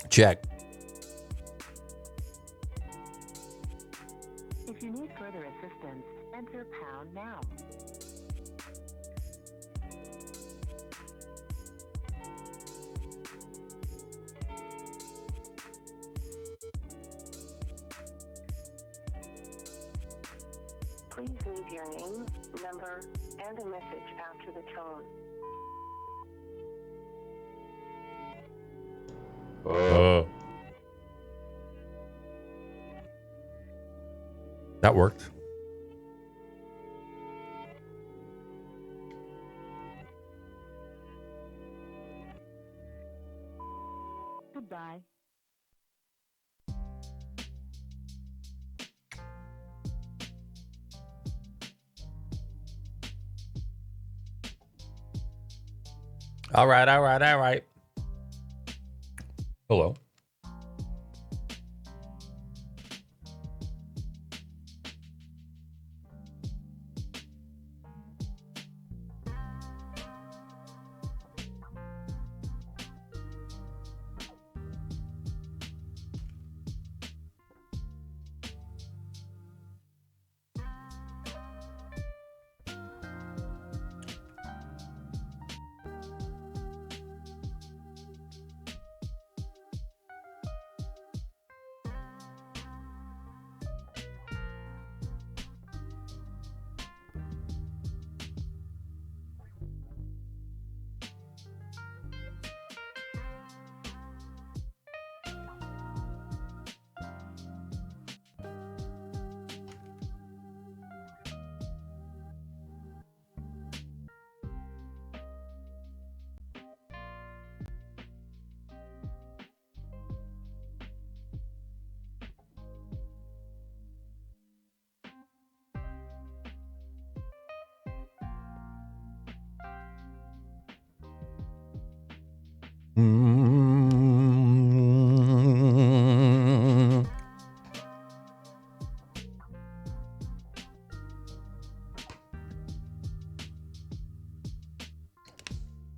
Check. If you need further assistance, enter pound now. Please leave your name, number, and a message after the tone. That worked. Goodbye. All right, all right, all right. Hello.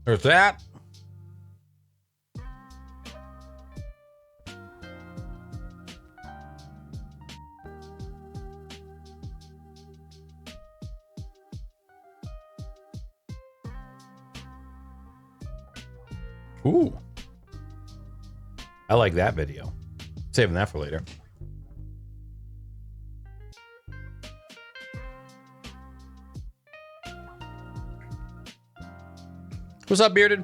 There's that. Ooh. I like that video. Saving that for later. What's up, Bearded?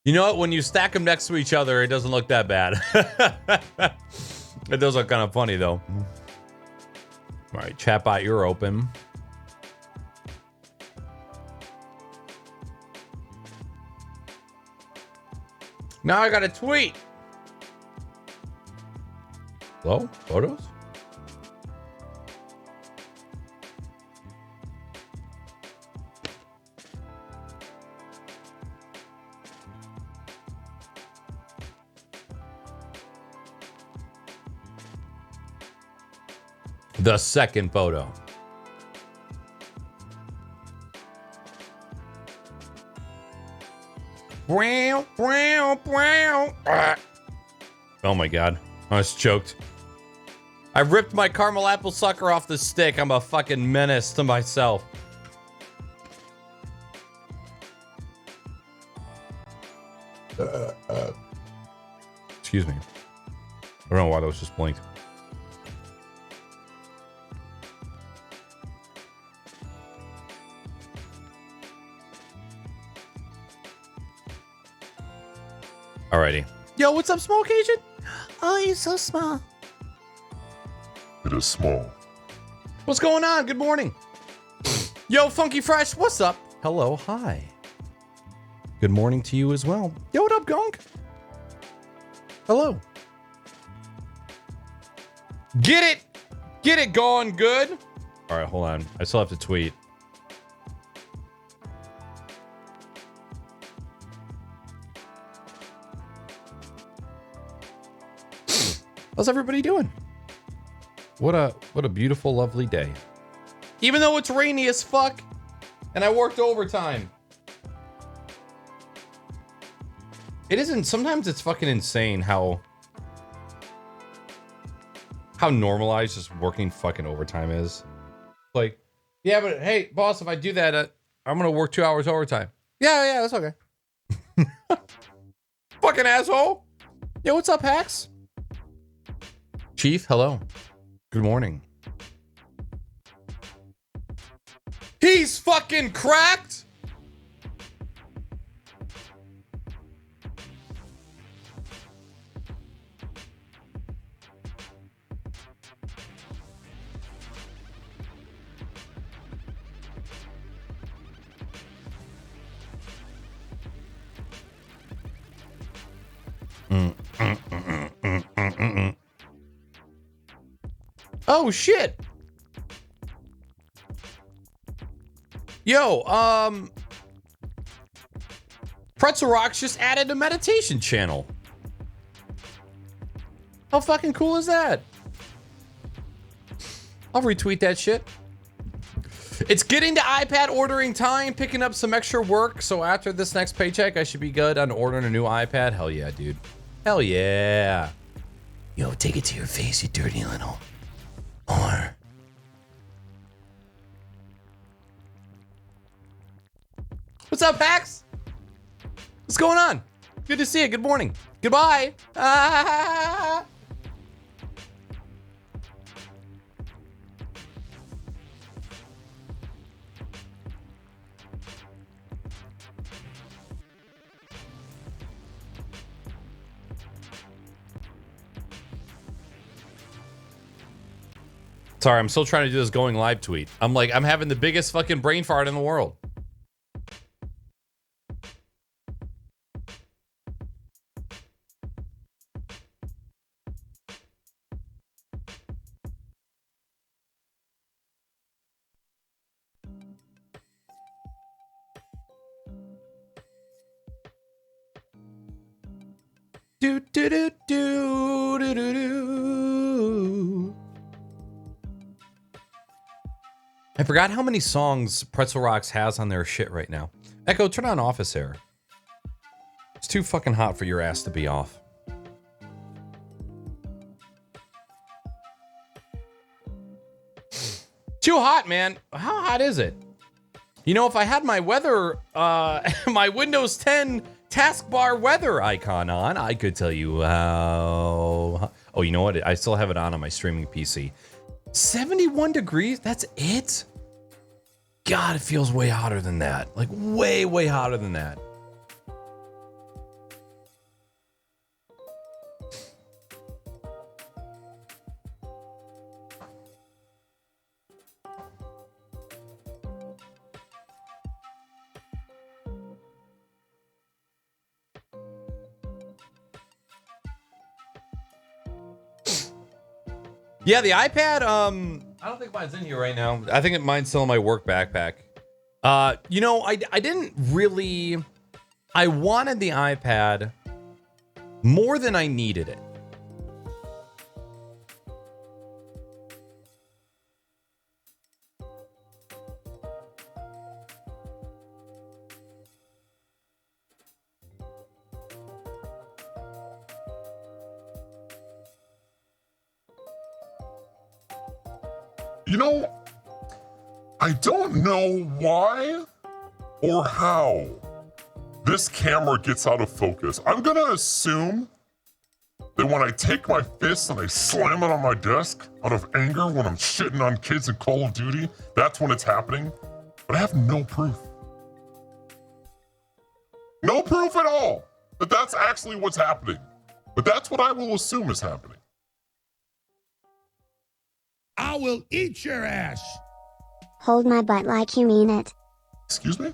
You know what? When you stack them next to each other, it doesn't look that bad. It does look kind of funny, though. All right, chatbot, you're open. Now I got a tweet. Hello? Photos? The second photo. Oh my god. I was choked. I ripped my caramel apple sucker off the stick. I'm a fucking menace to myself. Excuse me. I don't know why that was just blinked. Alrighty. Yo, what's up, Small Cajun? Oh, you're so small. It is small. What's going on? Good morning. Yo, Funky Fresh, what's up? Hello, hi. Good morning to you as well. Yo, what up, Gonk? Hello. Get it going good. All right, hold on. I still have to tweet. How's everybody doing? What a beautiful, lovely day. Even though it's rainy as fuck, and I worked overtime. It isn't. Sometimes it's fucking insane how normalized just working fucking overtime is. Like, yeah, but hey, boss, if I do that, I'm gonna work 2 hours overtime. Yeah, that's okay. Fucking asshole. Yo, what's up, Hacks? Chief, hello. Good morning. He's fucking cracked. Oh shit. Yo, Pretzel Rocks just added a meditation channel. How fucking cool is that? I'll retweet that shit. It's getting to iPad ordering time, picking up some extra work, so after this next paycheck, I should be good on ordering a new iPad. Hell yeah, dude. Hell yeah. Yo, take it to your face, you dirty little whore. What's up, Pax? What's going on? Good to see you. Good morning. Goodbye. Sorry, I'm still trying to do this going live tweet. I'm having the biggest fucking brain fart in the world. Do do do do do do do. I forgot how many songs Pretzel Rocks has on their shit right now. Echo, turn on office air. It's too fucking hot for your ass to be off. Too hot, man. How hot is it? You know, if I had my weather, my Windows 10 taskbar weather icon on, I could tell you how. Oh, you know what? I still have it on my streaming PC. 71 degrees? That's it? God, it feels way hotter than that. Like, way, way hotter than that. Yeah, the iPad, I don't think mine's in here right now. I think mine's still in my work backpack. You know, I didn't really... I wanted the iPad more than I needed it. You know, I don't know why or how this camera gets out of focus. I'm gonna assume that when I take my fist and I slam it on my desk out of anger when I'm shitting on kids in Call of Duty, that's when it's happening. But I have no proof. No proof at all that that's actually what's happening. But that's what I will assume is happening. I will eat your ass. Hold my butt like you mean it. Excuse me?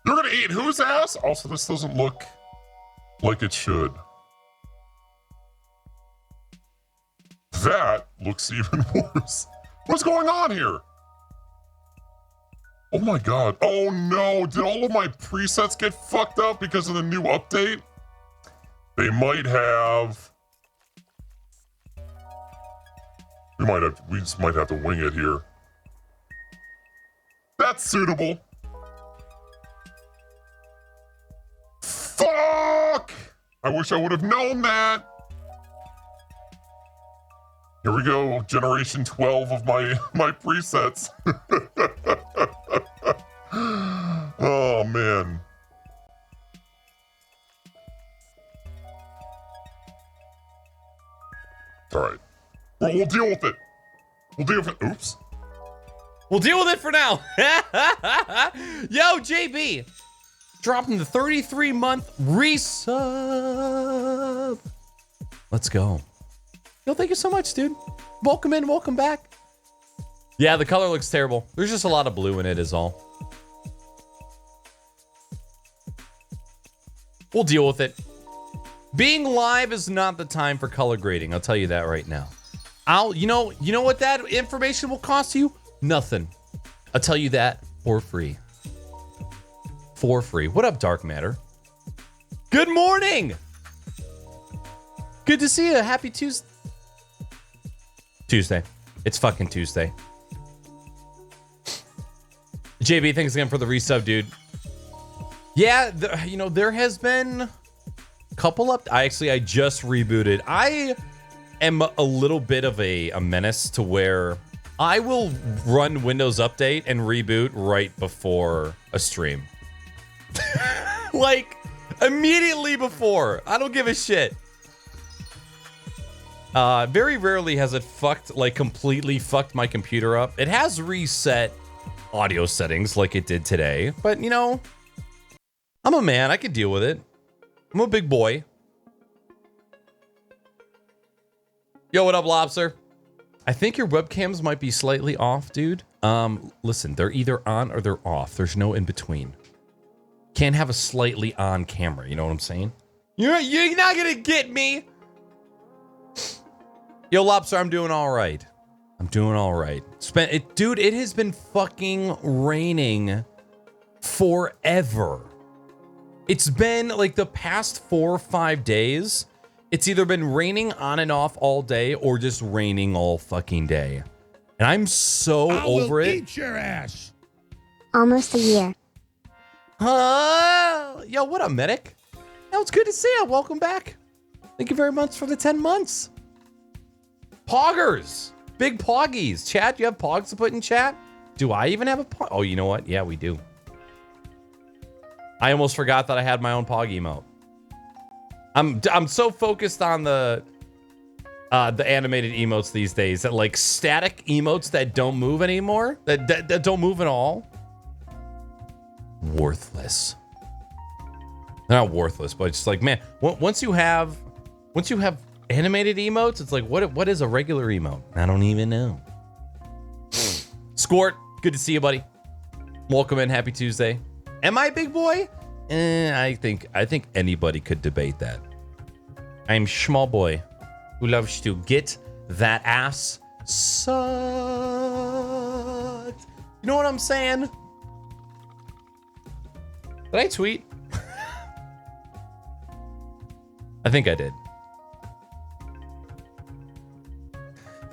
You're gonna eat whose ass? Also, this doesn't look like it should. That looks even worse. What's going on here? Oh my god. Oh no, did all of my presets get fucked up because of the new update? They might have. We just might have to wing it here. That's suitable. Fuck! I wish I would have known that. Here we go, generation 12 of my presets. Oh man. All right. We'll deal with it. We'll deal with it. Oops. We'll deal with it for now. Yo, JB. Dropping the 33-month resub. Let's go. Yo, thank you so much, dude. Welcome in, welcome back. Yeah, the color looks terrible. There's just a lot of blue in it is all. We'll deal with it. Being live is not the time for color grading. I'll tell you that right now. You know what that information will cost you? Nothing. I'll tell you that for free. For free. What up, Dark Matter? Good morning. Good to see you. Happy Tuesday. It's fucking Tuesday. JB, thanks again for the resub, dude. Yeah, there has been a couple up. I just rebooted. I am a little bit of a menace to where I will run Windows Update and reboot right before a stream. Like, immediately before. I don't give a shit. Very rarely has it completely fucked my computer up. It has reset audio settings like it did today, but I'm a man. I can deal with it. I'm a big boy. Yo, what up, Lobster? I think your webcams might be slightly off, dude. Listen, they're either on or they're off. There's no in between. Can't have a slightly on camera. You know what I'm saying? You're not gonna get me. Yo, Lobster, I'm doing all right. I'm doing all right. Dude, it has been fucking raining forever. It's been like the past 4 or 5 days. It's either been raining on and off all day or just raining all fucking day. And I'm so over it. Eat your ass. Almost a year. Yo, what up, Medic? Yo, it's good to see you. Welcome back. Thank you very much for the 10 months. Poggers. Big poggies. Chat, you have pogs to put in chat? Do I even have a pog? Oh, you know what? Yeah, we do. I almost forgot that I had my own pog emote. I'm so focused on the animated emotes these days that like static emotes that don't move anymore, that don't move at all. Worthless. They're not worthless, but it's like, man, once you have animated emotes, it's like, what is a regular emote? I don't even know. Squirt, good to see you, buddy. Welcome in. Happy Tuesday. Am I a big boy? I think anybody could debate that. I'm small boy who loves to get that ass sucked. You know what I'm saying? Did I tweet? I think I did.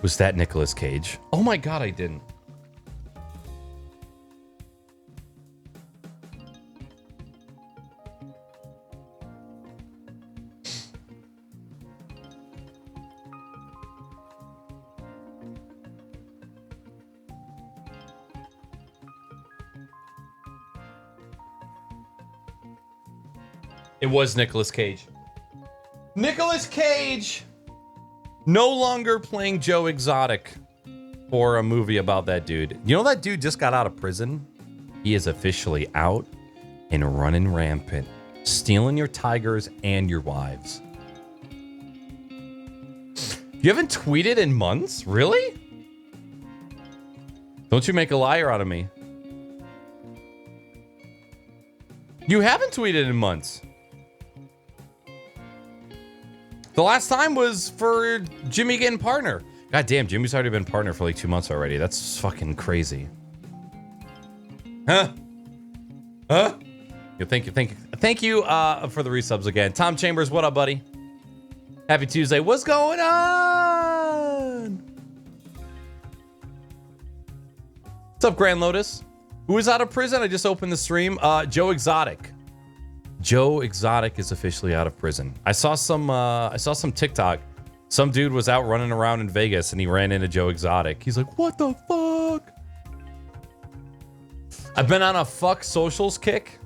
Was that Nicolas Cage? Oh my god, I didn't. It was Nicolas Cage. Nicolas Cage! No longer playing Joe Exotic for a movie about that dude. You know that dude just got out of prison? He is officially out and running rampant, stealing your tigers and your wives. You haven't tweeted in months? Really? Don't you make a liar out of me. You haven't tweeted in months. The last time was for Jimmy getting partner. God damn, Jimmy's already been partner for like 2 months already. That's fucking crazy. Huh? Thank you for the resubs again. Tom Chambers, what up, buddy? Happy Tuesday. What's going on? What's up, Grand Lotus? Who is out of prison? I just opened the stream. Joe Exotic. Joe Exotic is officially out of prison. I saw some TikTok. Some dude was out running around in Vegas and he ran into Joe Exotic. He's like, what the fuck? I've been on a fuck socials kick.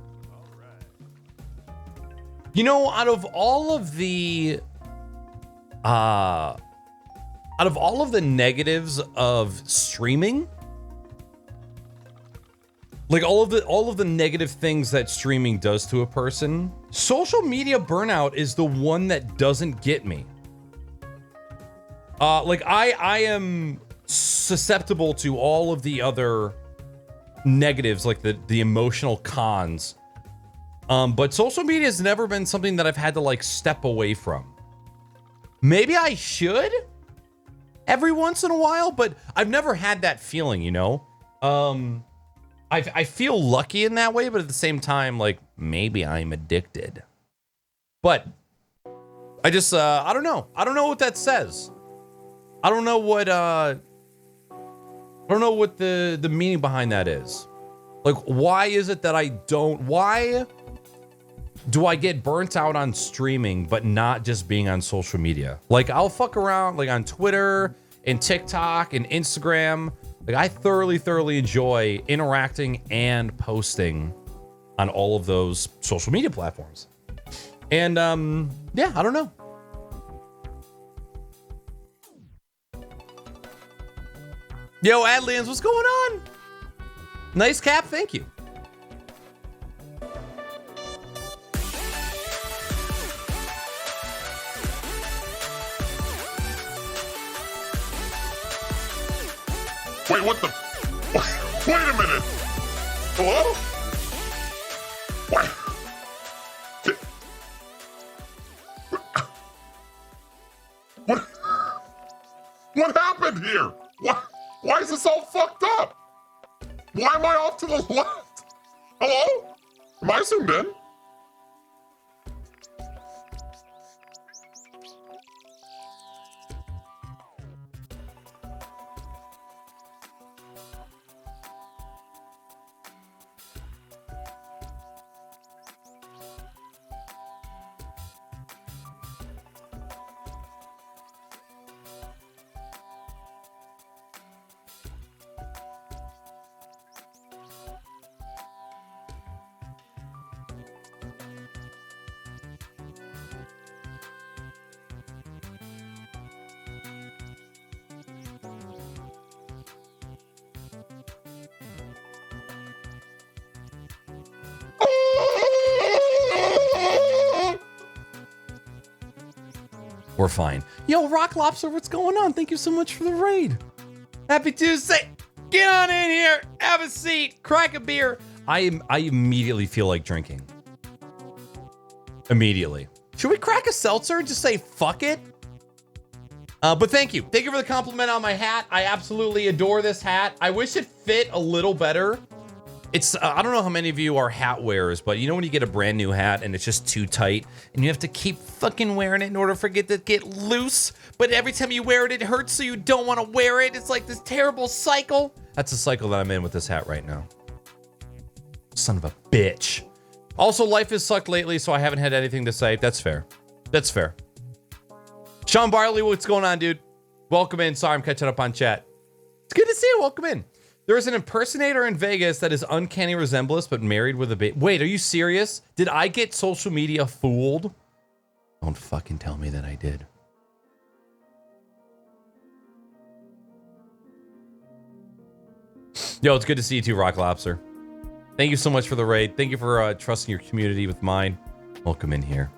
You know, out of all of the negatives of streaming, like all of the negative things that streaming does to a person, social media burnout is the one that doesn't get me. Like I am susceptible to all of the other negatives, like the emotional cons. But social media has never been something that I've had to like step away from. Maybe I should every once in a while, but I've never had that feeling, you know? I feel lucky in that way, but at the same time, like maybe I'm addicted. But I just I don't know. I don't know what that says. I don't know what the meaning behind that is. Like, why is it that why do I get burnt out on streaming but not just being on social media? Like, I'll fuck around like on Twitter and TikTok and Instagram. Like, I thoroughly enjoy interacting and posting on all of those social media platforms. And yeah, I don't know. Yo, Adlians, what's going on? Nice cap, thank you. Wait, what the? Wait a minute. Hello? What happened here? Why is this all fucked up? Why am I off to the left? Hello? Am I zoomed in? We're fine. Yo, Rock Lobster, what's going on? Thank you so much for the raid. Happy Tuesday. Get on in here. Have a seat. Crack a beer. I immediately feel like drinking. Immediately. Should we crack a seltzer and just say fuck it? But thank you. Thank you for the compliment on my hat. I absolutely adore this hat. I wish it fit a little better. It's, I don't know how many of you are hat wearers, but you know when you get a brand new hat and it's just too tight and you have to keep fucking wearing it in order for it to get loose, but every time you wear it, it hurts, so you don't want to wear it. It's like this terrible cycle. That's the cycle that I'm in with this hat right now. Son of a bitch. Also, life has sucked lately, so I haven't had anything to say. That's fair. That's fair. Sean Barley, what's going on, dude? Welcome in. Sorry, I'm catching up on chat. It's good to see you. Welcome in. There is an impersonator in Vegas that is uncanny resemblance, but married with a baby. Wait, are you serious? Did I get social media fooled? Don't fucking tell me that I did. Yo, it's good to see you too, Rock Lobster. Thank you so much for the raid. Thank you for trusting your community with mine. Welcome in here.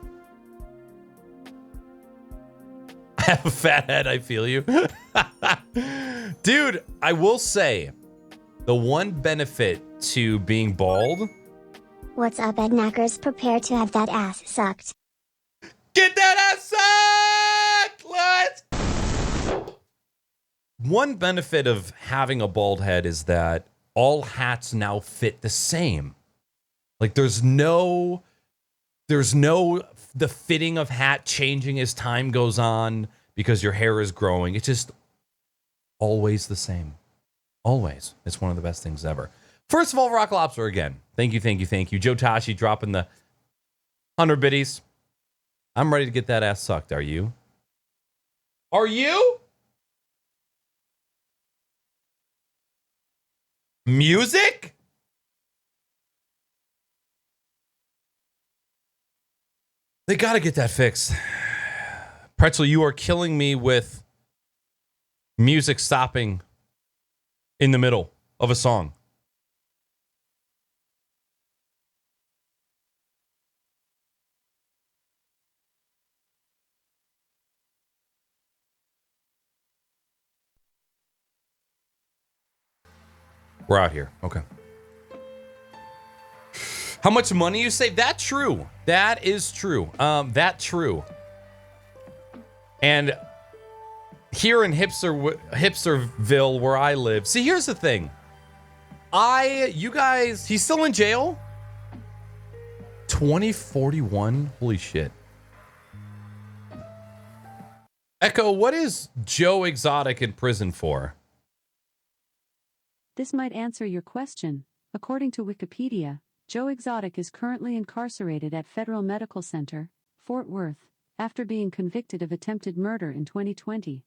I have a fat head, I feel you. Dude, I will say, the one benefit to being bald What's up, Ed Knackers? Prepare to have that ass sucked. Get that ass sucked! Let's. One benefit of having a bald head is that all hats now fit the same. Like there's no the fitting of hat changing as time goes on because your hair is growing. It's just always the same. Always. It's one of the best things ever. First of all, Rock Lobster again. Thank you. Joe Tashi dropping the 100 biddies. I'm ready to get that ass sucked. Are you? Are you? Music? They got to get that fixed. Pretzel, you are killing me with music stopping in the middle of a song. We're out here. Okay. How much money you save? That's true. That is true. That's true. And here in Hipsterville, where I live. See, here's the thing. You guys, he's still in jail? 2041? Holy shit. Echo, what is Joe Exotic in prison for? This might answer your question. According to Wikipedia, Joe Exotic is currently incarcerated at Federal Medical Center, Fort Worth, after being convicted of attempted murder in 2020.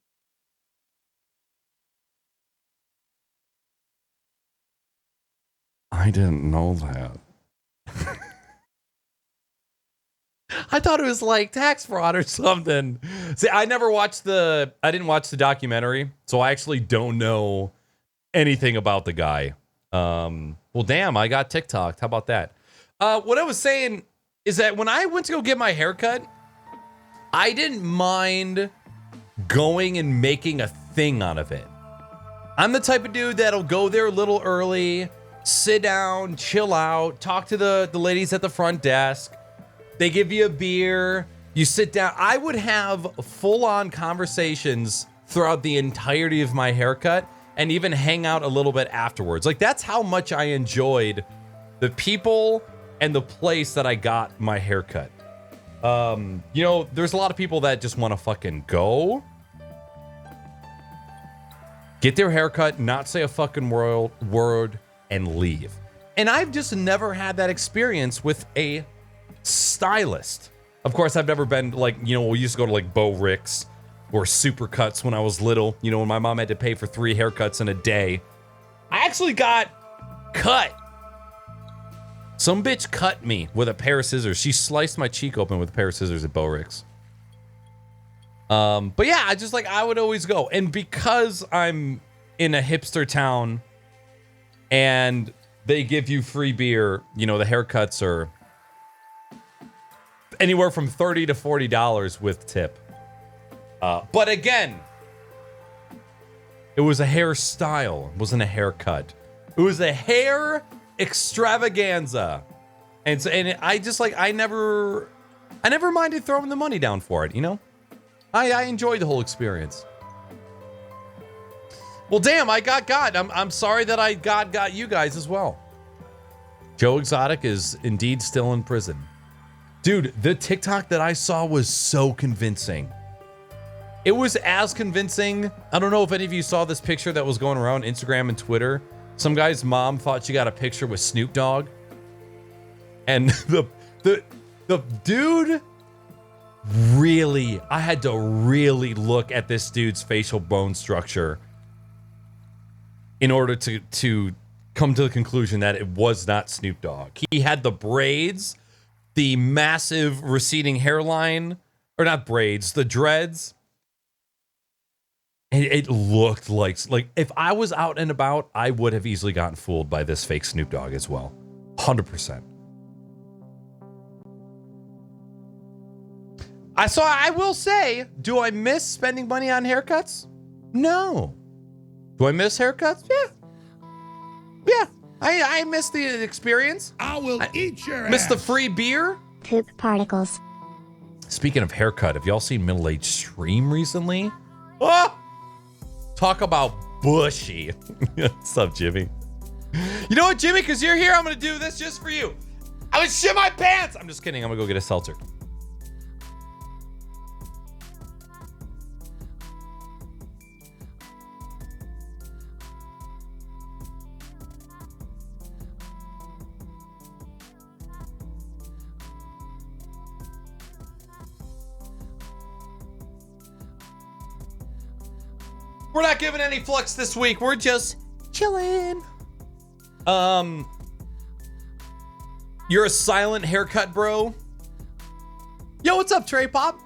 I didn't know that. I thought it was like tax fraud or something. See, I didn't watch the documentary, so I actually don't know anything about the guy. Well, damn, I got TikToked. How about that? What I was saying is that when I went to go get my haircut, I didn't mind going and making a thing out of it. I'm the type of dude that'll go there a little early, sit down, chill out, talk to the ladies at the front desk. They give you a beer, you sit down. I would have full-on conversations throughout the entirety of my haircut and even hang out a little bit afterwards. Like, that's how much I enjoyed the people and the place that I got my haircut. You know, there's a lot of people that just want to fucking go, get their haircut, not say a fucking word, and leave. And I've just never had that experience with a stylist. Of course, I've never been like, you know, we used to go to like Bo Ricks or Supercuts when I was little. You know, when my mom had to pay for 3 haircuts in a day. I actually got cut. Some bitch cut me with a pair of scissors. She sliced my cheek open with a pair of scissors at Bo Ricks. But yeah, I would always go. And because I'm in a hipster town and they give you free beer, you know, the haircuts are anywhere from $30 to $40 with tip. But again, it was a hairstyle. It wasn't a haircut. It was a hair extravaganza. And so, and I just like, I never minded throwing the money down for it, you know? I enjoyed the whole experience. Well, damn, I got God. I'm sorry that I got you guys as well. Joe Exotic is indeed still in prison. Dude, the TikTok that I saw was so convincing. It was as convincing. I don't know if any of you saw this picture that was going around Instagram and Twitter. Some guy's mom thought she got a picture with Snoop Dogg. And the dude really, I had to really look at this dude's facial bone structure in order to come to the conclusion that it was not Snoop Dogg. He had the braids, the massive receding hairline, or not braids, the dreads. And it looked like if I was out and about, I would have easily gotten fooled by this fake Snoop Dogg as well. 100%. I will say, do I miss spending money on haircuts? No. Do I miss haircuts? Yeah. Yeah. I miss the experience. I will eat your Miss the ass. free beer. Poop particles. Speaking of haircut, have y'all seen Middle Age Stream recently? Oh! Talk about bushy. What's up, Jimmy? You know what, Jimmy? Because you're here, I'm going to do this just for you. I'm going to shit my pants. I'm just kidding. I'm going to go get a seltzer. We're not giving any flux this week. We're just chilling. You're a silent haircut, bro. Yo, what's up, Trey Pop?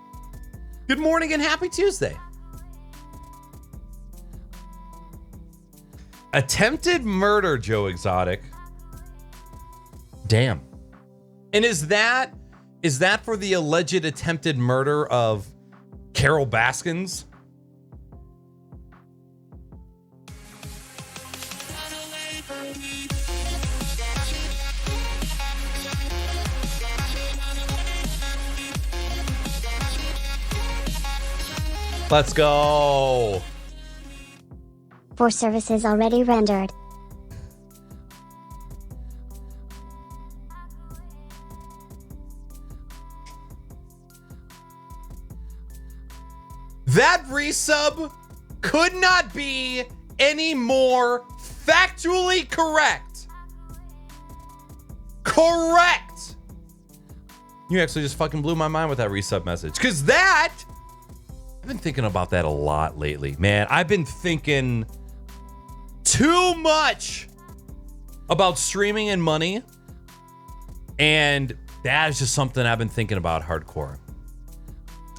Good morning and happy Tuesday. Attempted murder, Joe Exotic. Damn. And is that for the alleged attempted murder of Carol Baskins? Let's go. For services already rendered. That resub could not be any more factually correct. Correct. You actually just fucking blew my mind with that resub message. Because that, I've been thinking about that a lot lately. Man, I've been thinking too much about streaming and money. And that is just something I've been thinking about hardcore.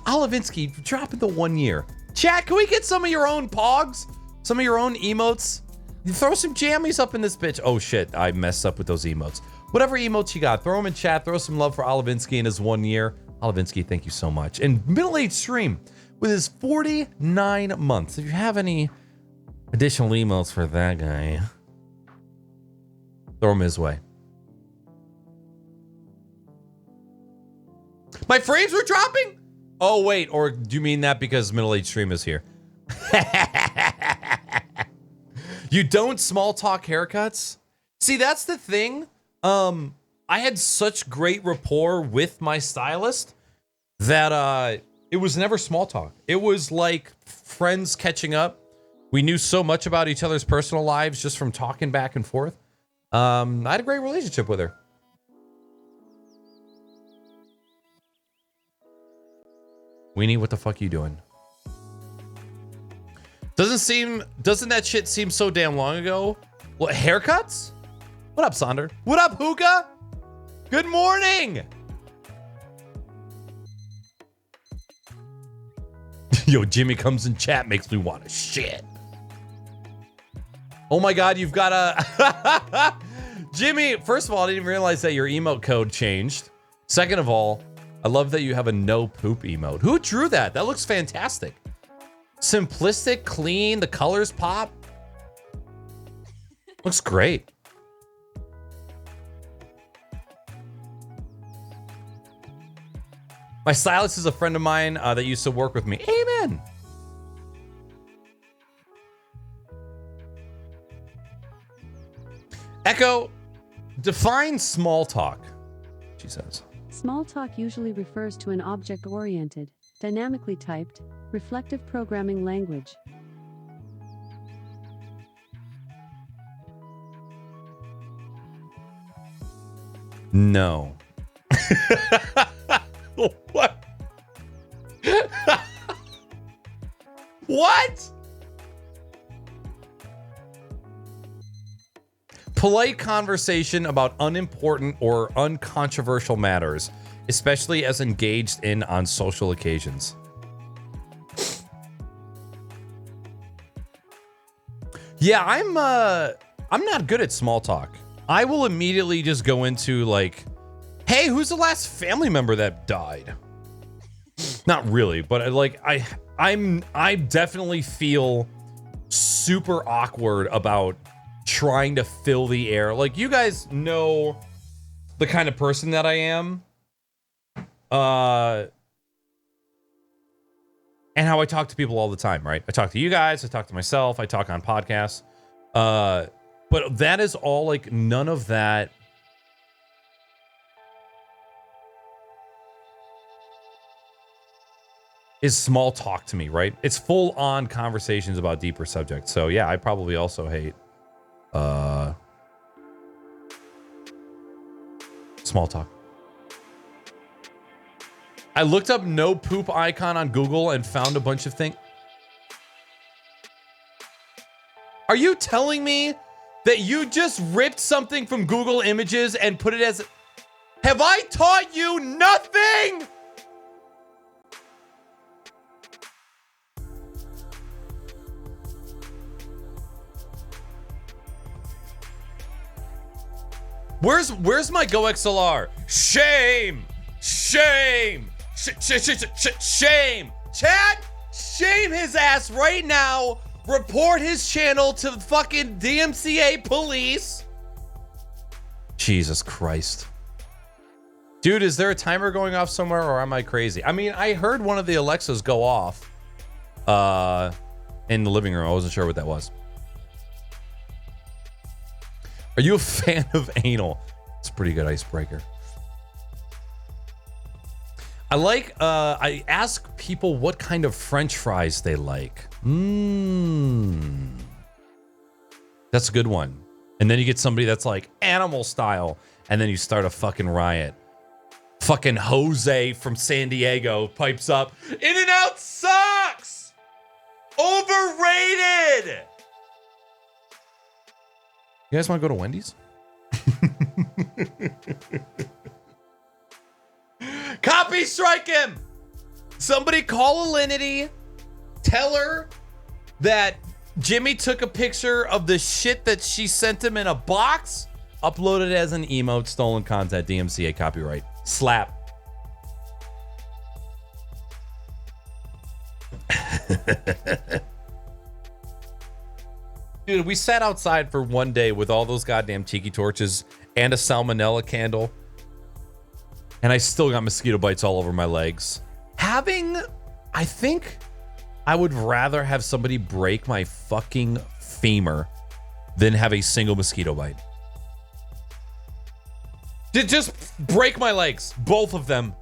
Olivinsky dropping the 1 year. Chat, can we get some of your own pogs? Some of your own emotes? You throw some jammies up in this bitch. Oh shit, I messed up with those emotes. Whatever emotes you got, throw them in chat. Throw some love for Olivinsky in his 1 year. Olivinsky, thank you so much. And Middle Age Stream with his 49 months. If you have any additional emotes for that guy, throw them his way. My frames were dropping? Oh, wait. Or do you mean that because Middle Age Stream is here? You don't small talk haircuts? See, that's the thing. I had such great rapport with my stylist that it was never small talk. It was like friends catching up. We knew so much about each other's personal lives just from talking back and forth. I had a great relationship with her. Weenie, what the fuck you doing? Doesn't that shit seem so damn long ago? What, haircuts? What up, Sonder? What up, Hookah? Good morning! Yo, Jimmy comes in chat, makes me want to shit. Oh my god, you've got a... Jimmy, first of all, I didn't even realize that your emote code changed. Second of all, I love that you have a no poop emote. Who drew that? That looks fantastic. Simplistic, clean, the colors pop. Looks great. My stylist is a friend of mine that used to work with me. Amen. Echo, define small talk, she says. Small talk usually refers to an object-oriented, dynamically typed, reflective programming language. No. What? What? Polite conversation about unimportant or uncontroversial matters, especially as engaged in on social occasions. Yeah, I'm not good at small talk. I will immediately just go into like, hey, who's the last family member that died? Not really, but like I definitely feel super awkward about trying to fill the air. Like, you guys know the kind of person that I am. And how I talk to people all the time, right? I talk to you guys, I talk to myself, I talk on podcasts. But that is all, like, none of that is small talk to me, right? It's full on conversations about deeper subjects. So yeah, I probably also hate small talk. I looked up no poop icon on Google and found a bunch of things. Are you telling me that you just ripped something from Google Images and put it as... Have I taught you nothing? Where's my Go XLR? Shame! Shame! Shame! Chad, shame his ass right now. Report his channel to the fucking DMCA police. Jesus Christ. Dude, is there a timer going off somewhere or am I crazy? I mean, I heard one of the Alexas go off in the living room. I wasn't sure what that was. Are you a fan of anal? It's a pretty good icebreaker. I ask people what kind of French fries they like. That's a good one. And then you get somebody that's like animal style, and then you start a fucking riot. Fucking Jose from San Diego pipes up. In-N-Out sucks! Overrated! You guys want to go to Wendy's? Copy strike him! Somebody call Alinity. Tell her that Jimmy took a picture of the shit that she sent him in a box, uploaded as an emote, stolen content, DMCA copyright. Slap. Dude, we sat outside for one day with all those goddamn tiki torches and a salmonella candle, and I still got mosquito bites all over my legs. I think I would rather have somebody break my fucking femur than have a single mosquito bite. Just break my legs, both of them,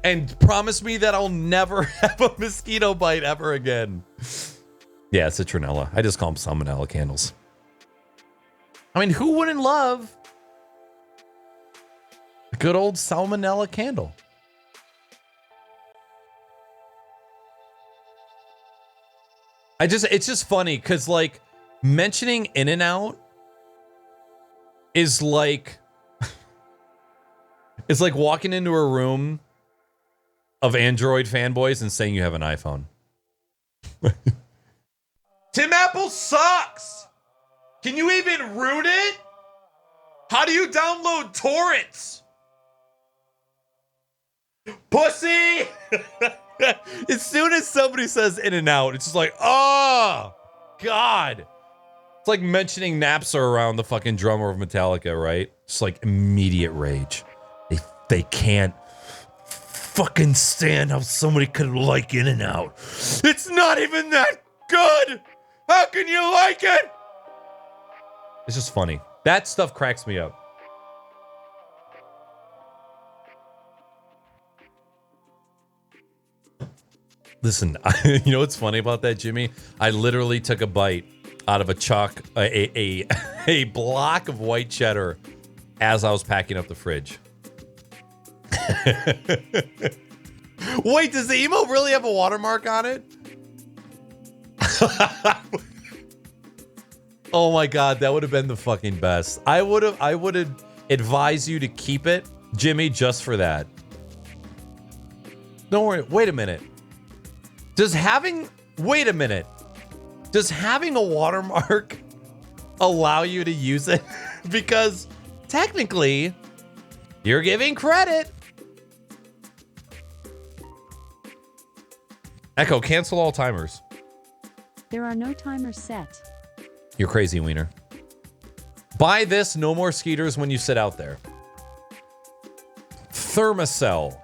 and promise me that I'll never have a mosquito bite ever again. Yeah, citronella. I just call them salmonella candles. I mean, who wouldn't love a good old salmonella candle? It's just funny because, like, mentioning In-N-Out is like, it's like walking into a room of Android fanboys and saying you have an iPhone. Tim Apple sucks. Can you even root it? How do you download torrents? Pussy! As soon as somebody says In-N-Out, it's just like, oh, God. It's like mentioning Napster around the fucking drummer of Metallica, right? It's like immediate rage. They can't fucking stand how somebody could like In-N-Out. It's not even that good. How can you like it? It's just funny. That stuff cracks me up. Listen, you know what's funny about that, Jimmy? I literally took a bite out of a block of white cheddar as I was packing up the fridge. Wait, does the emo really have a watermark on it? Oh my God, that would have been the fucking best. I would have advised you to keep it, Jimmy, just for that. Don't worry. Wait a minute. Does having a watermark allow you to use it? Because technically, you're giving credit. Echo, cancel all timers. There are no timers set. You're crazy, Wiener. Buy this, no more skeeters when you sit out there. Thermacell.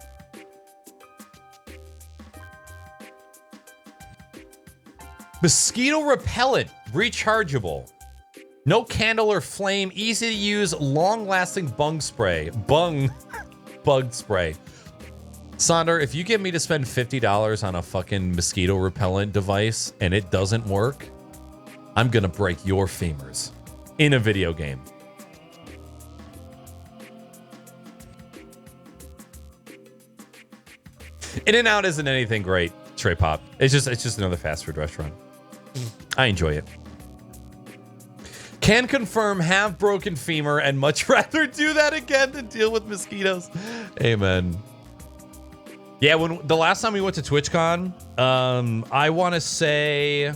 Mosquito repellent, rechargeable. No candle or flame, easy to use, long-lasting bug spray. Bug spray. Sonder, if you get me to spend $50 on a fucking mosquito repellent device and it doesn't work, I'm gonna break your femurs in a video game. In-N-Out isn't anything great, Trey Pop. It's just another fast food restaurant. I enjoy it. Can confirm, have broken femur and much rather do that again than deal with mosquitoes. Amen. Yeah, when the last time we went to TwitchCon, I want to say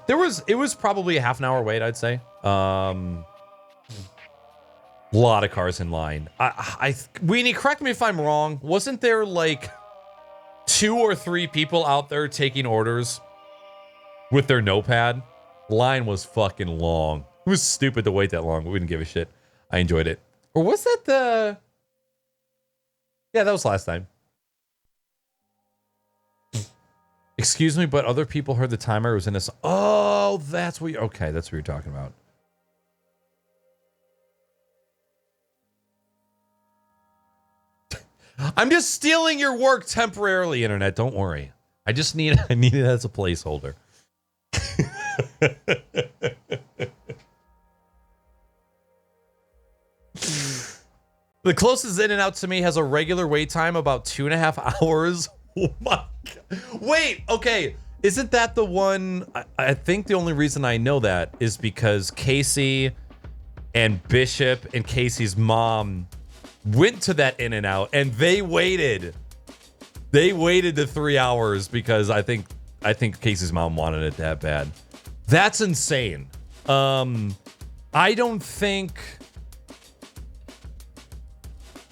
it was probably a half an hour wait, I'd say. Lot of cars in line. Weenie, correct me if I'm wrong. Wasn't there like 2 or 3 people out there taking orders with their notepad? Line was fucking long. It was stupid to wait that long, but we didn't give a shit. I enjoyed it. Or was that the... Yeah, that was last time. Excuse me, but other people heard the timer was in this. Oh, that's what okay, that's what you're talking about. I'm just stealing your work temporarily, internet. Don't worry. I need it as a placeholder. The closest In-N-Out to me has a regular wait time about 2.5 hours. Oh my God. Wait, okay. Isn't that the one? I think the only reason I know that is because Casey and Bishop and Casey's mom went to that In-N-Out and they waited. They waited the 3 hours because I think Casey's mom wanted it that bad. That's insane. I don't think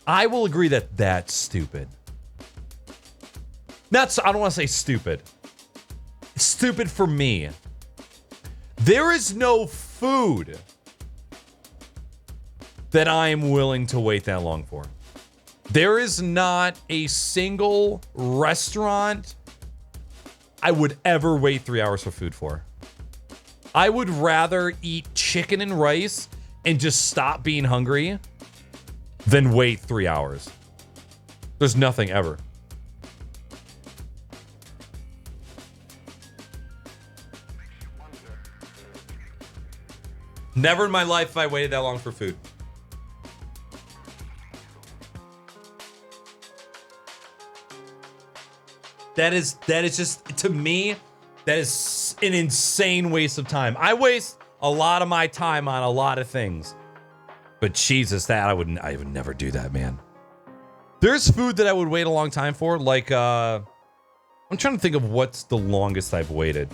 I will agree that that's stupid. I don't want to say stupid. It's stupid for me. There is no food that I am willing to wait that long for. There is not a single restaurant I would ever wait 3 hours for food for. I would rather eat chicken and rice and just stop being hungry than wait 3 hours. There's nothing ever. Never in my life have I waited that long for food. That is just, to me, that is an insane waste of time. I waste a lot of my time on a lot of things. But Jesus, that I would never do that, man. There's food that I would wait a long time for, like I'm trying to think of what's the longest I've waited.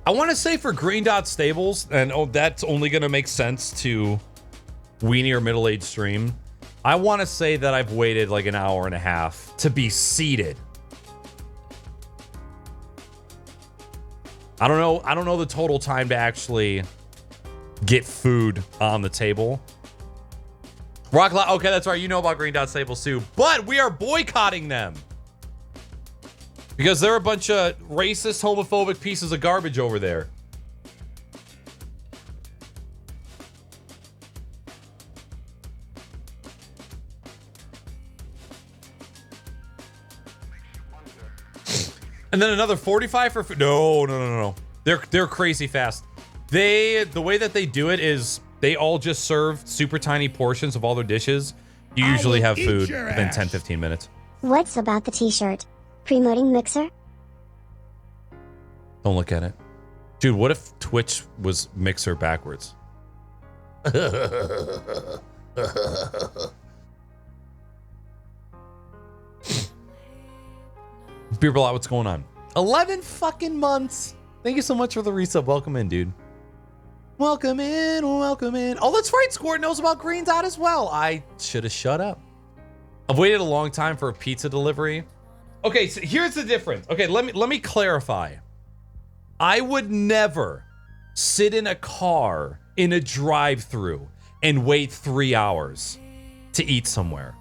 I want to say for Green Dot Stables, and that's only going to make sense to Weenie or Middle Age Stream. I want to say that I've waited like an hour and a half to be seated. I don't know the total time to actually get food on the table. Okay, that's right. You know about Green Dot Stables too, but we are boycotting them. Because they're a bunch of racist, homophobic pieces of garbage over there. And then another 45 for food. No. They're crazy fast. The way that they do it is they all just serve super tiny portions of all their dishes. You usually have food within 10-15 minutes. What's about the t-shirt? Promoting Mixer? Don't look at it. Dude, what if Twitch was Mixer backwards? Beerball, what's going on? 11 fucking months. Thank you so much for the resub. Welcome in, dude. Welcome in, welcome in. Oh, that's right. Squirt knows about Green Dot as well. I should have shut up. I've waited a long time for a pizza delivery. Okay, so here's the difference. Okay, let me clarify. I would never sit in a car in a drive-through and wait 3 hours to eat somewhere.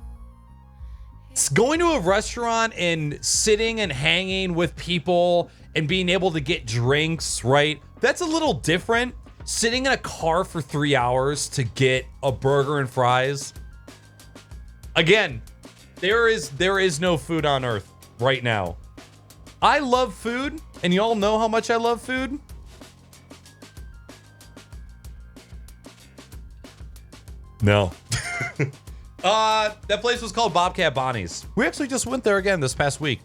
Going to a restaurant and sitting and hanging with people and being able to get drinks, right? That's a little different. Sitting in a car for 3 hours to get a burger and fries. Again, there is no food on earth right now. I love food, and y'all know how much I love food. No. That place was called Bobcat Bonnie's. We actually just went there again this past week.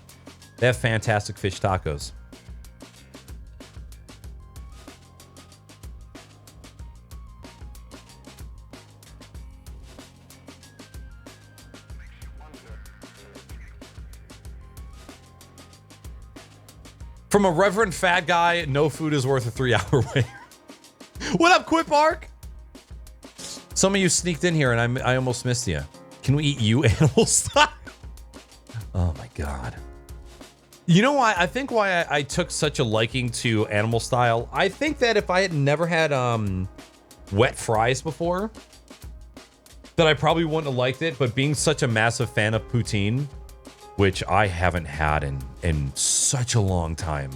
They have fantastic fish tacos. From a reverend fat guy, no food is worth a 3-hour wait. What up, Quip Arc? Some of you sneaked in here and I almost missed you. Can we eat you, animal style? Oh my god. You know why? I think why I took such a liking to animal style. I think that if I had never had wet fries before, that I probably wouldn't have liked it. But being such a massive fan of poutine, which I haven't had in such a long time.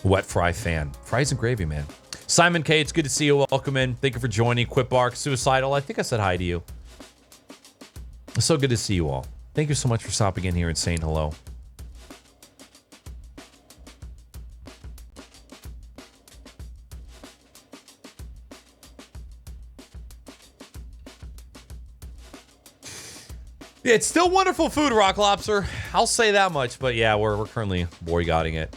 Wet fry fan. Fries and gravy, man. Simon K, it's good to see you. Welcome in. Thank you for joining. Quipbark, Suicidal. I think I said hi to you. It's so good to see you all. Thank you so much for stopping in here and saying hello. Yeah, it's still wonderful food, Rock Lobster. I'll say that much, but yeah, we're currently boycotting it.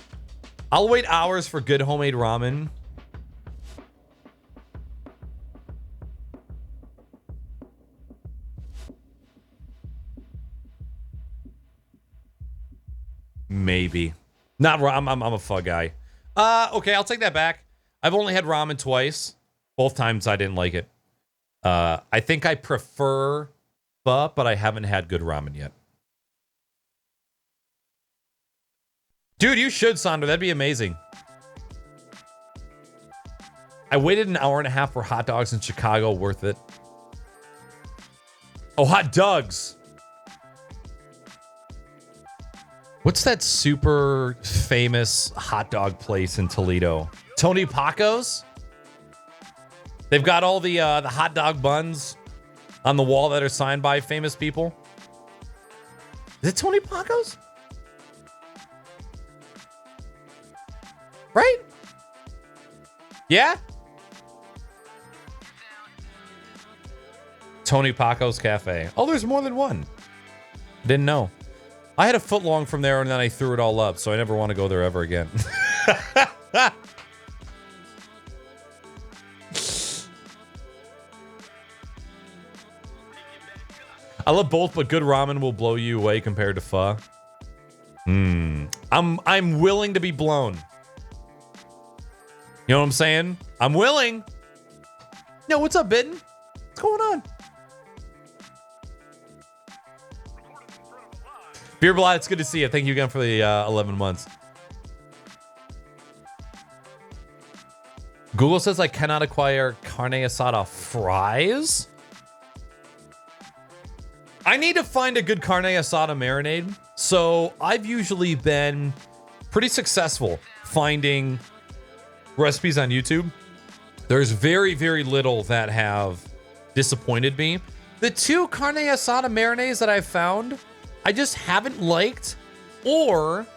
I'll wait hours for good homemade ramen. Maybe. Not ramen. I'm a pho guy. Okay, I'll take that back. I've only had ramen twice. Both times I didn't like it. I think I prefer pho, but I haven't had good ramen yet. Dude, you should, Sandra. That'd be amazing. I waited an hour and a half for hot dogs in Chicago. Worth it. Oh, hot dogs. What's that super famous hot dog place in Toledo? Tony Paco's? They've got all the hot dog buns on the wall that are signed by famous people. Is it Tony Paco's? Right? Yeah? Tony Paco's Cafe. Oh, there's more than one. Didn't know. I had a foot long from there and then I threw it all up, so I never want to go there ever again. I love both, but good ramen will blow you away compared to pho. I'm willing to be blown. You know what I'm saying? I'm willing. Yo, what's up, Bitten? What's going on? Beerblot, it's good to see you. Thank you again for the 11 months. Google says I cannot acquire carne asada fries. I need to find a good carne asada marinade. So I've usually been pretty successful finding recipes on YouTube. There's very, very little that have disappointed me. The two carne asada marinades that I've found, I just haven't liked, or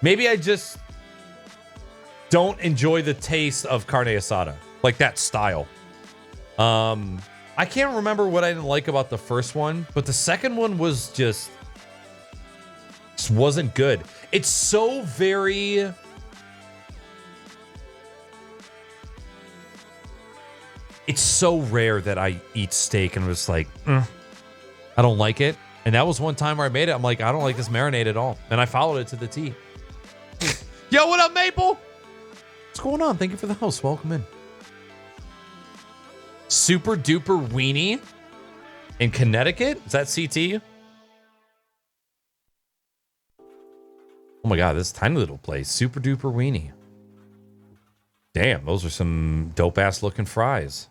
maybe I just don't enjoy the taste of carne asada, like that style. I can't remember what I didn't like about the first one, but the second one was just wasn't good. It's so very... It's so rare that I eat steak and was like, I don't like it. And that was one time where I made it. I'm like, I don't like this marinade at all. And I followed it to the T. Yo, what up, Maple? What's going on? Thank you for the host. Welcome in. Super Duper Weenie in Connecticut? Is that CT? Oh my God, this tiny little place. Super Duper Weenie. Damn, those are some dope ass looking fries.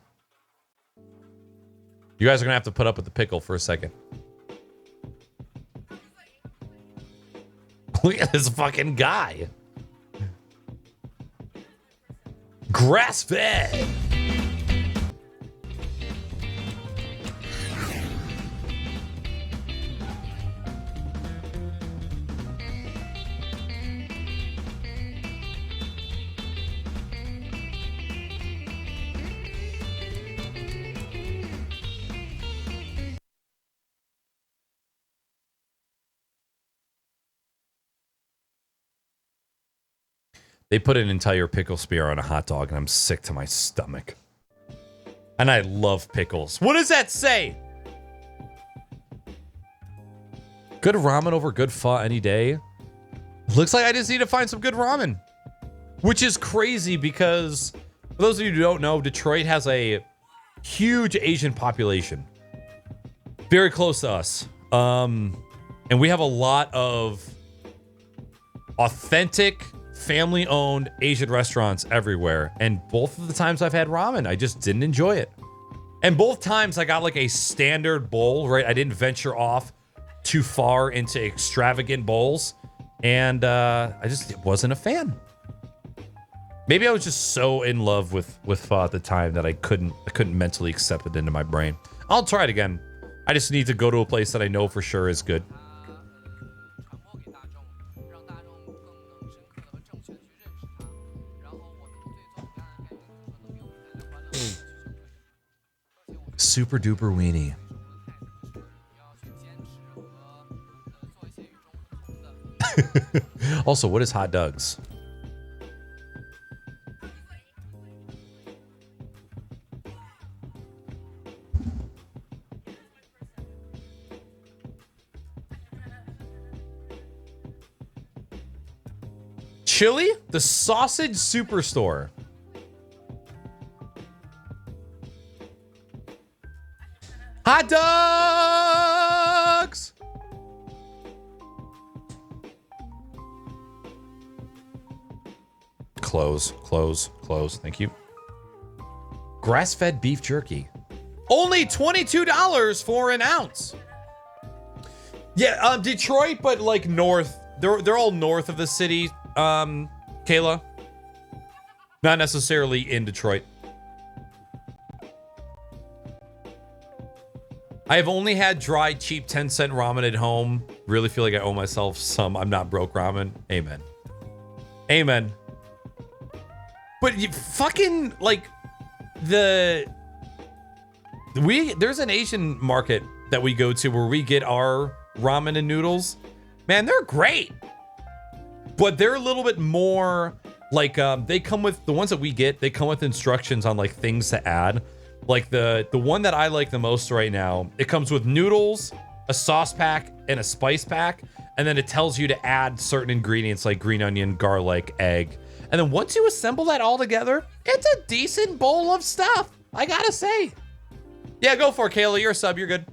You guys are gonna have to put up with the pickle for a second. Look at this fucking guy. Grass fed. They put an entire pickle spear on a hot dog, and I'm sick to my stomach. And I love pickles. What does that say? Good ramen over good pho any day. Looks like I just need to find some good ramen. Which is crazy because, for those of you who don't know, Detroit has a huge Asian population. Very close to us. And we have a lot of authentic, family-owned Asian restaurants everywhere. And both of the times I've had ramen, I just didn't enjoy it. And both times I got like a standard bowl, right? I didn't venture off too far into extravagant bowls. And I just wasn't a fan. Maybe I was just so in love with pho at the time that I couldn't mentally accept it into my brain. I'll try it again. I just need to go to a place that I know for sure is good. Super duper weenie. Also, what is hot dogs? Chili? The Sausage Superstore. Hot dogs! Close. Thank you. Grass-fed beef jerky. Only $22 for an ounce. Yeah, Detroit, but like north. They're all north of the city, Kayla. Not necessarily in Detroit. I have only had dry, cheap 10-cent ramen at home. Really feel like I owe myself some I'm not broke ramen. Amen. Amen. But you fucking, like, there's an Asian market that we go to where we get our ramen and noodles. Man, they're great. But they're a little bit more, like, they come with, the ones that we get, they come with instructions on, like, things to add. Like the one that I like the most right now, it comes with noodles, a sauce pack, and a spice pack. And then it tells you to add certain ingredients like green onion, garlic, egg. And then once you assemble that all together, it's a decent bowl of stuff. I gotta say. Yeah, go for it, Kayla. You're a sub. You're good.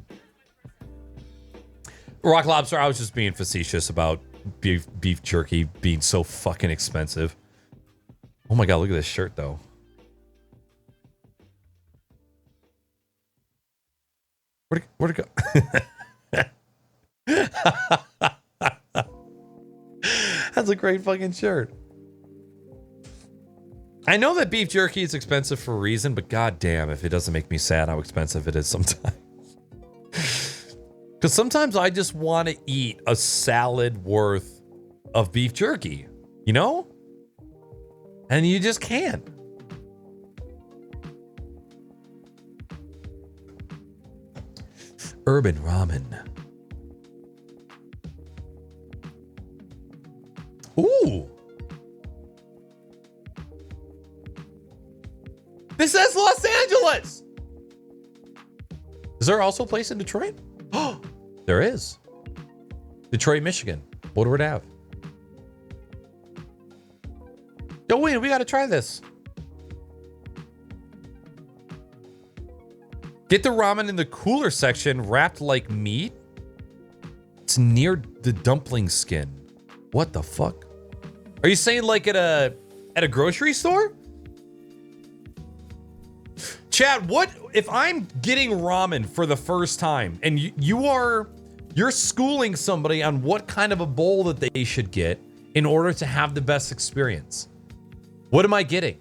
Rock Lobster, I was just being facetious about beef jerky being so fucking expensive. Oh my God, look at this shirt, though. Where'd it go? That's a great fucking shirt. I know that beef jerky is expensive for a reason, but goddamn, if it doesn't make me sad how expensive it is sometimes. Because sometimes I just want to eat a salad worth of beef jerky, you know? And you just can't. Urban ramen. Ooh. This says Los Angeles. Is there also a place in Detroit? Oh, There is. Detroit, Michigan. Woodward Ave. Yo, wait, we got to try this. Get the ramen in the cooler section wrapped like meat. It's near the dumpling skin. What the fuck? Are you saying like at a grocery store? Chad, what if I'm getting ramen for the first time and you're schooling somebody on what kind of a bowl that they should get in order to have the best experience? What am I getting?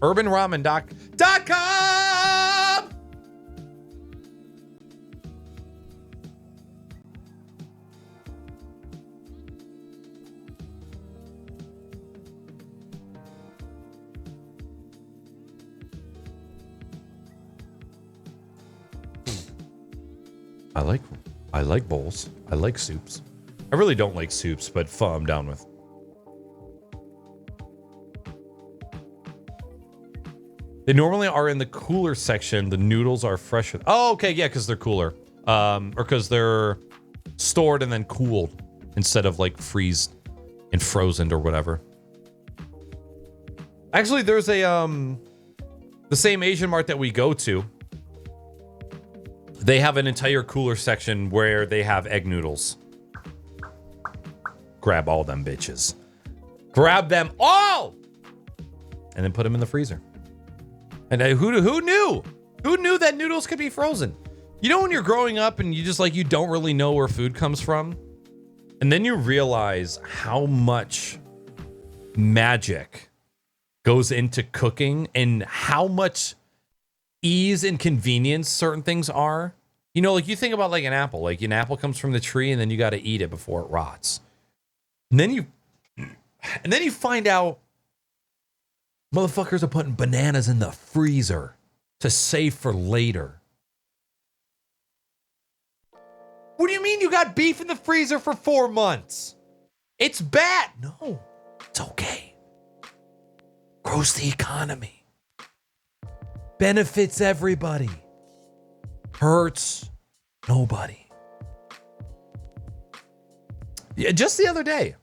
UrbanRamen.com. I like bowls. I like soups. I really don't like soups, but pho I'm down with. They normally are in the cooler section. The noodles are fresher. Oh, okay, yeah, because they're cooler. Or because they're stored and then cooled instead of like freezed and frozen or whatever. Actually, there's a the same Asian mart that we go to. They have an entire cooler section where they have egg noodles. Grab all them bitches. Grab them all! And then put them in the freezer. And who knew? Who knew that noodles could be frozen? You know when you're growing up and you just like, you don't really know where food comes from? And then you realize how much magic goes into cooking and how much ease and convenience certain things are. You know, like you think about like an apple. Like an apple comes from the tree and then you got to eat it before it rots. And then you find out motherfuckers are putting bananas in the freezer to save for later. What do you mean you got beef in the freezer for 4 months? It's bad. No, it's okay. Grows the economy. Benefits everybody. Hurts nobody. Yeah, just the other day.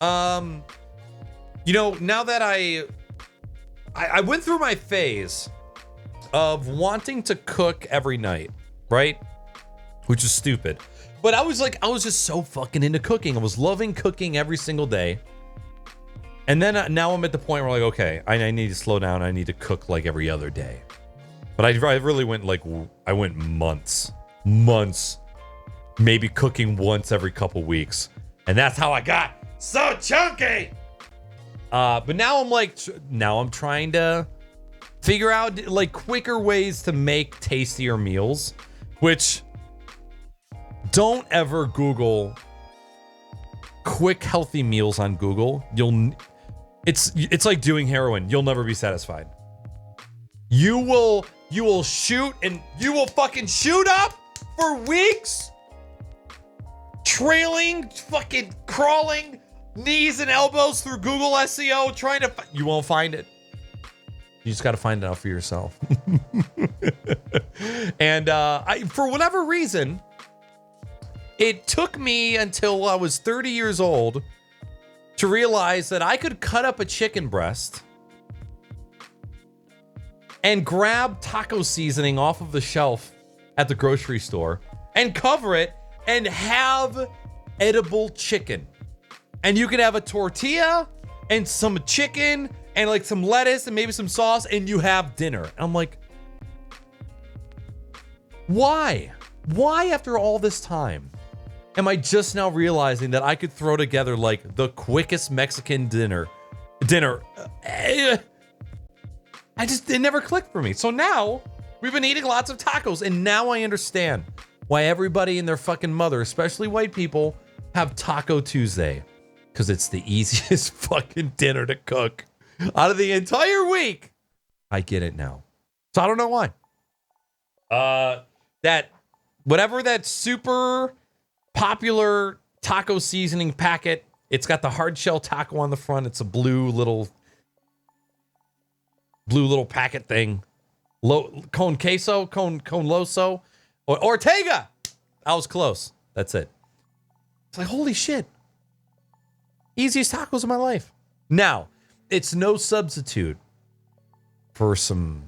You know, now that I went through my phase of wanting to cook every night, right? Which is stupid. But I was just so fucking into cooking. I was loving cooking every single day. And then now I'm at the point where like, okay, I need to slow down. I need to cook like every other day. But I really went like, I went months, maybe cooking once every couple weeks. And that's how I got so chunky. But now I'm trying to figure out like quicker ways to make tastier meals, which don't ever Google quick healthy meals on Google. It's like doing heroin. You'll never be satisfied. You will shoot and you will fucking shoot up for weeks, trailing, fucking crawling knees and elbows through Google SEO trying to you won't find it. You just got to find it out for yourself. And for whatever reason, it took me until I was 30 years old to realize that I could cut up a chicken breast and grab taco seasoning off of the shelf at the grocery store and cover it and have edible chicken. And you could have a tortilla and some chicken and like some lettuce and maybe some sauce and you have dinner. And I'm like, why? Why after all this time am I just now realizing that I could throw together like the quickest Mexican dinner? It never clicked for me. So now we've been eating lots of tacos and now I understand why everybody and their fucking mother, especially white people, have Taco Tuesday. Because it's the easiest fucking dinner to cook out of the entire week. I get it now. So I don't know why. That whatever that super popular taco seasoning packet, it's got the hard shell taco on the front. It's a blue little packet thing. Con queso, con loso, Ortega. I was close. That's it. It's like, holy shit. Easiest tacos of my life. Now, it's no substitute for some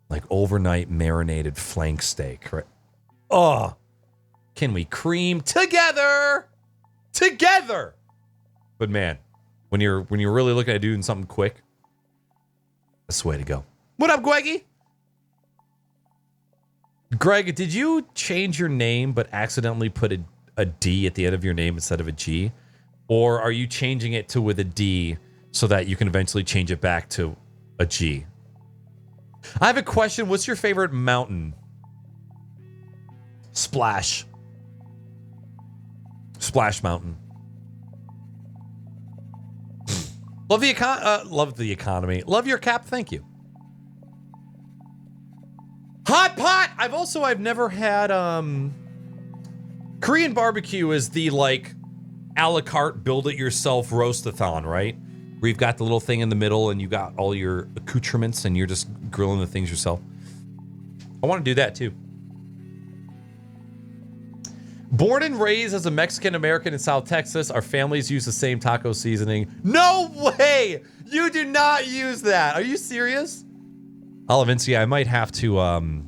like overnight marinated flank steak, right? Oh, can we cream together? Together. But man, when you're really looking at doing something quick, that's the way to go. What up, Gweggy? Greg, did you change your name but accidentally put a D at the end of your name instead of a G? Or are you changing it to with a D so that you can eventually change it back to a G? I have a question. What's your favorite mountain? Splash. Splash Mountain. Love the economy. Love your cap. Thank you. Hot pot. I've never had Korean barbecue is the like a la carte build it yourself roast-a-thon, right? Where you've got the little thing in the middle and you got all your accoutrements and you're just grilling the things yourself. I want to do that too. Born and raised as a Mexican American in South Texas, our families use the same taco seasoning. No way! You do not use that. Are you serious? Olivencia, I might have to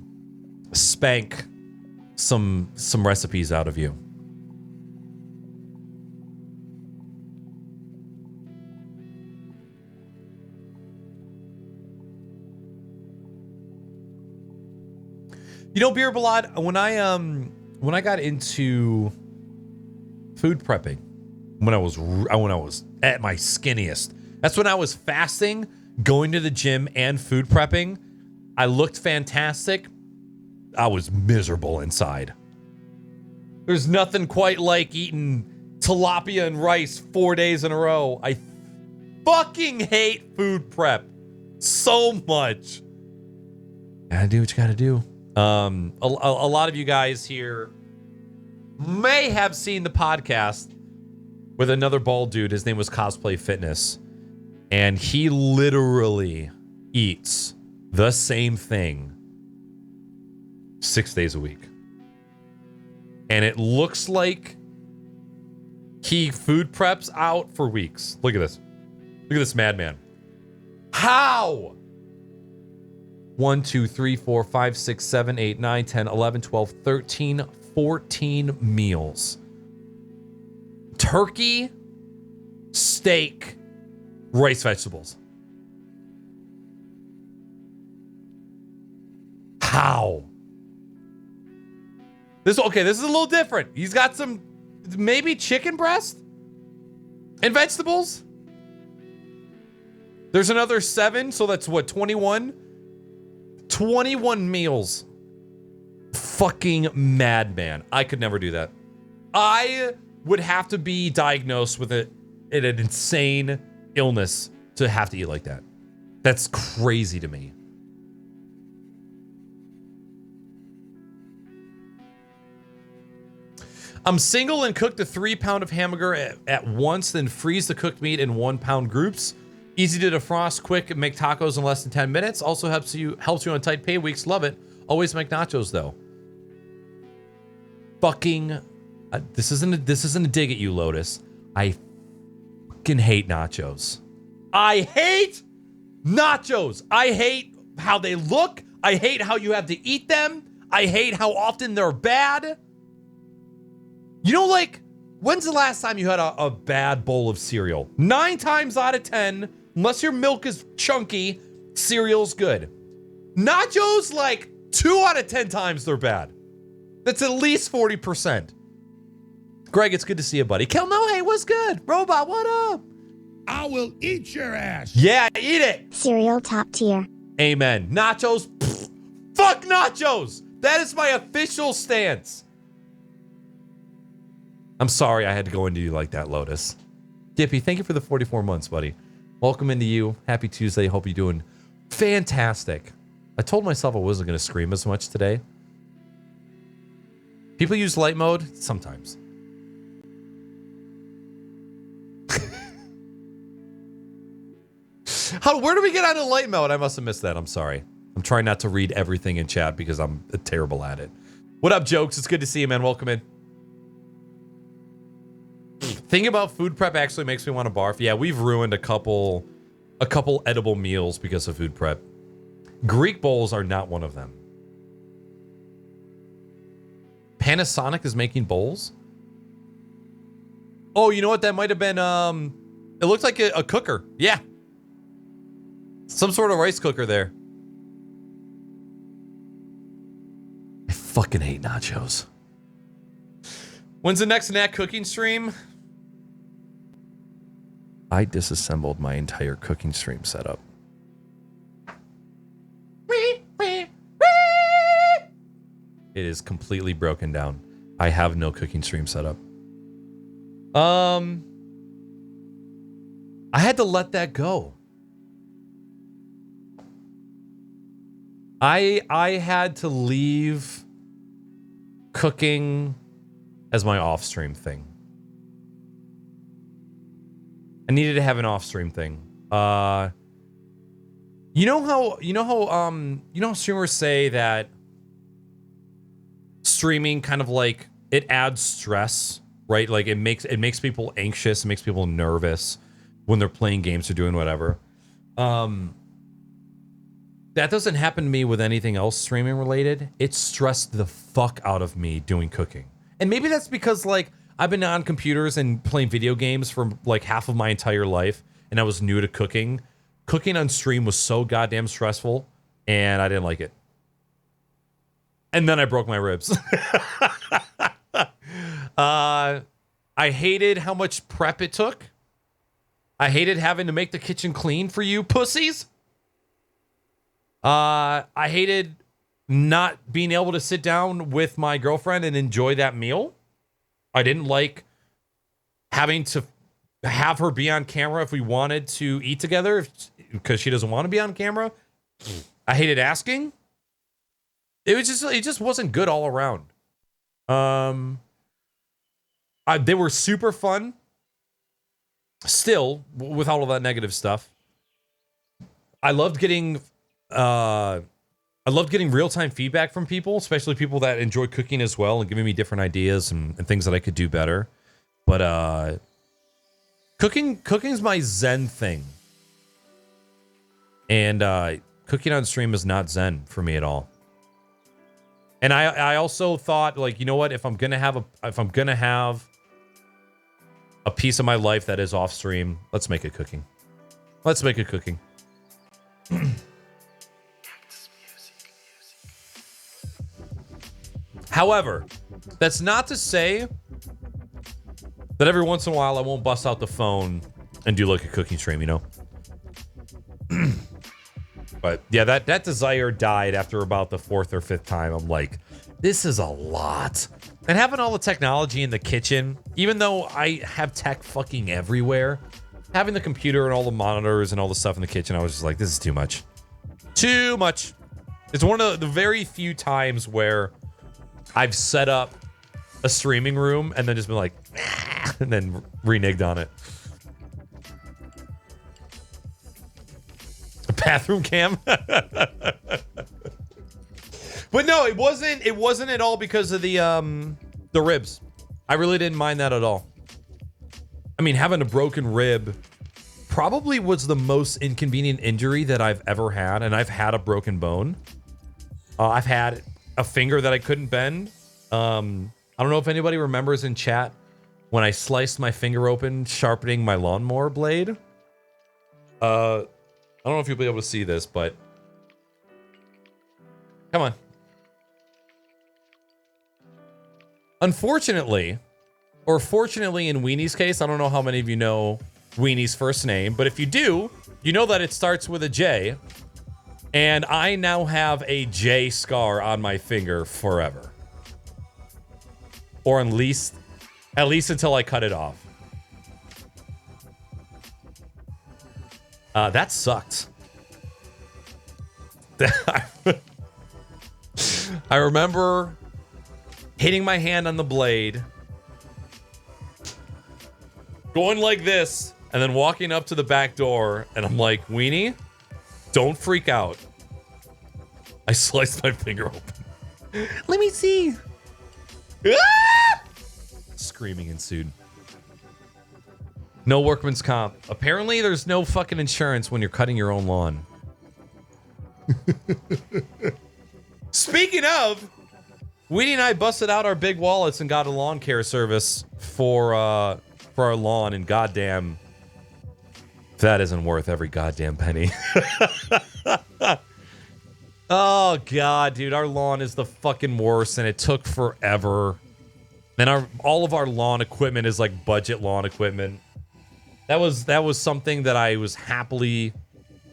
spank some recipes out of you. You know, Beer Balad, when I got into food prepping, when I was at my skinniest, that's when I was fasting, going to the gym, and food prepping. I looked fantastic. I was miserable inside. There's nothing quite like eating tilapia and rice 4 days in a row. I fucking hate food prep so much. Gotta do what you gotta do. A lot of you guys here may have seen the podcast with another bald dude. His name was Cosplay Fitness. And he literally eats the same thing 6 days a week. And it looks like he food preps out for weeks. Look at this. Look at this madman. How? 1, 2, 3, 4, 5, 6, 7, 8, 9, 10, 11, 12, 13, 14 meals. Turkey, steak, rice, vegetables. How? This is a little different. He's got some maybe chicken breast and vegetables. There's another 7, so that's what, 21? 21 meals. Fucking madman. I could never do that. I would have to be diagnosed with an insane illness to have to eat like that. That's crazy to me. I'm single and cooked a 3-pound of hamburger at once, then freeze the cooked meat in 1-pound groups. Easy to defrost, quick, and make tacos in less than 10 minutes. Also helps you on tight pay weeks. Love it. Always make nachos though. Fucking, this isn't a dig at you, Lotus. I fucking hate nachos. I hate nachos. I hate how they look. I hate how you have to eat them. I hate how often they're bad. You know, like, when's the last time you had a bad bowl of cereal? 9 times out of 10, unless your milk is chunky, cereal's good. Nachos, like, 2 out of 10 times they're bad. That's at least 40%. Greg, it's good to see you, buddy. Kel Nohe, what's good? Robot, what up? I will eat your ass. Yeah, eat it. Cereal top tier. Amen. Nachos, pfft, fuck nachos. That is my official stance. I'm sorry I had to go into you like that, Lotus. Dippy, thank you for the 44 months, buddy. Welcome into you. Happy Tuesday. Hope you're doing fantastic. I told myself I wasn't going to scream as much today. People use light mode sometimes. Where do we get out of light mode? I must have missed that. I'm sorry. I'm trying not to read everything in chat because I'm terrible at it. What up, Jokes? It's good to see you, man. Welcome in. Thinking about food prep actually makes me want to barf. Yeah, we've ruined a couple edible meals because of food prep. Greek bowls are not one of them. Panasonic is making bowls? Oh, you know what? That might have been, it looked like a cooker. Yeah. Some sort of rice cooker there. I fucking hate nachos. When's the next Nat cooking stream? I disassembled my entire cooking stream setup. It is completely broken down. I have no cooking stream setup. I had to let that go. I had to leave cooking as my off-stream thing. I needed to have an off-stream thing. You know how streamers say that streaming kind of like it adds stress, right? Like it makes people anxious, it makes people nervous when they're playing games or doing whatever. That doesn't happen to me with anything else streaming related. It stressed the fuck out of me doing cooking. And maybe that's because like I've been on computers and playing video games for like half of my entire life and I was new to cooking. Cooking on stream was so goddamn stressful and I didn't like it. And then I broke my ribs. I hated how much prep it took. I hated having to make the kitchen clean for you pussies. I hated not being able to sit down with my girlfriend and enjoy that meal. I didn't like having to have her be on camera if we wanted to eat together because she doesn't want to be on camera. I hated asking. It just wasn't good all around. They were super fun. Still, with all of that negative stuff. I loved getting real-time feedback from people, especially people that enjoy cooking as well and giving me different ideas and things that I could do better. But cooking's my zen thing. And cooking on stream is not zen for me at all. And I also thought, like, you know what, if I'm gonna have a piece of my life that is off stream, let's make it cooking. Let's make it cooking. However, that's not to say that every once in a while I won't bust out the phone and do like a cooking stream, you know? But yeah, that desire died after about the 4th or 5th time. I'm like, this is a lot. And having all the technology in the kitchen, even though I have tech fucking everywhere, having the computer and all the monitors and all the stuff in the kitchen, I was just like, this is too much. Too much. It's one of the very few times where I've set up a streaming room and then just been like, and then reneged on it. A bathroom cam? But no, it wasn't at all because of the ribs. I really didn't mind that at all. I mean, having a broken rib probably was the most inconvenient injury that I've ever had, and I've had a broken bone. I've had a finger that I couldn't bend. I don't know if anybody remembers in chat when I sliced my finger open sharpening my lawnmower blade. I don't know if you'll be able to see this, but come on. Unfortunately, or fortunately in Weenie's case, I don't know how many of you know Weenie's first name, but if you do, you know that it starts with a J, and I now have a J scar on my finger forever. Or at least until I cut it off. That sucked. I remember hitting my hand on the blade, going like this, and then walking up to the back door, and I'm like, Weenie, don't freak out. I sliced my finger open. Let me see. Ah! Screaming ensued. No workman's comp. Apparently, there's no fucking insurance when you're cutting your own lawn. Speaking of, Weedy and I busted out our big wallets and got a lawn care service for our lawn, and goddamn, that isn't worth every goddamn penny. Oh god, dude, our lawn is the fucking worst, and it took forever. And all of our lawn equipment is like budget lawn equipment. That was something that I was happy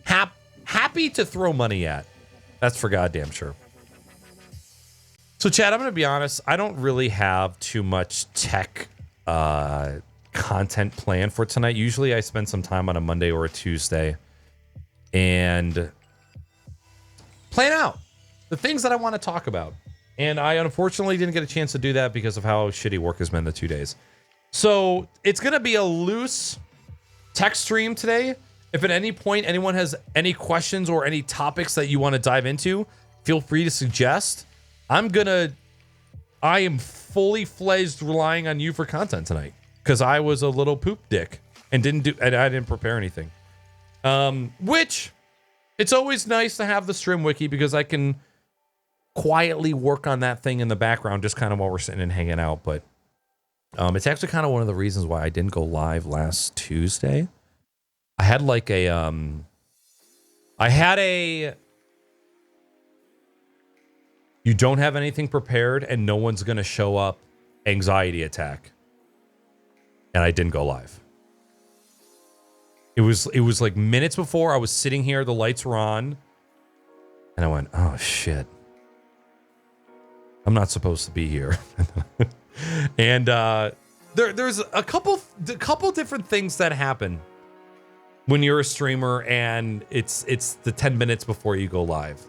to throw money at. That's for goddamn sure. So, Chad, I'm going to be honest. I don't really have too much tech content planned for tonight. Usually I spend some time on a Monday or a Tuesday and plan out the things that I want to talk about. And I unfortunately didn't get a chance to do that because of how shitty work has been the 2 days. So it's going to be a loose tech stream today. If at any point anyone has any questions or any topics that you want to dive into, feel free to suggest. I am fully fledged relying on you for content tonight because I was a little poop dick and I didn't prepare anything. Which it's always nice to have the Stream Wiki because I can quietly work on that thing in the background just kind of while we're sitting and hanging out. But it's actually kind of one of the reasons why I didn't go live last Tuesday. I had like you don't have anything prepared and no one's going to show up anxiety attack. And I didn't go live. It was like minutes before I was sitting here, the lights were on, and I went, oh shit. I'm not supposed to be here. And there's a couple different things that happen when you're a streamer and it's the 10 minutes before you go live.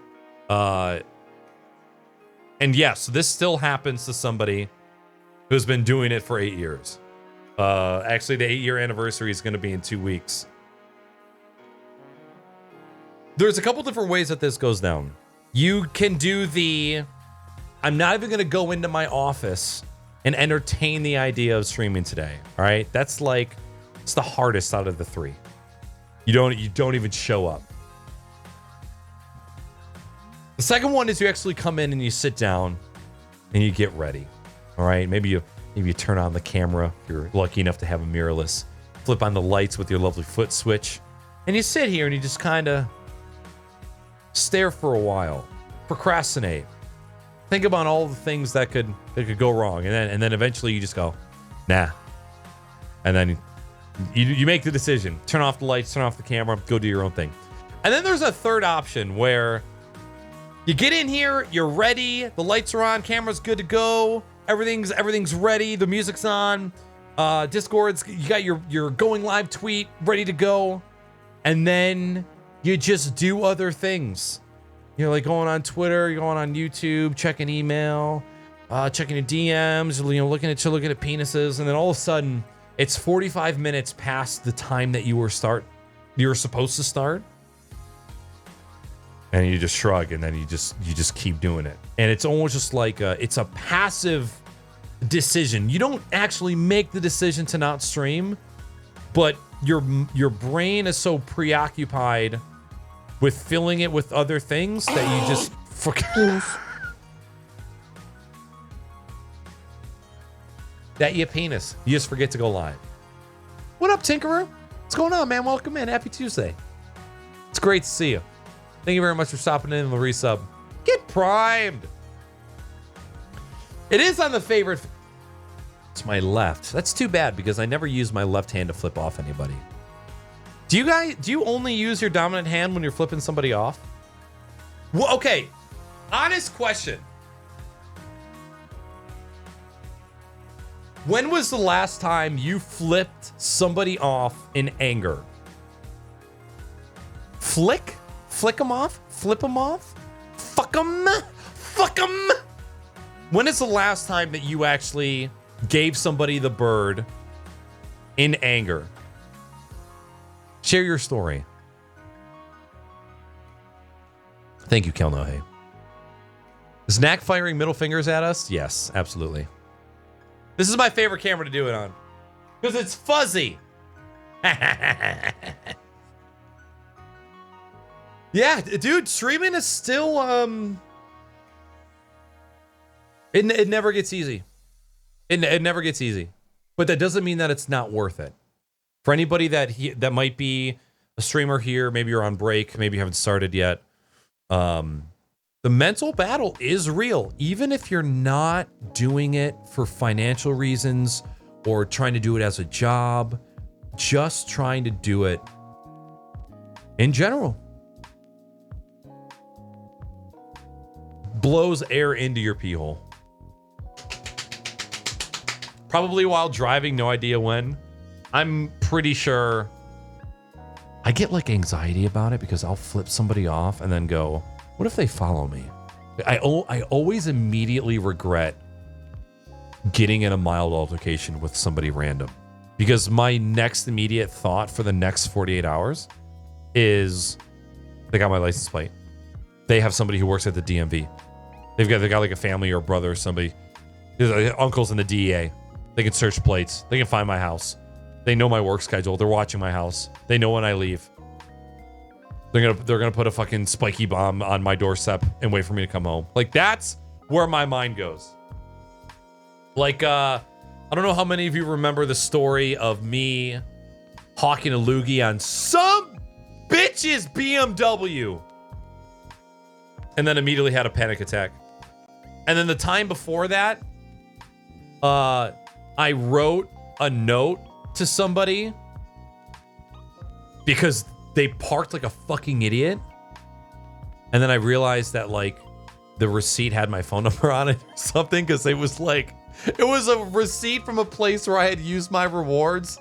And yes, this still happens to somebody who's been doing it for 8 years. Actually, the 8-year anniversary is going to be in 2 weeks. There's a couple different ways that this goes down. You can do I'm not even going to go into my office and entertain the idea of streaming today. All right. It's the hardest out of the three. You don't even show up. The second one is you actually come in and you sit down and you get ready. All right. Maybe you turn on the camera. If you're lucky enough to have a mirrorless. Flip on the lights with your lovely foot switch. And you sit here and you just kind of stare for a while. Procrastinate. Think about all the things that could go wrong. And then eventually you just go, nah. And then you make the decision. Turn off the lights, turn off the camera, go do your own thing. And then there's a third option where you get in here, you're ready, the lights are on, camera's good to go, everything's ready, the music's on, Discord's, you got your going live tweet ready to go, and then you just do other things. You're like going on Twitter, you're going on YouTube, checking email, checking your DMs, looking at penises, and then all of a sudden it's 45 minutes past the time that you were supposed to start. And you just shrug, and then you just keep doing it. And it's almost just like it's a passive decision. You don't actually make the decision to not stream, but your brain is so preoccupied with filling it with other things that you just forget. That you penis. You just forget to go live. What up, Tinkerer? What's going on, man? Welcome in. Happy Tuesday. It's great to see you. Thank you very much for stopping in the resub. Get primed. It is on the favorite. It's my left. That's too bad because I never use my left hand to flip off anybody. Do you only use your dominant hand when you're flipping somebody off? Well, okay. Honest question. When was the last time you flipped somebody off in anger? Flick them off? Flip them off? Fuck them? When is the last time that you actually gave somebody the bird in anger? Share your story. Thank you, Kelnohe. Is Knack firing middle fingers at us? Yes, absolutely. This is my favorite camera to do it on. Because it's fuzzy. Yeah, dude, streaming is still, it never gets easy. It never gets easy. But that doesn't mean that it's not worth it. For anybody that might be a streamer here, maybe you're on break, maybe you haven't started yet. The mental battle is real, even if you're not doing it for financial reasons or trying to do it as a job, just trying to do it in general. Blows air into your pee hole. Probably while driving, no idea when. I'm pretty sure I get like anxiety about it because I'll flip somebody off and then go, what if they follow me? I always immediately regret getting in a mild altercation with somebody random because my next immediate thought for the next 48 hours is they got my license plate. They have somebody who works at the DMV. They got like a family or a brother or somebody. There's uncles in the DEA. They can search plates. They can find my house. They know my work schedule. They're watching my house. They know when I leave. They're gonna put a fucking spiky bomb on my doorstep and wait for me to come home. Like that's where my mind goes. Like I don't know how many of you remember the story of me hawking a loogie on some bitch's BMW, and then immediately had a panic attack. And then the time before that, I wrote a note to somebody because they parked like a fucking idiot. And then I realized that like the receipt had my phone number on it or something because it was a receipt from a place where I had used my rewards.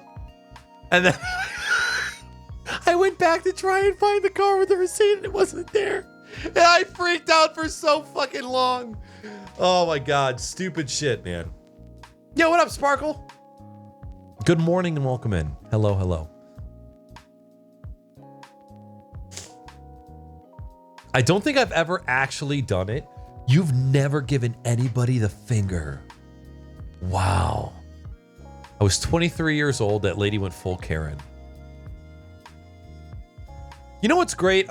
And then I went back to try and find the car with the receipt and it wasn't there. And I freaked out for so fucking long. Oh my God, stupid shit, man. Yo, what up, Sparkle? Good morning and welcome in. Hello, hello. I don't think I've ever actually done it. You've never given anybody the finger. Wow. I was 23 years old. That lady went full Karen. You know what's great?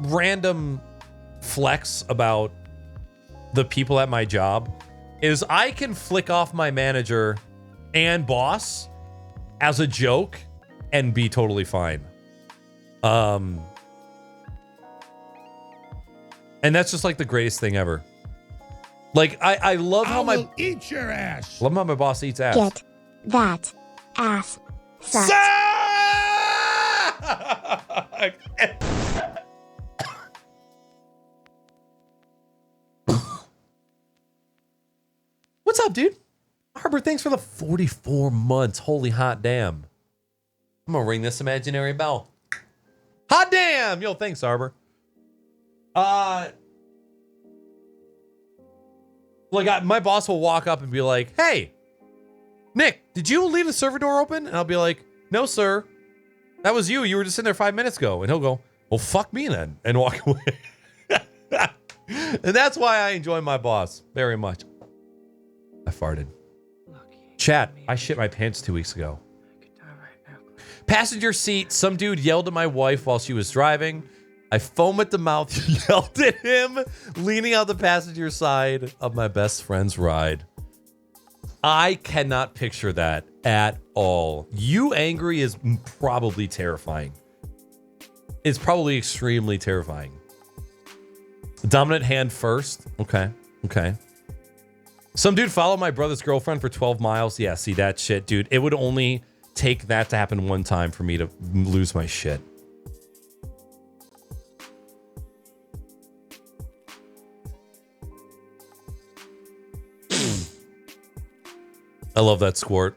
Random flex about the people at my job is I can flick off my manager and boss as a joke and be totally fine. And that's just like the greatest thing ever. Like I love how I will eat your ass. love how my boss eats ass. Get that ass sucked. What's up, dude? Harbor, thanks for the 44 months. Holy hot damn. I'm gonna ring this imaginary bell. Hot damn! Yo, thanks, Harbor. My boss will walk up and be like, hey, Nick, did you leave the server door open? And I'll be like, no, sir. That was you. You were just in there 5 minutes ago. And he'll go, well, fuck me then. And walk away. And that's why I enjoy my boss very much. I farted. Chat, I shit my pants 2 weeks ago. Passenger seat, some dude yelled at my wife while she was driving. I foam at the mouth, yelled at him, leaning out the passenger side of my best friend's ride. I cannot picture that at all. You angry is probably terrifying. It's probably extremely terrifying. Dominant hand first. Okay. Some dude followed my brother's girlfriend for 12 miles. Yeah, see that shit, dude. It would only take that to happen one time for me to lose my shit. I love that squirt.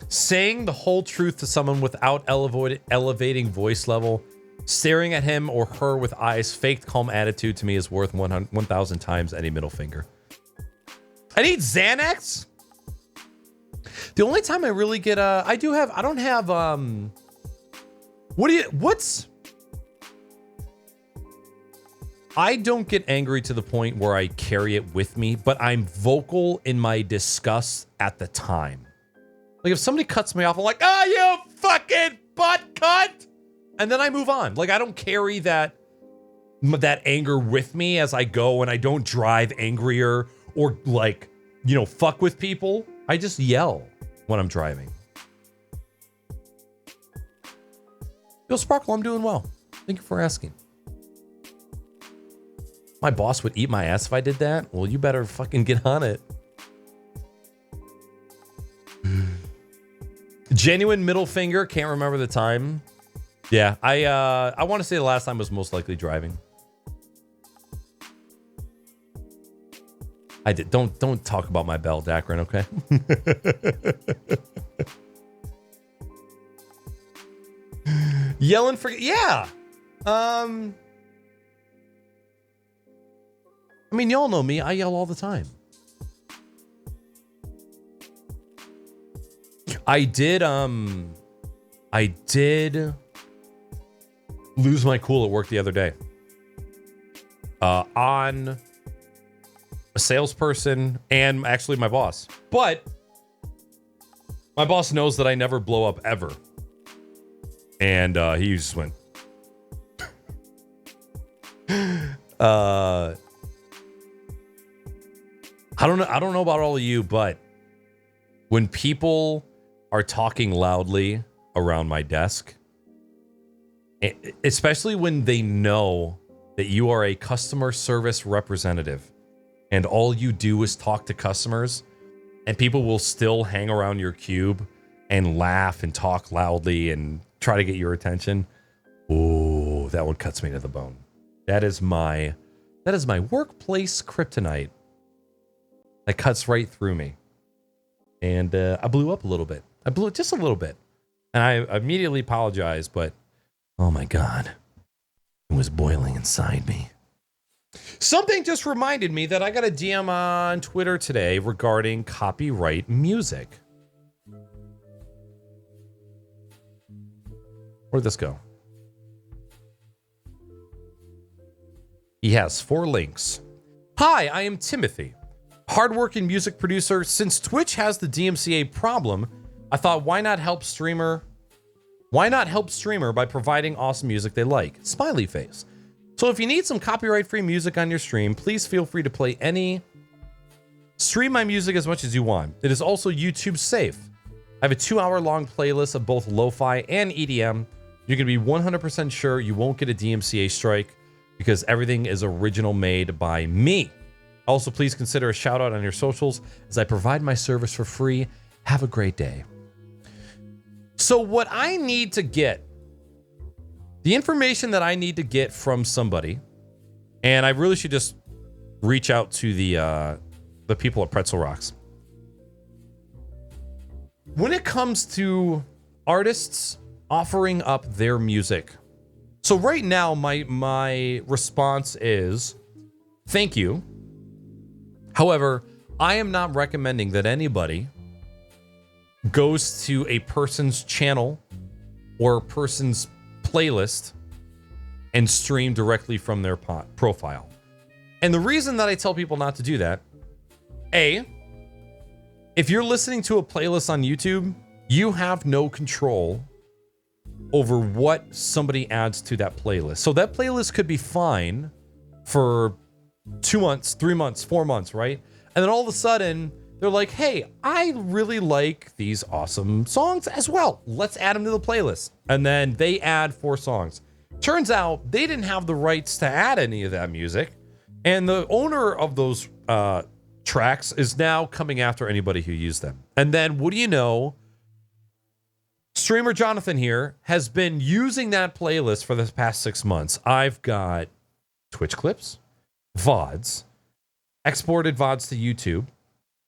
Saying the whole truth to someone without elevating voice level, staring at him or her with eyes, faked calm attitude to me is worth 1,000 times any middle finger. I need Xanax. The only time I really get I don't have What's... I don't get angry to the point where I carry it with me, but I'm vocal in my disgust at the time. Like if somebody cuts me off, I'm like, "Ah, you fucking butt cunt!" And then I move on. Like I don't carry that anger with me as I go, and I don't drive angrier or like, you know, fuck with people. I just yell when I'm driving. Yo, Sparkle, I'm doing well. Thank you for asking. My boss would eat my ass if I did that? Well, you better fucking get on it. Genuine middle finger. Can't remember the time. Yeah, I want to say the last time was most likely driving. I did. Don't talk about my bell, Dacron, okay? Yelling for... Yeah. I mean, y'all know me. I yell all the time. I did lose my cool at work the other day. On a salesperson and actually my boss. But my boss knows that I never blow up ever. And he just went... I don't know about all of you, but when people are talking loudly around my desk, especially when they know that you are a customer service representative and all you do is talk to customers, and people will still hang around your cube and laugh and talk loudly and try to get your attention. Oh, that one cuts me to the bone. That is my workplace kryptonite. That cuts right through me. And I blew up a little bit. I blew it just a little bit. And I immediately apologized, but oh my God, it was boiling inside me. Something just reminded me that I got a DM on Twitter today regarding copyright music. Where'd this go? He has 4 links. Hi, I am Timothy, hardworking music producer. Since Twitch has the DMCA problem, I thought, why not help streamer by providing awesome music they like? Smiley face. So if you need some copyright-free music on your stream, please feel free to stream my music as much as you want. It is also YouTube safe. I have a 2-hour-long playlist of both lo-fi and EDM. You can be 100% sure you won't get a DMCA strike because everything is original made by me. Also, please consider a shout out on your socials as I provide my service for free. Have a great day. So what I need to get, the information that I need to get from somebody, and I really should just reach out to the people at Pretzel Rocks. When it comes to artists offering up their music, so right now my response is thank you. However, I am not recommending that anybody goes to a person's channel or a person's playlist and stream directly from their profile. And the reason that I tell people not to do that, A, if you're listening to a playlist on YouTube, you have no control over what somebody adds to that playlist. So that playlist could be fine for 2 months, 3 months, 4 months, right? And then all of a sudden, they're like, hey, I really like these awesome songs as well. Let's add them to the playlist. And then they add 4 songs. Turns out they didn't have the rights to add any of that music. And the owner of those tracks is now coming after anybody who used them. And then what do you know? Streamer Jonathan here has been using that playlist for the past 6 months. I've got Twitch clips, VODs, exported VODs to YouTube.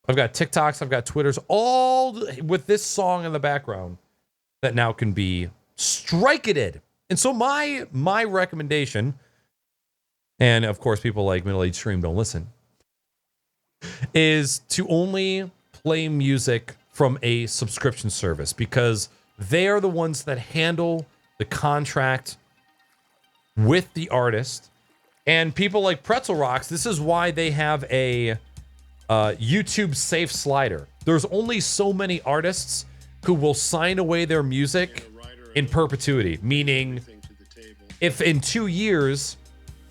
I've got TikToks, I've got Twitters, all with this song in the background that now can be striketed. And so my recommendation, and of course people like Middle Age Stream don't listen, is to only play music from a subscription service because they are the ones that handle the contract with the artist. And people like Pretzel Rocks, this is why they have a YouTube safe slider. There's only so many artists who will sign away their music in perpetuity, meaning if in 2 years,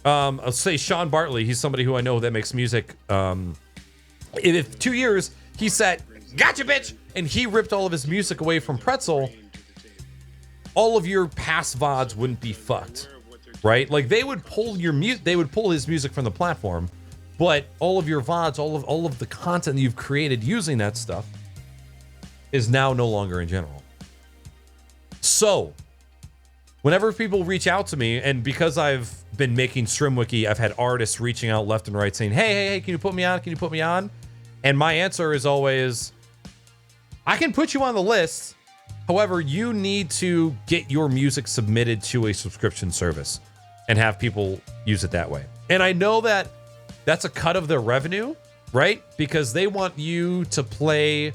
I'll say Sean Bartley, he's somebody who I know that makes music. If 2 years he said, "Gotcha, bitch," and he ripped all of his music away from Pretzel, all of your past VODs wouldn't be fucked, right? Like they would pull your they would pull his music from the platform, but all of your VODs, all of the content you've created using that stuff is now no longer in general. So, whenever people reach out to me, and because I've been making StreamWiki, I've had artists reaching out left and right saying, hey, can you put me on? Can you put me on? And my answer is always, I can put you on the list. However, you need to get your music submitted to a subscription service and have people use it that way. And I know that that's a cut of their revenue, right? Because they want you to play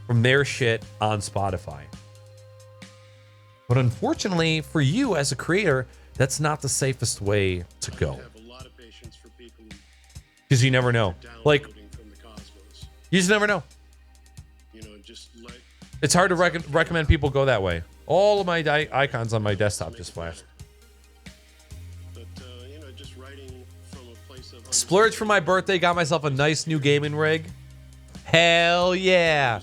from their shit on Spotify. But unfortunately for you as a creator, that's not the safest way to go. Because you never know. Like, you just never know. It's hard to recommend people go that way. All of my icons on my desktop just flashed. Splurged for my birthday, got myself a nice new gaming rig. Hell yeah.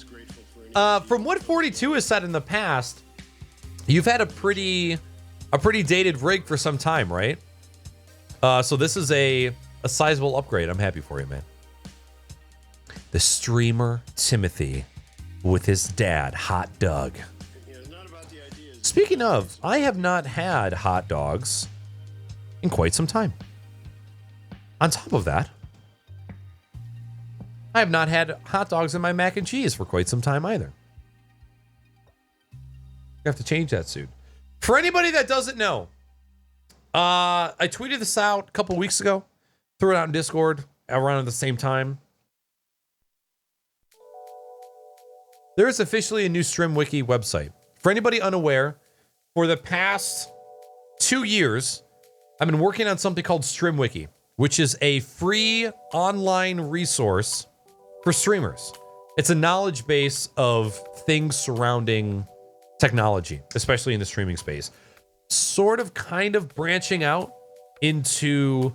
From what 42 has said in the past, you've had a pretty dated rig for some time, right? So this is a sizable upgrade. I'm happy for you, man. The streamer Timothy with his dad, Hot Doug. Speaking of, I have not had hot dogs in quite some time. On top of that, I have not had hot dogs in my mac and cheese for quite some time either. I have to change that soon. For anybody that doesn't know, I tweeted this out a couple weeks ago, threw it out in Discord around at the same time. There is officially a new StreamWiki website. For anybody unaware, for the past 2 years, I've been working on something called StreamWiki, which is a free online resource for streamers. It's a knowledge base of things surrounding technology, especially in the streaming space. Sort of kind of branching out into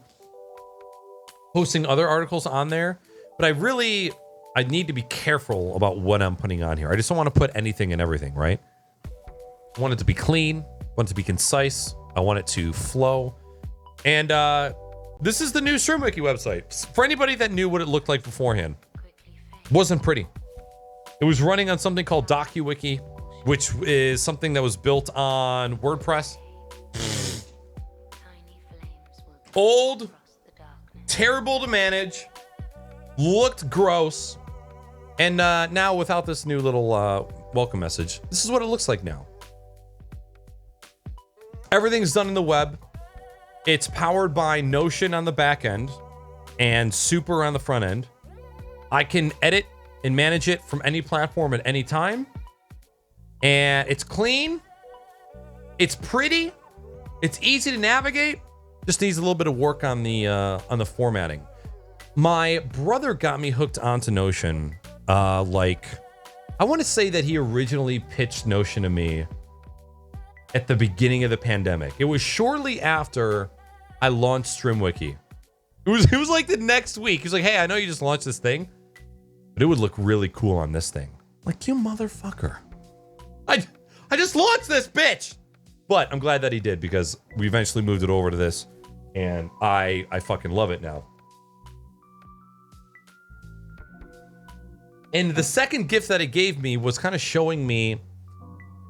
posting other articles on there, but I need to be careful about what I'm putting on here. I just don't want to put anything and everything, right? I want it to be clean, I want it to be concise, I want it to flow. And this is the new StreamWiki website. For anybody that knew what it looked like beforehand, wasn't pretty. It was running on something called DocuWiki, which is something that was built on WordPress. Old, terrible to manage, looked gross, and now without this new little welcome message, this is what it looks like now. Everything's done in the web. It's powered by Notion on the back end and Super on the front end. I can edit and manage it from any platform at any time. And it's clean. It's pretty. It's easy to navigate. Just needs a little bit of work on the formatting. My brother got me hooked onto Notion. I want to say that he originally pitched Notion to me at the beginning of the pandemic. It was shortly after I launched StreamWiki. It was like the next week. He's like, "Hey, I know you just launched this thing, but it would look really cool on this thing." Like, you motherfucker. I just launched this bitch. But I'm glad that he did, because we eventually moved it over to this, and I fucking love it now. And the second gift that it gave me was kind of showing me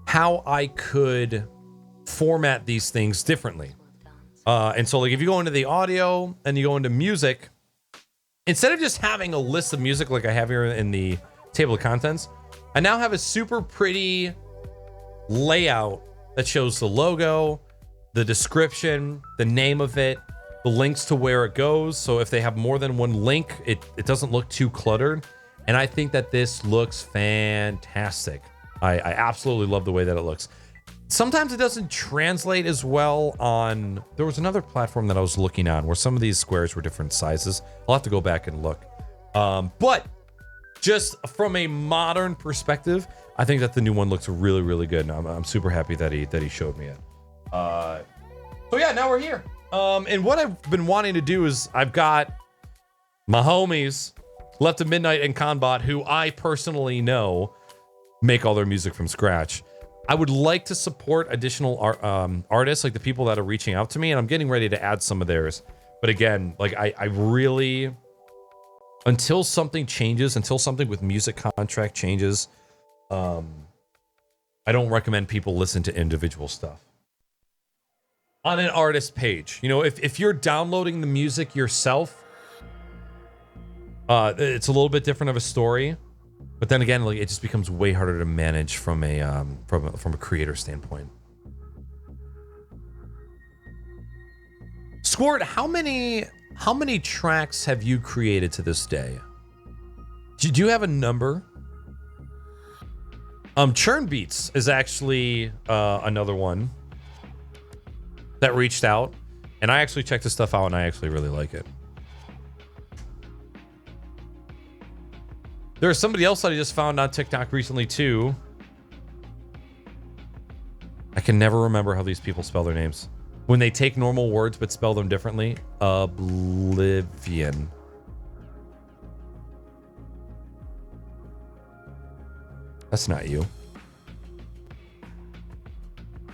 how I could format these things differently. And so, like, if you go into the audio and you go into music, instead of just having a list of music like I have here in the table of contents, I now have a super pretty layout that shows the logo, the description, the name of it, the links to where it goes. So if they have more than one link, it doesn't look too cluttered. And I think that this looks fantastic. I absolutely love the way that it looks. sometimes it doesn't translate as well on. There was another platform that I was looking on where some of these squares were different sizes. I'll have to go back and look. But just from a modern perspective, I think that the new one looks really, really good. And I'm super happy that he showed me it. So yeah, now we're here. And what I've been wanting to do is I've got my homies, Left of Midnight and Conbot, who I personally know make all their music from scratch. I would like to support additional artists, like the people that are reaching out to me, and I'm getting ready to add some of theirs. But again, like I really, until something changes, until something with music contract changes, I don't recommend people listen to individual stuff on an artist page. You know, if you're downloading the music yourself, it's a little bit different of a story. But then again, like, it just becomes way harder to manage from a creator standpoint. Squirt, how many tracks have you created to this day? Do you have a number? Churn Beats is actually another one that reached out, and I actually checked this stuff out, and I actually really like it. There's somebody else that I just found on TikTok recently too. I can never remember how these people spell their names. When they take normal words but spell them differently. Oblivion. That's not you.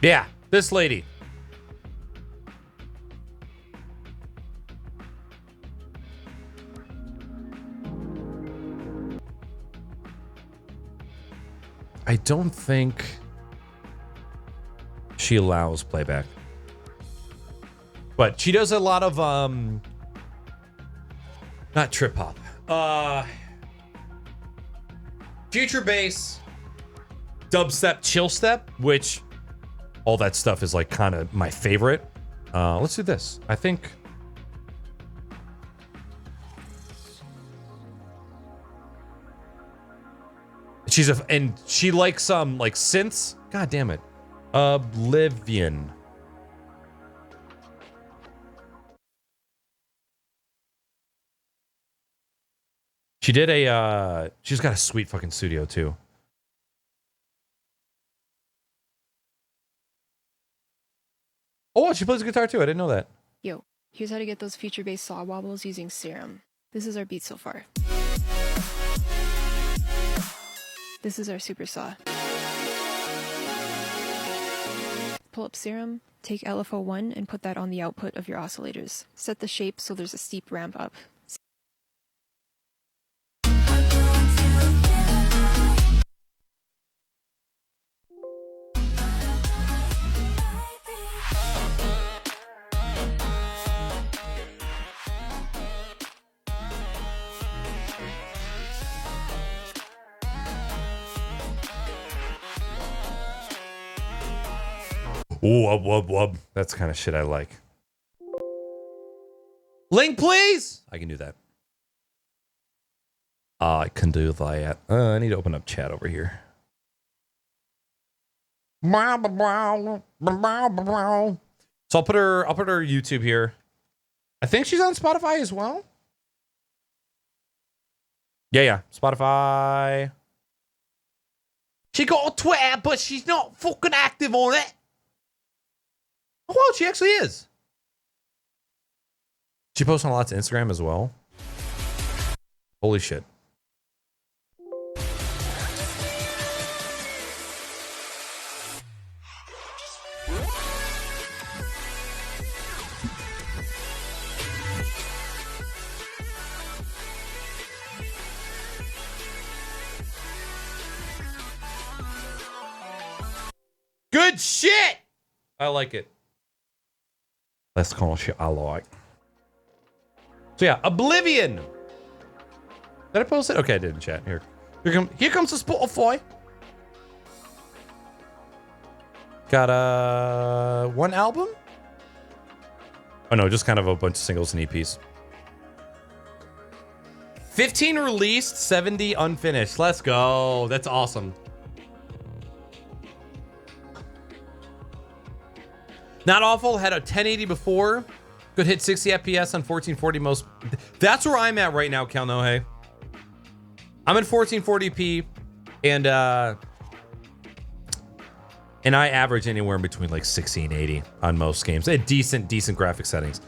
Yeah, this lady. I don't think she allows playback. But she does a lot of not trip hop. Future bass, dubstep, chill step, which all that stuff is like kind of my favorite. Let's do this. I think and she likes some like synths. God damn it. Oblivion. She did she's got a sweet fucking studio too. Oh, she plays guitar too. I didn't know that. Yo, here's how to get those feature-based saw wobbles using Serum. This is our beat so far. This is our super saw. Pull up Serum, take LFO1 and put that on the output of your oscillators. Set the shape so there's a steep ramp up. Ooh, wub, wub, wub. That's the kind of shit I like. Link, please! I can do that. I can do that. I need to open up chat over here. So I'll put her YouTube here. I think she's on Spotify as well. Yeah. Spotify. She got a Twitter, but she's not fucking active on it. Oh, wow, she actually is. She posts on lots of Instagram as well. Holy shit. Good shit. I like it. That's the kind of shit I like. So yeah, Oblivion. Did I post it? Okay, I did in chat. Here comes the Spotify. Got one album? Oh no, just kind of a bunch of singles and EPs. 15 released, 70 unfinished. Let's go. That's awesome. Not awful. Had a 1080 before. Could hit 60 FPS on 1440 most. That's where I'm at right now, Kalnohe. I'm at 1440p, and I average anywhere in between like 60 and 80 on most games. They had decent graphic settings.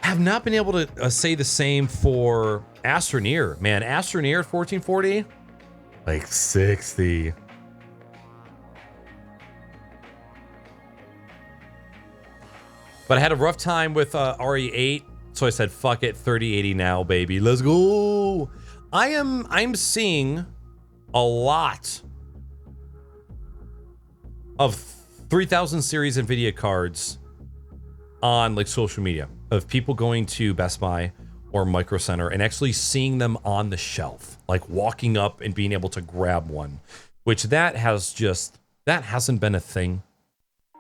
Have not been able to say the same for Astroneer. Man, Astroneer at 1440, like 60. But I had a rough time with RE8, so I said, fuck it, 3080 now, baby. Let's go. I'm seeing a lot of 3000 series NVIDIA cards on like social media of people going to Best Buy or Micro Center and actually seeing them on the shelf, like walking up and being able to grab one, which that hasn't been a thing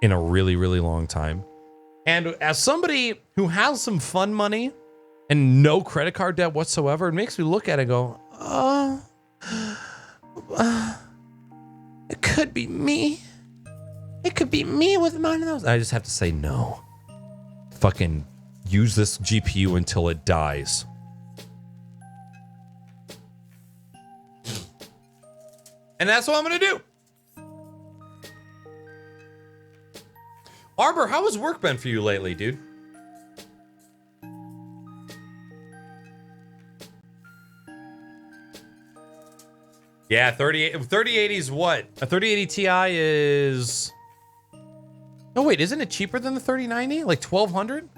in a really, really long time. And as somebody who has some fun money and no credit card debt whatsoever, it makes me look at it and go, it could be me. It could be me with one of those. I just have to say no. Fucking use this GPU until it dies. And that's what I'm going to do. Arbor, how has work been for you lately, dude? Yeah, 3080 is what? A 3080 Ti is... Oh, wait, isn't it cheaper than the 3090? Like 1200?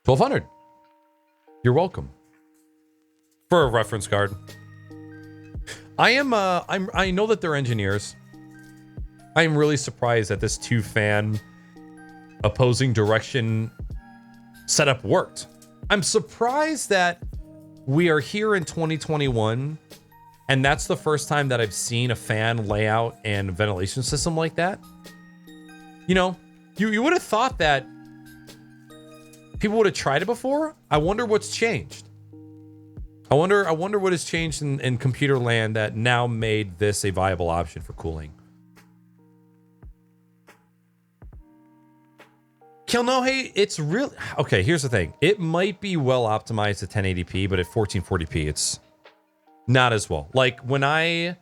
$1,200. You're welcome. For a reference card. I know that they're engineers. I am really surprised that this 2-fan opposing direction setup worked. I'm surprised that we are here in 2021 and that's the first time that I've seen a fan layout and ventilation system like that. You know, you would have thought that people would have tried it before. I wonder what's changed. I wonder what has changed in computer land that now made this a viable option for cooling. Kilnohe, it's really... Okay, here's the thing. It might be well optimized at 1080p, but at 1440p, it's not as well. Like, when I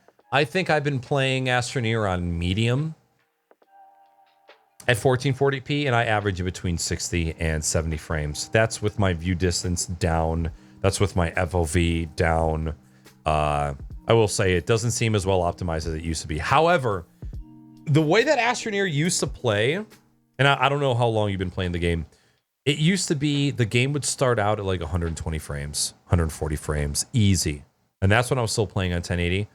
think I've been playing Astroneer on medium at 1440p, and I average it between 60 and 70 frames. That's with my view distance down. That's with my FOV down. I will say it doesn't seem as well optimized as it used to be. However, the way that Astroneer used to play... And I don't know how long you've been playing the game. It used to be the game would start out at like 120 frames, 140 frames, easy. And that's when I was still playing on 1080.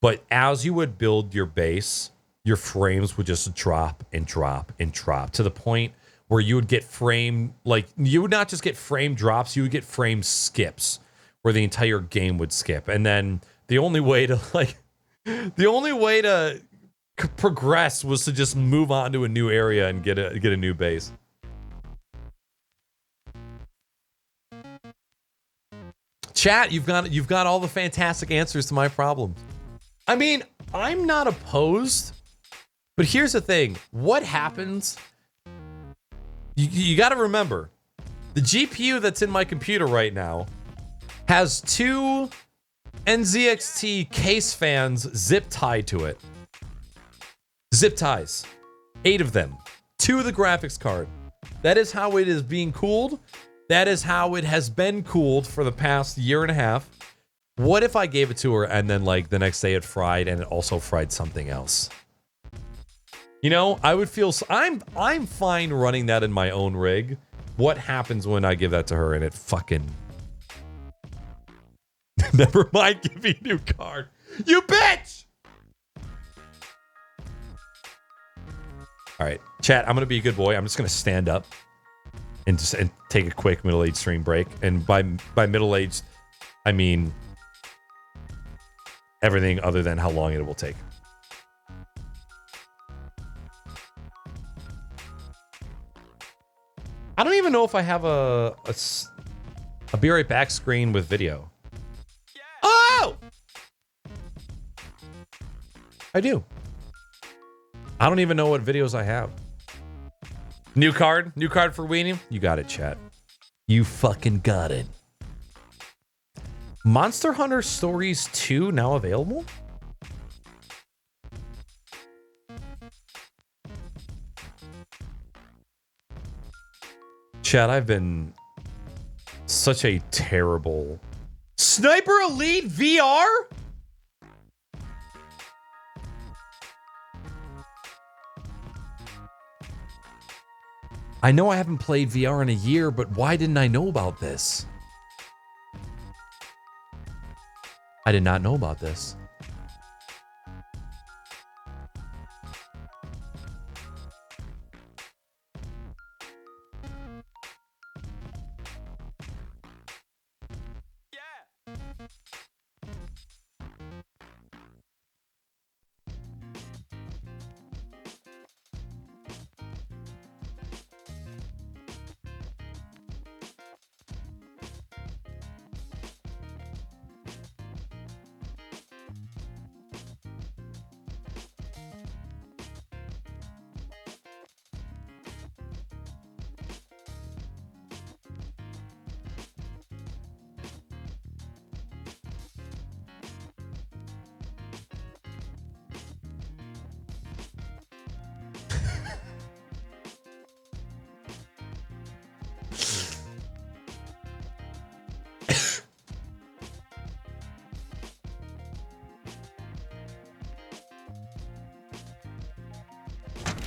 But as you would build your base, your frames would just drop and drop and drop to the point where you would get frame, like you would not just get frame drops, you would get frame skips where the entire game would skip. And then the only way to progress was to just move on to a new area and get a new base. Chat, you've got all the fantastic answers to my problems. I mean, I'm not opposed, but here's the thing. What happens? You got to remember, the GPU that's in my computer right now has 2 NZXT case fans zip tied to it. Zip ties, 8 of them, 2 of the graphics card. That is how it is being cooled. That is how it has been cooled for the past year and a half. What if I gave it to her and then like the next day it fried and it also fried something else? You know, I would feel I'm fine running that in my own rig. What happens when I give that to her and it fucking... Never mind giving a new card. You bitch! All right, chat, I'm going to be a good boy. I'm just going to stand up and take a quick middle-aged stream break. And by middle-aged, I mean everything other than how long it will take. know if I have a Be Right Back screen with video. Oh! I do. I don't even know what videos I have. New card for Weenie. You got it, chat. You fucking got it. Monster Hunter Stories 2 now available? Chat, I've been such a terrible Sniper Elite VR? I know I haven't played VR in a year, but why didn't I know about this? I did not know about this.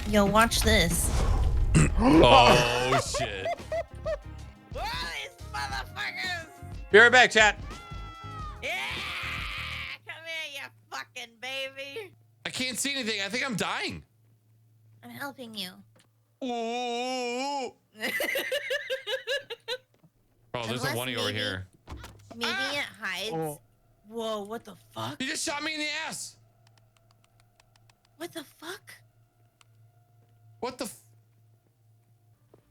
Yo, watch this. Oh, shit. Whoa, these motherfuckers! Be right back, chat. Yeah! Come here, you fucking baby. I can't see anything. I think I'm dying. I'm helping you. Ooh. Oh, there's a Unless one over maybe- here. Maybe it hides. Oh. Whoa, what the fuck? He just shot me in the ass. What the fuck? What the?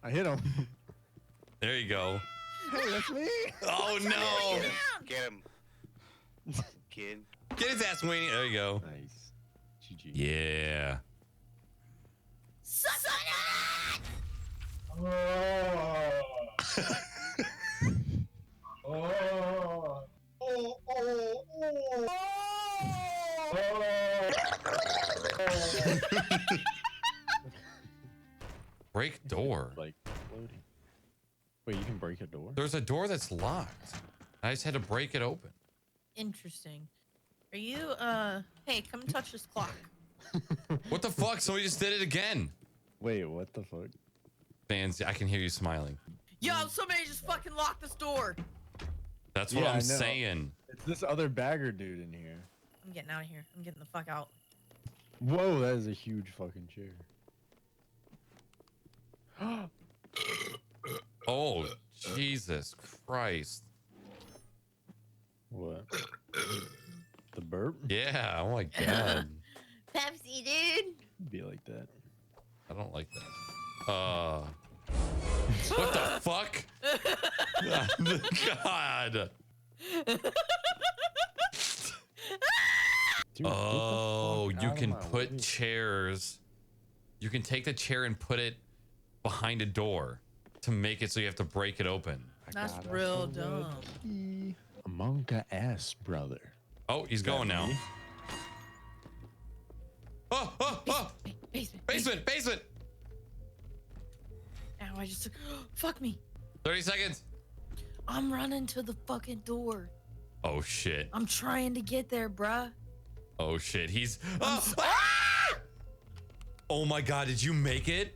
I hit him. There you go. Hey, that's me. Oh no! Get him, kid. Get his ass, Weenie. There you go. Nice. GG. Yeah. Suck on it! Break door. Like loading. Wait, you can break a door? There's a door that's locked. I just had to break it open. Interesting. Are you, hey, come touch this clock. What the fuck? Somebody just did it again. Wait, what the fuck? Fans, I can hear you smiling. Yo, somebody just fucking locked this door. That's what Yeah, I I'm know. saying. It's this other bagger dude in here. I'm getting out of here. I'm getting the fuck out. Whoa, that is a huge fucking chair. Oh, Jesus Christ. What? The burp? Yeah, oh my God. Pepsi, dude. Be like that. I don't like that. What the fuck? God. Dude, get the Oh, fuck you out of can my put way. chairs. You can take the chair and put it behind a door to make it so you have to break it open. That's Got a real red dumb. key. Among Us, brother. Oh, he's going now. me? Oh! Basement. Basement! Ow, I just fuck me. 30 seconds. I'm running to the fucking door. Oh shit. I'm trying to get there, bruh. Oh shit. He's. Ah! Oh my God, did you make it?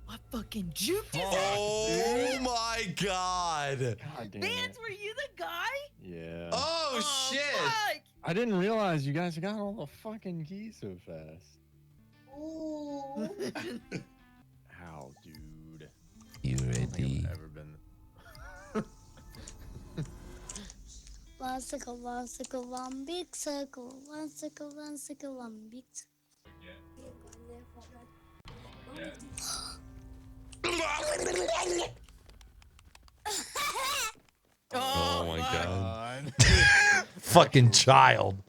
I fucking juked his ass. Oh my God. God damn Vance, it. were you the guy? Yeah. Oh shit. Fuck. I didn't realize you guys got all the fucking keys so fast. Ooh. How, dude? You I don't think ready? I've ever been. One circle, one big circle, one circle, one big circle. God. Fucking child.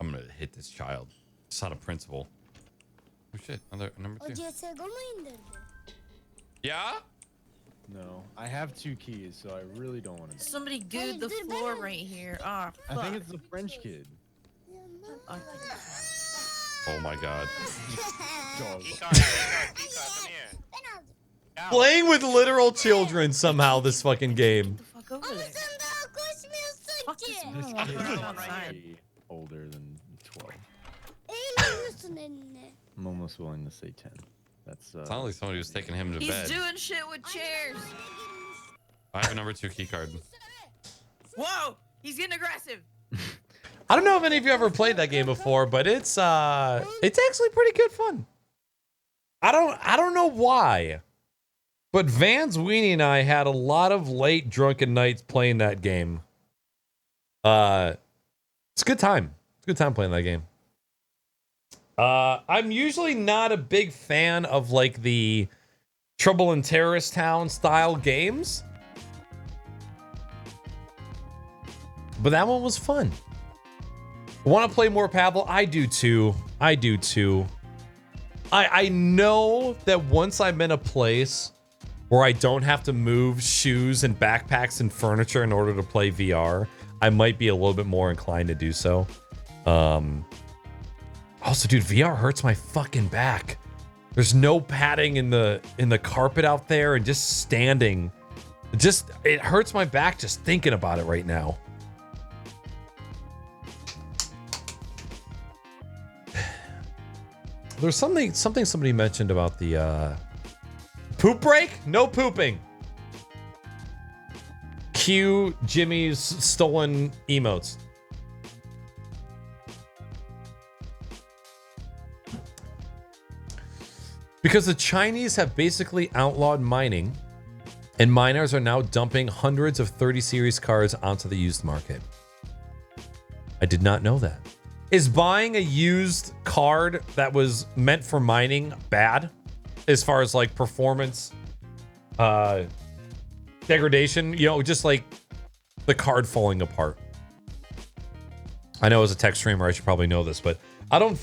I'm gonna hit this child. It's out of principle. Oh shit. Number O 2. CSGO mu indirdi? Yeah? No, I have 2 keys, so I really don't want to. Somebody gooed the floor right here. Ah, I fuck. think it's the French kid. Okay. Oh my god. Dog. Keycard, come here. Ow. Playing with literal children somehow this fucking game. Fuck over Ama there. sen daha koşmuyorsun Fuck ki. this This one. kid Walk is around outside. way older than 12. Eğleniyorsun eline. I'm almost willing to say 10. That's Sounds like somebody was taking him to He's bed. doing shit with chairs. I have a number 2 key card. Whoa! He's getting aggressive. I don't know if any of you ever played that game before, but it's actually pretty good fun. I don't know why, but Vans, Weenie, and I had a lot of late drunken nights playing that game. It's a good time. It's a good time playing that game. I'm usually not a big fan of like the Trouble in Terrorist Town style games, but that one was fun. Want to play more Pablo? I do too. I know that once I'm in a place where I don't have to move shoes and backpacks and furniture in order to play VR, I might be a little bit more inclined to do so. Also, dude, VR hurts my fucking back. There's no padding in the carpet out there, and just standing, it hurts my back just thinking about it right now. There's something somebody mentioned about the poop break. No pooping. Cue Jimmy's stolen emotes. Because the Chinese have basically outlawed mining, and miners are now dumping hundreds of 30 series cars onto the used market. I did not know that. Is buying a used card that was meant for mining bad as far as like performance degradation? You know, just like the card falling apart. I know as a tech streamer I should probably know this, but I don't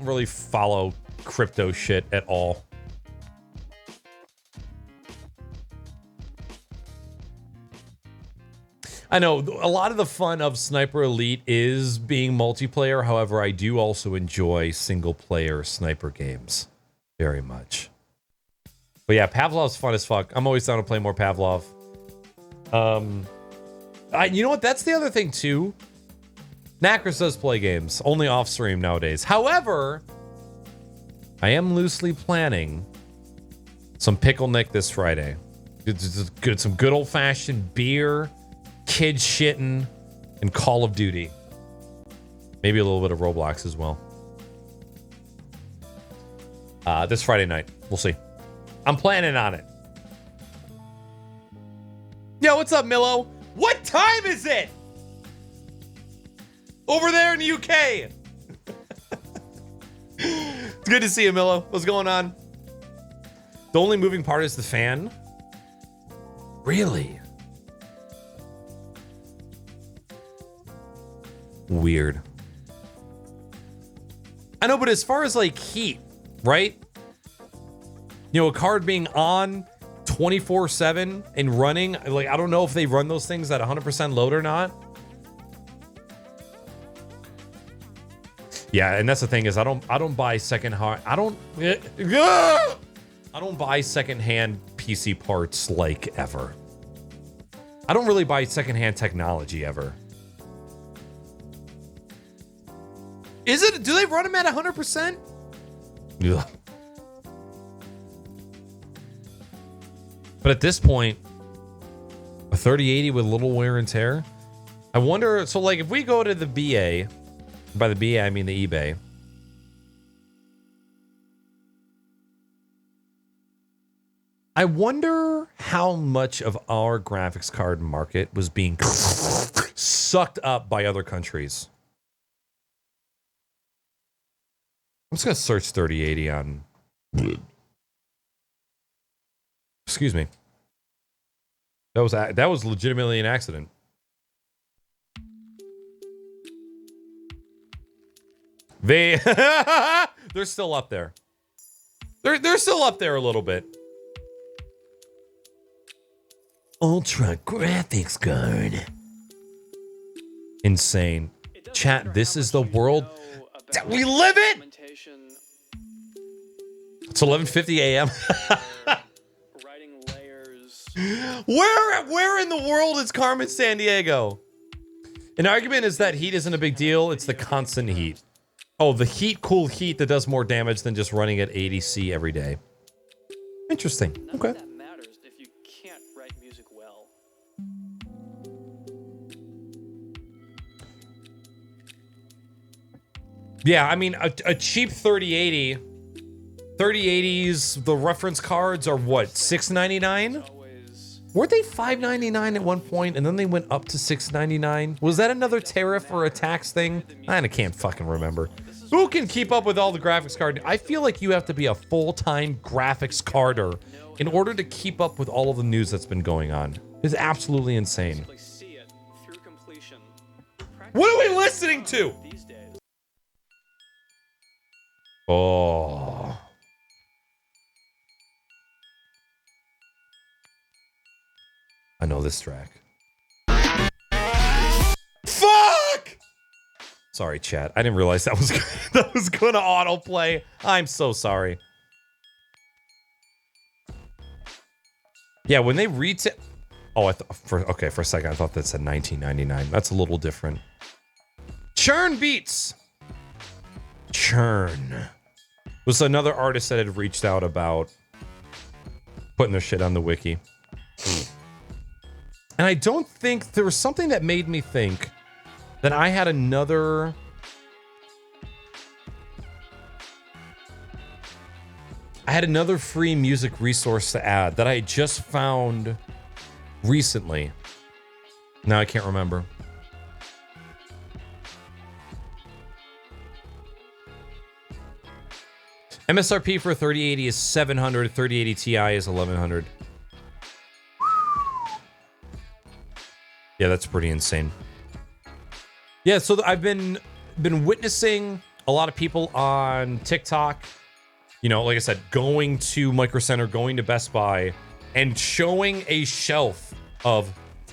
really follow crypto shit at all. I know a lot of the fun of Sniper Elite is being multiplayer. However, I do also enjoy single player sniper games very much. But yeah, Pavlov's fun as fuck. I'm always down to play more Pavlov. You know what? That's the other thing too. Nacris does play games, only off stream nowadays. However, I am loosely planning some Pickle Nick this Friday. Some good old fashioned beer, kid shitting, and Call of Duty. Maybe a little bit of Roblox as well. This Friday night. We'll see. I'm planning on it. Yo, what's up, Millo? What time is it? Over there in the UK. It's good to see you, Millo. What's going on? The only moving part is the fan. Really? Weird. I know, but as far as like heat, right? You know, a card being on 24/7 and running, like I don't know if they run those things at 100% load or not. Yeah, and that's the thing is I don't buy secondhand PC parts like ever. I don't really buy secondhand technology ever. Is it? Do they run them at 100%? Yeah. But at this point, a 3080 with little wear and tear. I wonder. So, like, if we go to the BA, by the BA I mean the eBay. I wonder how much of our graphics card market was being sucked up by other countries. I'm just gonna search 3080 on. Excuse me. That was legitimately an accident. They they're still up there. They're still up there a little bit. Ultra graphics card. Insane. Chat, this is the world that we live in. It's 11:50 a.m. Where in the world is Carmen Sandiego? An argument is that heat isn't a big deal. It's the constant heat. Oh, the cool heat that does more damage than just running at 80C every day. Interesting. Okay. That matters if you can't write music well. Yeah, I mean, a cheap 3080. 3080s, the reference cards are what, $699? Weren't they $599 at one point, and then they went up to $699? Was that another tariff or a tax thing? I can't fucking remember. Who can keep up with all the graphics card? I feel like you have to be a full-time graphics carder in order to keep up with all of the news that's been going on. It's absolutely insane. What are we listening to? Oh. I know this track. Fuck! Sorry, chat. I didn't realize that was going to autoplay. I'm so sorry. Yeah, when they retail. Oh, for a second I thought that said $19.99. That's a little different. Churn Beats. Churn was another artist that had reached out about putting their shit on the wiki. And I don't think there was something that made me think that I had another free music resource to add that I just found recently. Now I can't remember. MSRP for 3080 is $700, 3080 Ti is $1,100. Yeah, that's pretty insane. Yeah, so I've been witnessing a lot of people on TikTok, you know, like I said, going to Micro Center, going to Best Buy, and showing a shelf of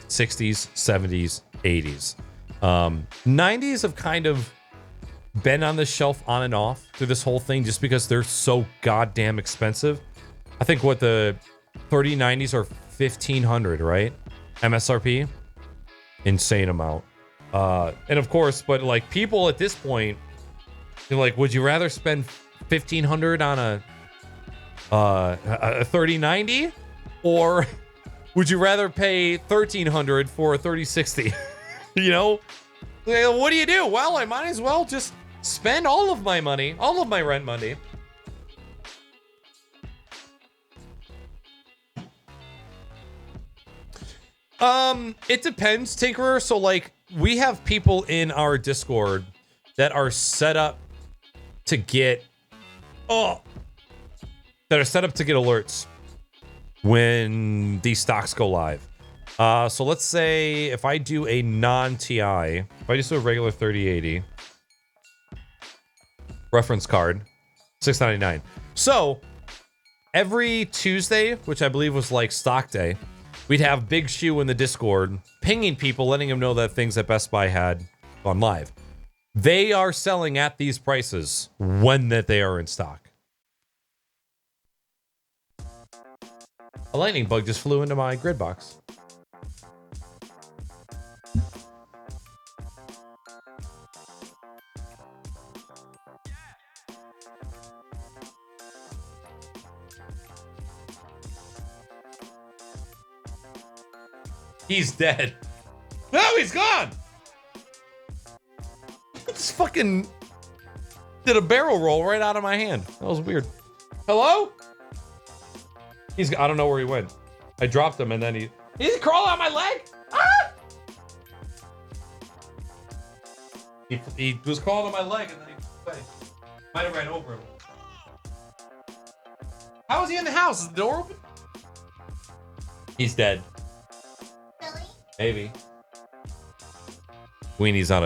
60s, 70s, 80s. 90s have kind of been on the shelf on and off through this whole thing just because they're so goddamn expensive. I think what the 3090s are $1,500, right? MSRP. Insane amount. And of course, but like people at this point, you're like, would you rather spend $1,500 on a 3090, or would you rather pay $1,300 for a 3060? You know, what do you do? Well, I might as well just spend all of my money, all of my rent money. It depends, Tinkerer. So like we have people in our Discord that are set up to get alerts when these stocks go live. So let's say if I do a non-TI, if I just do a regular 3080 reference card, $699. So every Tuesday, which I believe was like stock day, we'd have Big Shoe in the Discord pinging people, letting them know that things at Best Buy had gone live. They are selling at these prices when that they are in stock. A lightning bug just flew into my grid box. He's dead. No, he's gone. Just fucking did a barrel roll right out of my hand. That was weird. Hello? I don't know where he went. I dropped him and then he crawled on my leg. Ah! He was crawling on my leg and then he might have ran over him. How is he in the house? Is the door open? He's dead. Really? Maybe. Weenie's on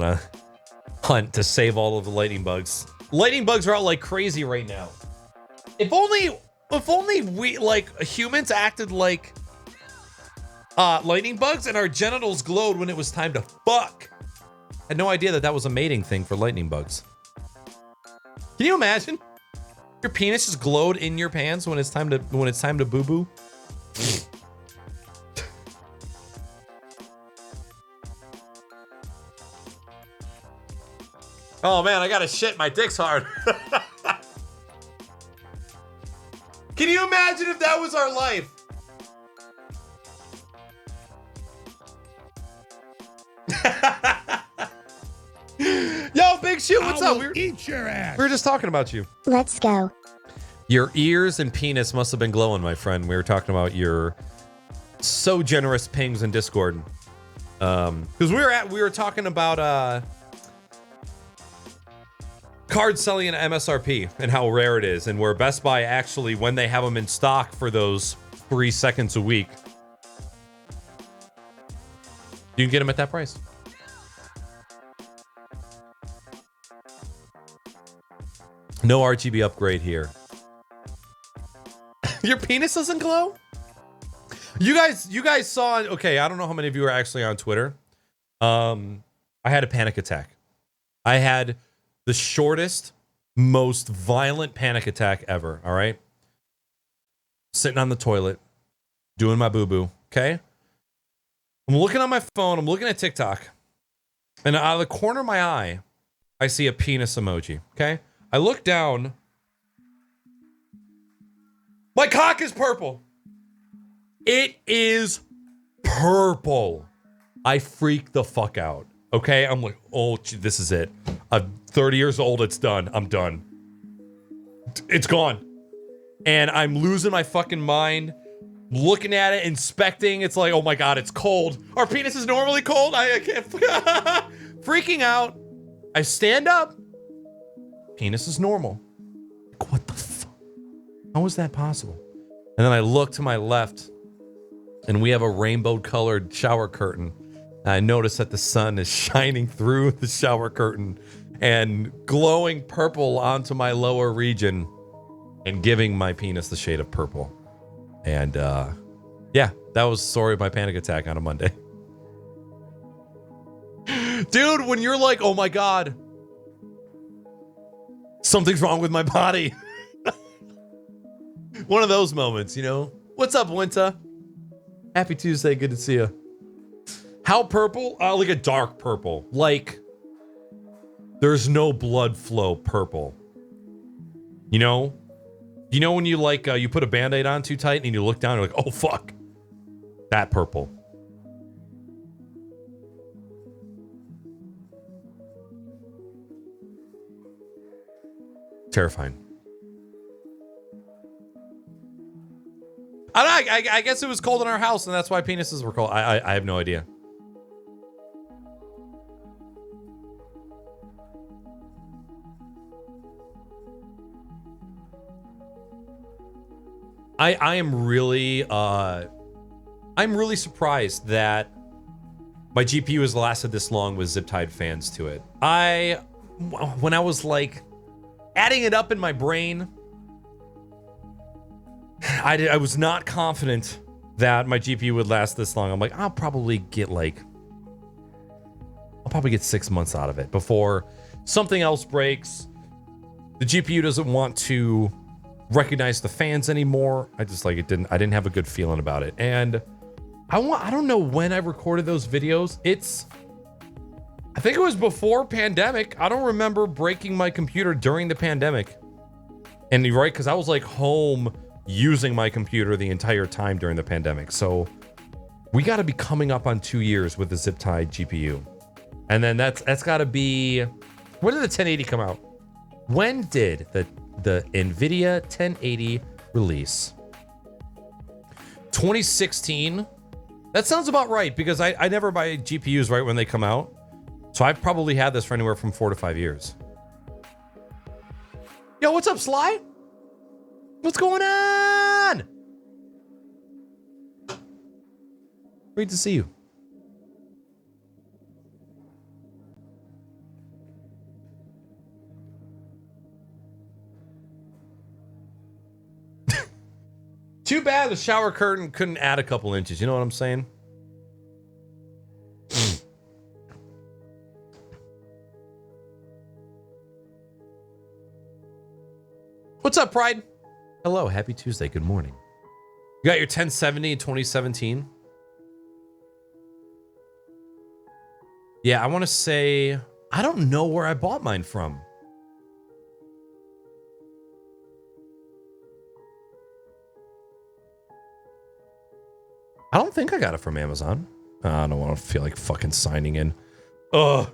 a hunt to save all of the lightning bugs. Lightning bugs are out like crazy right now. If only we, like, humans acted like lightning bugs and our genitals glowed when it was time to fuck. I had no idea that that was a mating thing for lightning bugs. Can you imagine? Your penis just glowed in your pants when it's time to boo boo. Oh man, I gotta shit. My dick's hard. Can you imagine if that was our life? Yo, Big Shoot, what's up? Eat your ass. We were just talking about you. Let's go. Your ears and penis must have been glowing, my friend. We were talking about your so generous pings in Discord. Because we were talking about cards selling at MSRP and how rare it is, and where Best Buy actually, when they have them in stock for those 3 seconds a week, you can get them at that price. No RGB upgrade here. Your penis doesn't glow? You guys saw, okay, I don't know how many of you are actually on Twitter. I had a panic attack. I had the shortest, most violent panic attack ever, all right? Sitting on the toilet, doing my boo-boo, okay? I'm looking on my phone, I'm looking at TikTok, and out of the corner of my eye, I see a penis emoji, okay? I look down. My cock is purple. It is purple. I freak the fuck out. Okay, I'm like, oh, this is it. I'm 30 years old. It's done. I'm done. It's gone. And I'm losing my fucking mind. Looking at it, inspecting. It's like, oh my God, it's cold. Our penis is normally cold. I can't. Freaking out. I stand up. Penis is normal. Like, what the fuck? How is that possible? And then I look to my left, and we have a rainbow-colored shower curtain. And I notice that the sun is shining through the shower curtain and glowing purple onto my lower region and giving my penis the shade of purple. And yeah, that was the story of my panic attack on a Monday. Dude, when you're like, oh my God, something's wrong with my body. One of those moments, you know? What's up, Winta? Happy Tuesday. Good to see you. How purple? Like a dark purple. Like there's no blood flow purple. You know? You know when you like, you put a Band-Aid on too tight and you look down and you're like, oh, fuck. That purple. Terrifying. I guess it was cold in our house, and that's why penises were cold. I have no idea. I'm really surprised that my GPU has lasted this long with zip-tied fans to it. When I was like adding it up in my brain, I was not confident that my GPU would last this long. I'm like, I'll probably get 6 months out of it before something else breaks. The GPU doesn't want to recognize the fans anymore. I didn't have a good feeling about it. And I don't know when I recorded those videos. I think it was before pandemic. I don't remember breaking my computer during the pandemic. And you're right, because I was like home using my computer the entire time during the pandemic. So we got to be coming up on 2 years with the zip-tied GPU. And then that's got to be, when did the 1080 come out? When did the NVIDIA 1080 release? 2016? That sounds about right, because I never buy GPUs right when they come out. So I've probably had this for anywhere from 4 to 5 years. Yo, what's up, Sly? What's going on? Great to see you. bad the shower curtain couldn't add a couple inches. You know what I'm saying? What's up, Pride? Hello, happy Tuesday. Good morning. You got your 1070 in 2017? Yeah, I want to say, I don't know where I bought mine from. I don't think I got it from Amazon. I don't want to feel like fucking signing in. Ugh.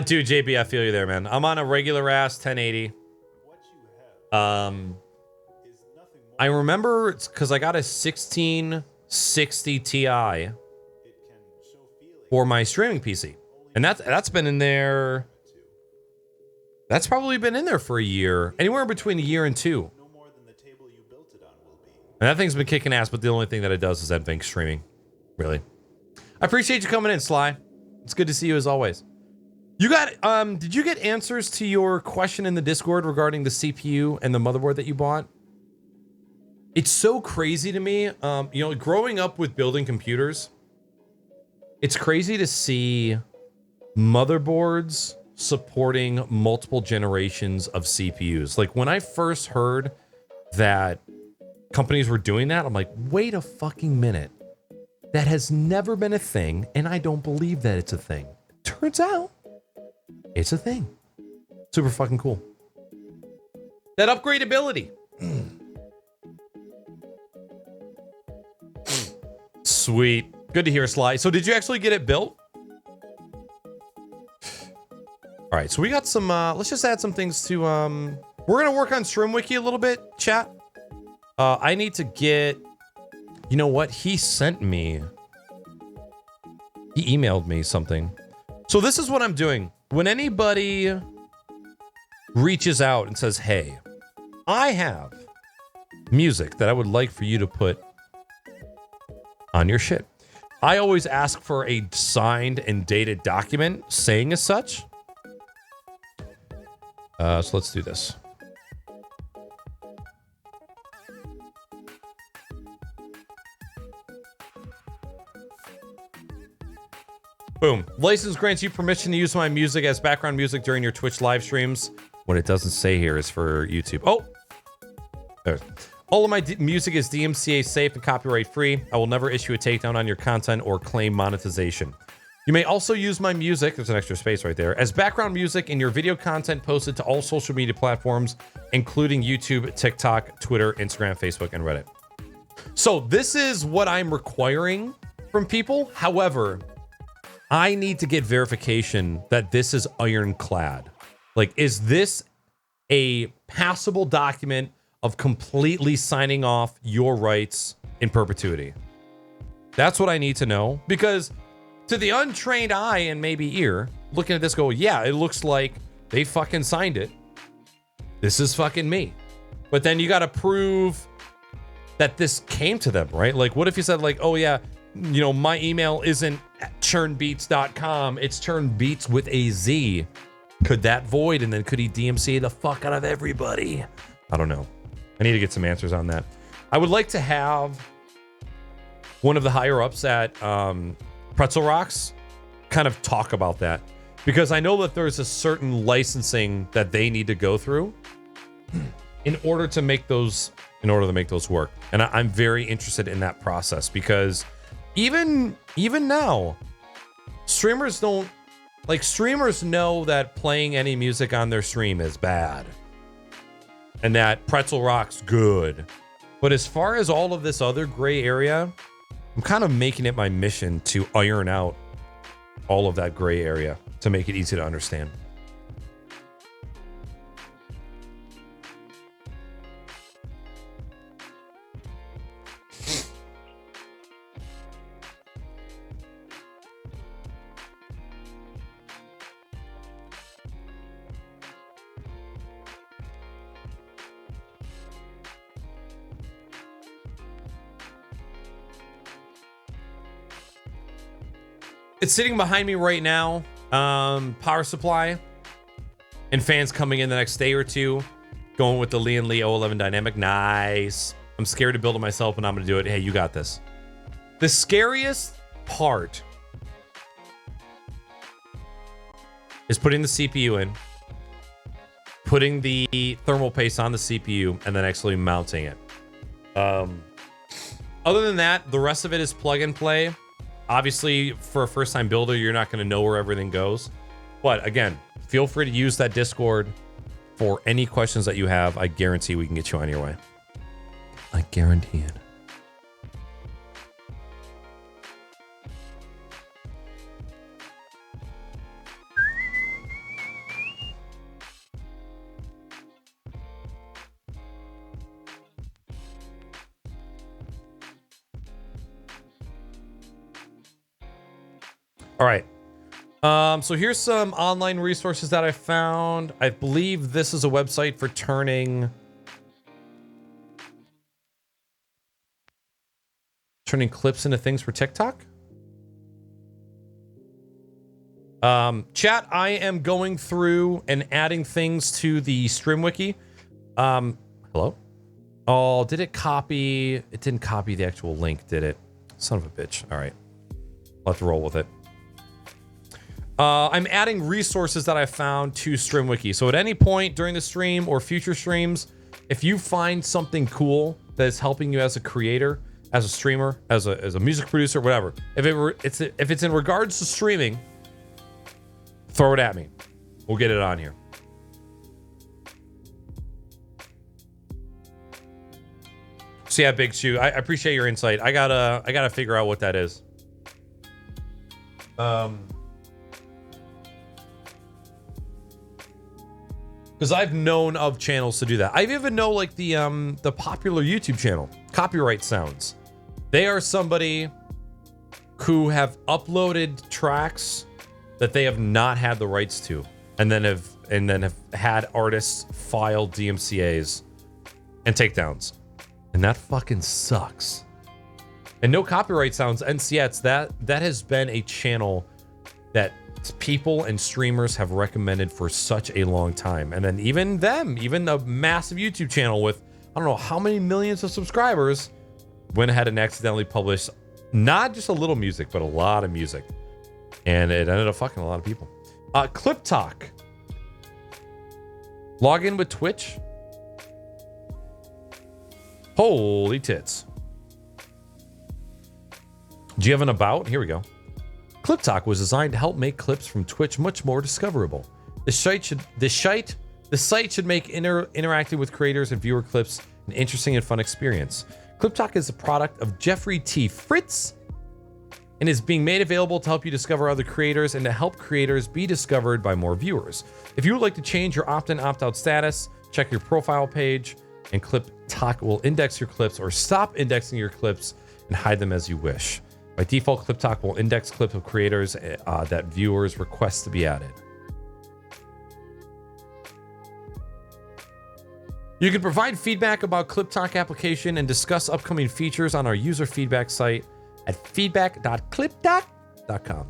Dude, JB, I feel you there, man. I'm on a regular ass 1080. I remember it's because I got a 1660 Ti for my streaming PC, and that's been in there. That's probably been in there for a year, anywhere between a year and two. And that thing's been kicking ass, but the only thing that it does is advanced streaming. Really. I appreciate you coming in, Sly. It's good to see you as always. You got, did you get answers to your question in the Discord regarding the CPU and the motherboard that you bought? It's so crazy to me. You know, growing up with building computers, it's crazy to see motherboards supporting multiple generations of CPUs. Like when I first heard that companies were doing that, I'm like, wait a fucking minute. That has never been a thing, and I don't believe that it's a thing. Turns out, it's a thing. Super fucking cool. That upgradability. Sweet. Good to hear, Sly. So did you actually get it built? All right, so we got some, let's just add some things to, we're going to work on StreamWiki a little bit, chat. I need to get, you know what? He emailed me something. So this is what I'm doing. When anybody reaches out and says, hey, I have music that I would like for you to put on your shit, I always ask for a signed and dated document saying as such. So let's do this. Boom. License grants you permission to use my music as background music during your Twitch live streams. What it doesn't say here is for YouTube. Oh, there. All of my music is DMCA safe and copyright free. I will never issue a takedown on your content or claim monetization. You may also use my music, there's an extra space right there, as background music in your video content posted to all social media platforms, including YouTube, TikTok, Twitter, Instagram, Facebook, and Reddit. So this is what I'm requiring from people. However, I need to get verification that this is ironclad. Like, is this a passable document of completely signing off your rights in perpetuity? That's what I need to know, because to the untrained eye and maybe ear, looking at this go, yeah, it looks like they fucking signed it. This is fucking me. But then you got to prove that this came to them, right? Like, what if you said like, oh yeah, you know, my email isn't at churnbeats.com, it's churnbeats with a Z. Could that void? And then could he DMCA the fuck out of everybody? I don't know. I need to get some answers on that. I would like to have one of the higher ups at Pretzel Rocks kind of talk about that, because I know that there's a certain licensing that they need to go through in order to make those work. And I'm very interested in that process, because even now, streamers know that playing any music on their stream is bad and that Pretzel Rock's good. But as far as all of this other gray area, I'm kind of making it my mission to iron out all of that gray area to make it easy to understand. It's sitting behind me right now. Power supply. And fans coming in the next day or two, going with the Lee and Lee 011 dynamic. Nice. I'm scared to build it myself, and I'm going to do it. Hey, you got this. The scariest part is putting the CPU in, putting the thermal paste on the CPU, and then actually mounting it. Other than that, the rest of it is plug and play. Obviously, for a first-time builder, you're not going to know where everything goes. But again, feel free to use that Discord for any questions that you have. I guarantee we can get you on your way. I guarantee it. All right. So here's some online resources that I found. I believe this is a website for turning clips into things for TikTok. Chat, I am going through and adding things to the StreamWiki. Hello? Oh, did it copy? It didn't copy the actual link, did it? Son of a bitch. All right. I'll have to roll with it. I'm adding resources that I found to StreamWiki. So at any point during the stream or future streams, if you find something cool that is helping you as a creator, as a streamer, as a music producer, whatever, if it's in regards to streaming, throw it at me. We'll get it on here. So yeah, Big Chew, I appreciate your insight. I gotta figure out what that is. Because I've known of channels to do that. I even know like the popular YouTube channel, Copyright Sounds. They are somebody who have uploaded tracks that they have not had the rights to, and then have had artists file DMCAs and takedowns, and that fucking sucks. And no Copyright Sounds, NCS, that has been a channel that people and streamers have recommended for such a long time. And then even the massive YouTube channel with I don't know how many millions of subscribers went ahead and accidentally published not just a little music, but a lot of music. And it ended up fucking a lot of people. Clip Talk. Log in with Twitch. Holy tits. Do you have an about? Here we go. Clip Talk was designed to help make clips from Twitch much more discoverable. The site should make interacting with creators and viewer clips an interesting and fun experience. Clip Talk is a product of Jeffrey T. Fritz and is being made available to help you discover other creators and to help creators be discovered by more viewers. If you would like to change your opt-in, opt-out status, check your profile page, and Clip Talk will index your clips or stop indexing your clips and hide them as you wish. By default, Clip Talk will index clips of creators that viewers request to be added. You can provide feedback about Clip Talk application and discuss upcoming features on our user feedback site at feedback.cliptalk.com.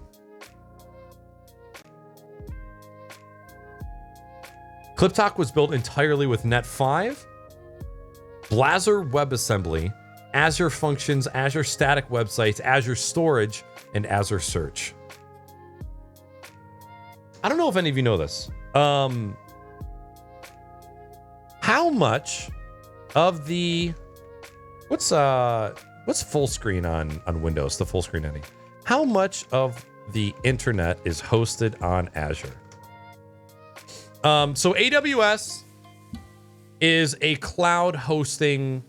Clip Talk was built entirely with Net 5, Blazor WebAssembly, Azure Functions, Azure Static Websites, Azure Storage, and Azure Search. I don't know if any of you know this. How much of the what's full screen on Windows? The full screen ending. How much of the internet is hosted on Azure? So AWS is a cloud hosting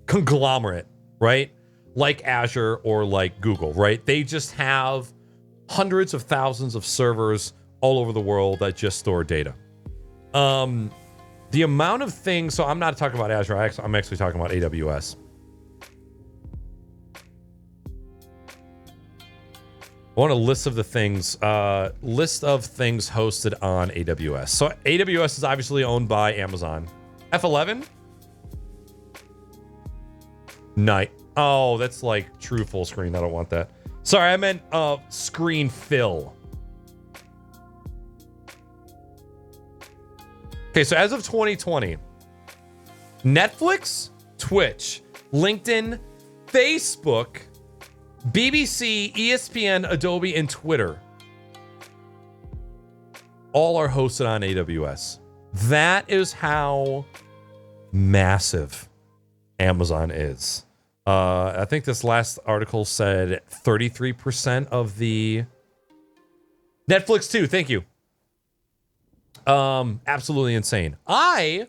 conglomerate, right? Like Azure or like Google, right? They just have hundreds of thousands of servers all over the world that just store data. The amount of things, so I'm not talking about Azure, I'm actually talking about AWS. I want a list of the things, list of things hosted on AWS. So AWS is obviously owned by Amazon. F11? Night. Oh, that's like true full screen. I don't want that. Sorry, I meant screen fill. Okay, so as of 2020, Netflix, Twitch, LinkedIn, Facebook, BBC, ESPN, Adobe, and Twitter all are hosted on AWS. That is how massive Amazon is. I think this last article said 33% of the Netflix too. Thank you. Absolutely insane. I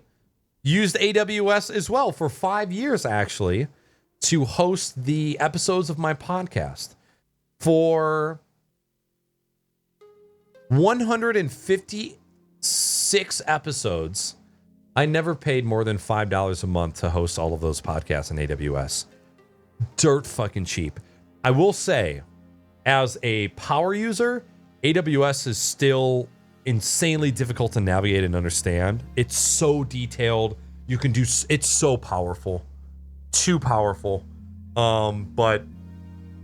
used AWS as well for 5 years, actually, to host the episodes of my podcast. For 156 episodes, I never paid more than $5 a month to host all of those podcasts in AWS. Dirt fucking cheap. I will say, as a power user, AWS is still insanely difficult to navigate and understand. It's so detailed. You can do, it's so powerful. Too powerful. But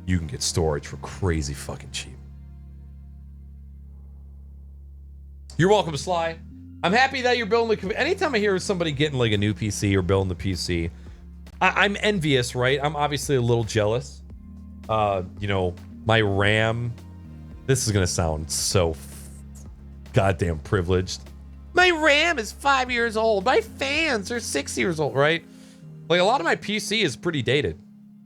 you can get storage for crazy fucking cheap. You're welcome, Sly. I'm happy that you're building the... Anytime I hear somebody getting like a new PC or building the PC, I'm envious, right? I'm obviously a little jealous. You know, my RAM... This is going to sound so goddamn privileged. My RAM is 5 years old. My fans are 6 years old, right? Like, a lot of my PC is pretty dated.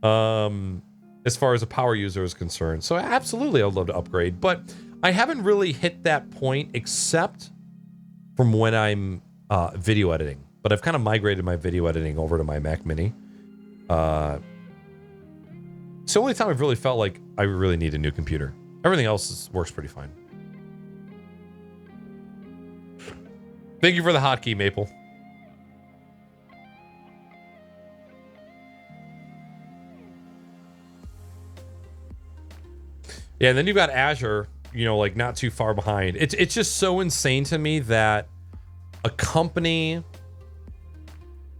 As far as a power user is concerned. So absolutely, I'd love to upgrade. But I haven't really hit that point except from when I'm video editing. But I've kind of migrated my video editing over to my Mac Mini. It's the only time I've really felt like I really need a new computer. Everything else works pretty fine. Thank you for the hotkey, Maple. Yeah, and then you've got Azure, you know, like not too far behind. It's just so insane to me that a company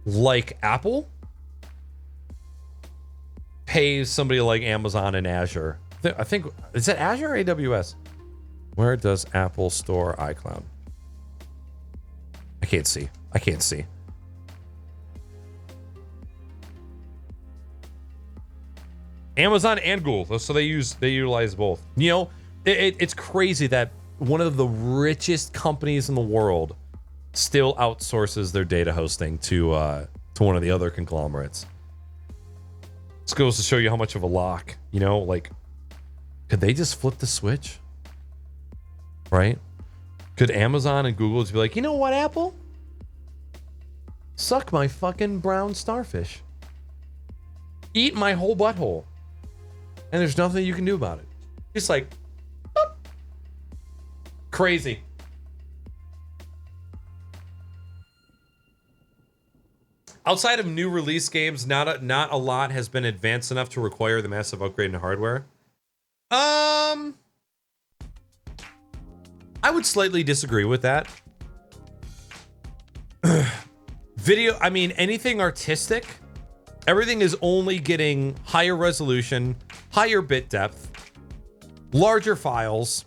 like Apple pays somebody like Amazon and Azure. I think, is it Azure or AWS? Where does Apple store iCloud? I can't see. I can't see. Amazon and Google, so they utilize both. You know, it's crazy that one of the richest companies in the world still outsources their data hosting to one of the other conglomerates. This goes to show you how much of a lock, you know, like, could they just flip the switch? Right? Could Amazon and Google just be like, you know what, Apple? Suck my fucking brown starfish. Eat my whole butthole. And there's nothing you can do about it. Just like, boop. Crazy. Outside of new release games, not a lot has been advanced enough to require the massive upgrade in hardware. I would slightly disagree with that. Video, I mean, anything artistic, everything is only getting higher resolution, higher bit depth, larger files.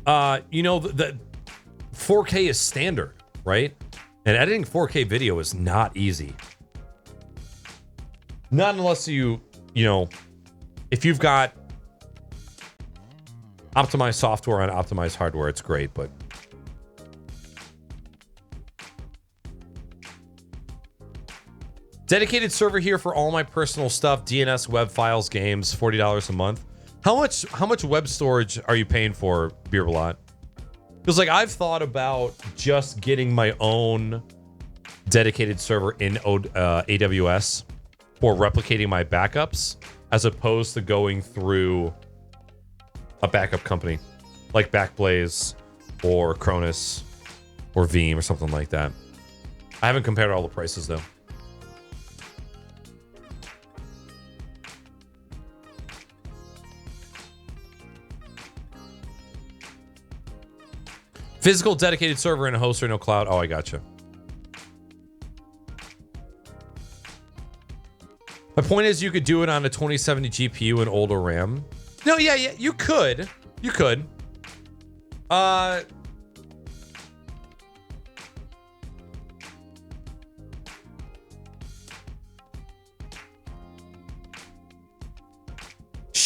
You know, the 4K is standard, right? And editing 4K video is not easy. Not unless you know, if you've got optimized software on optimized hardware, it's great, but dedicated server here for all my personal stuff, DNS, web files, games, $40 a month. How much web storage are you paying for, Beerballot? Because like I've thought about just getting my own dedicated server in AWS for replicating my backups, as opposed to going through a backup company like Backblaze or Cronus or Veeam or something like that. I haven't compared all the prices though. Physical dedicated server and a host or no cloud. Oh, I gotcha. My point is you could do it on a 2070 GPU and older RAM. No, yeah, you could. You could.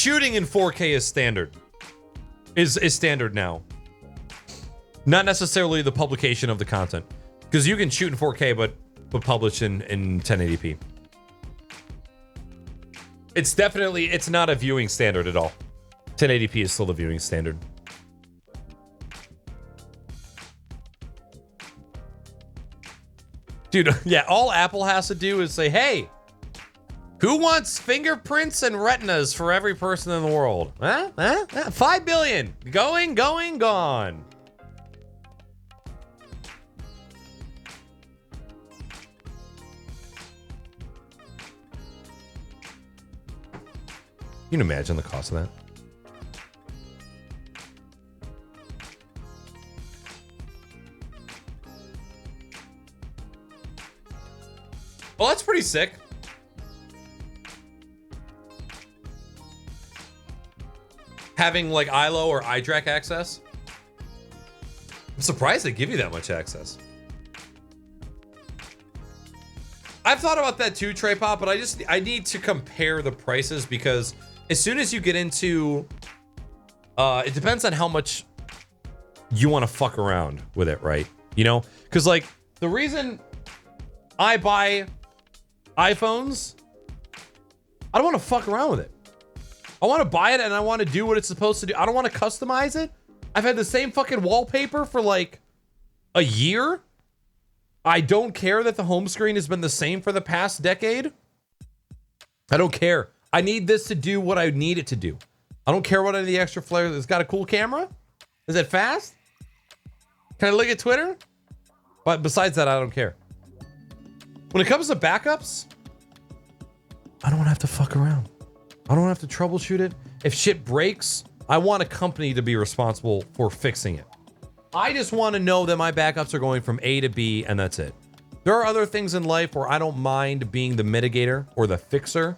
shooting in 4K is standard. Is standard now. Not necessarily the publication of the content. Because you can shoot in 4K, but publish in 1080p. It's not a viewing standard at all. 1080p is still the viewing standard. Dude, yeah, all Apple has to do is say, hey, who wants fingerprints and retinas for every person in the world? Huh? 5 billion. Going, gone. You can imagine the cost of that. Well, that's pretty sick. Having like ILO or iDRAC access. I'm surprised they give you that much access. I've thought about that too, Trey Pop, but I need to compare the prices because as soon as you get into, it depends on how much you want to fuck around with it, right? You know, because like the reason I buy iPhones, I don't want to fuck around with it. I want to buy it and I want to do what it's supposed to do. I don't want to customize it. I've had the same fucking wallpaper for like a year. I don't care that the home screen has been the same for the past decade. I don't care. I need this to do what I need it to do. I don't care what any of the extra flair. It's got a cool camera. Is it fast? Can I look at Twitter? But besides that, I don't care. When it comes to backups, I don't want to have to fuck around. I don't have to troubleshoot it. If shit breaks, I want a company to be responsible for fixing it. I just want to know that my backups are going from A to B and that's it. There are other things in life where I don't mind being the mitigator or the fixer.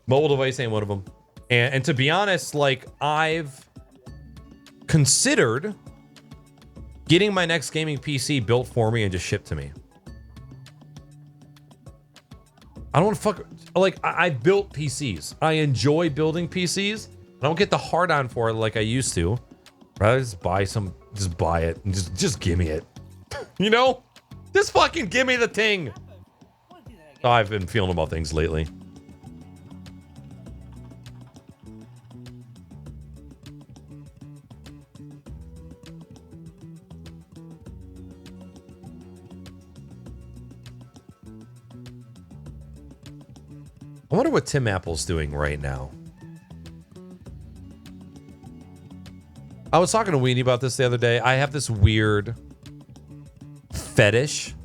Mobile device ain't one of them. And to be honest, like I've considered getting my next gaming PC built for me and just shipped to me. I don't want to fuck, like I built PCs. I enjoy building PCs. I don't get the hard on for it like I used to. Rather just buy it and just give me it. You know? Just fucking give me the thing. Oh, I've been feeling about things lately. I wonder what Tim Apple's doing right now. I was talking to Weenie about this the other day. I have this weird fetish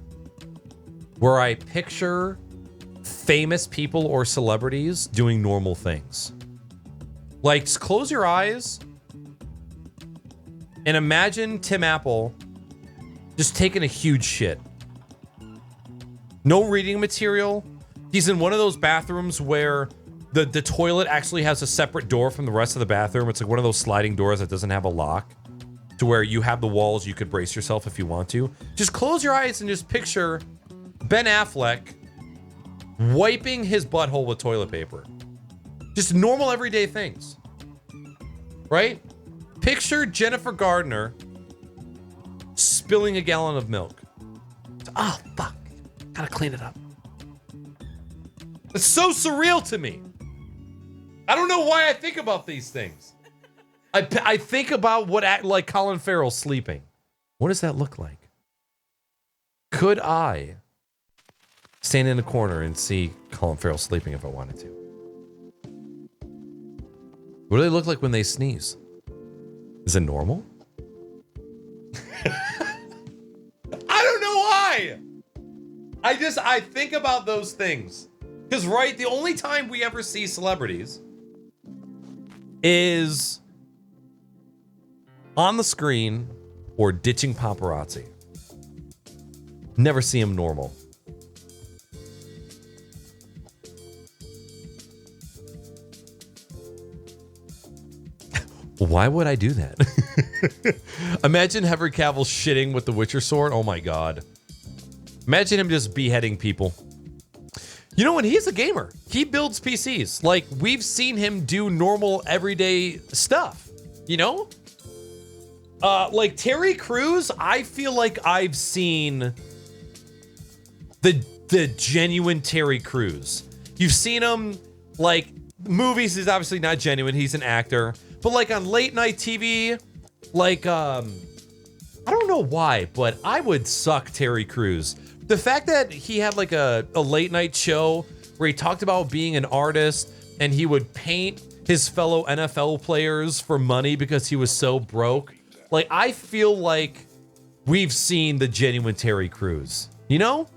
where I picture famous people or celebrities doing normal things. Like, just close your eyes and imagine Tim Apple just taking a huge shit. No reading material. He's in one of those bathrooms where the toilet actually has a separate door from the rest of the bathroom. It's like one of those sliding doors that doesn't have a lock to where you have the walls. You could brace yourself if you want to. Just close your eyes and just picture Ben Affleck wiping his butthole with toilet paper. Just normal everyday things. Right? Picture Jennifer Gardner spilling a gallon of milk. Oh, fuck. Gotta clean it up. It's so surreal to me. I don't know why I think about these things. I think about like Colin Farrell sleeping. What does that look like? Could I stand in a corner and see Colin Farrell sleeping if I wanted to? What do they look like when they sneeze? Is it normal? I don't know why. I think about those things. Because, right, the only time we ever see celebrities is on the screen or ditching paparazzi. Never see them normal. Why would I do that? Imagine Henry Cavill shitting with the Witcher sword. Oh my god. Imagine him just beheading people. You know, and he's a gamer. he builds PCs. Like, we've seen him do normal everyday stuff, you know? Like Terry Crews, I feel like I've seen the genuine Terry Crews. You've seen him, like, movies, he's obviously not genuine, he's an actor. But like on late night TV, like, I don't know why, but I would suck Terry Crews. The fact that he had like a late night show where he talked about being an artist and he would paint his fellow NFL players for money because he was so broke. Like, I feel like we've seen the genuine Terry Crews, you know?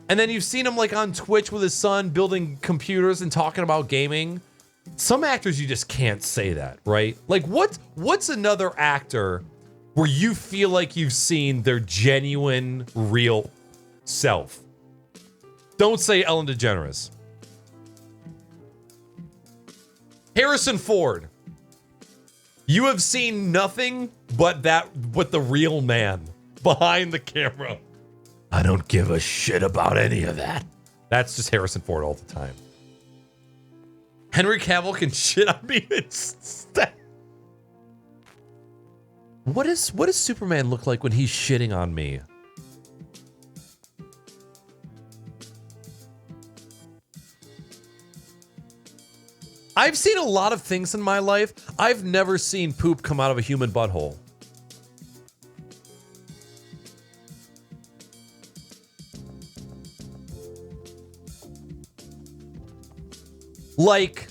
And then you've seen him like on Twitch with his son building computers and talking about gaming. Some actors you just can't say that, right? Like, what's another actor where you feel like you've seen their genuine, real self? Don't say Ellen DeGeneres. Harrison Ford. You have seen nothing but the real man behind the camera. I don't give a shit about any of that. That's just Harrison Ford all the time. Henry Cavill can shit on me. What does Superman look like when he's shitting on me? I've seen a lot of things in my life. I've never seen poop come out of a human butthole. Like,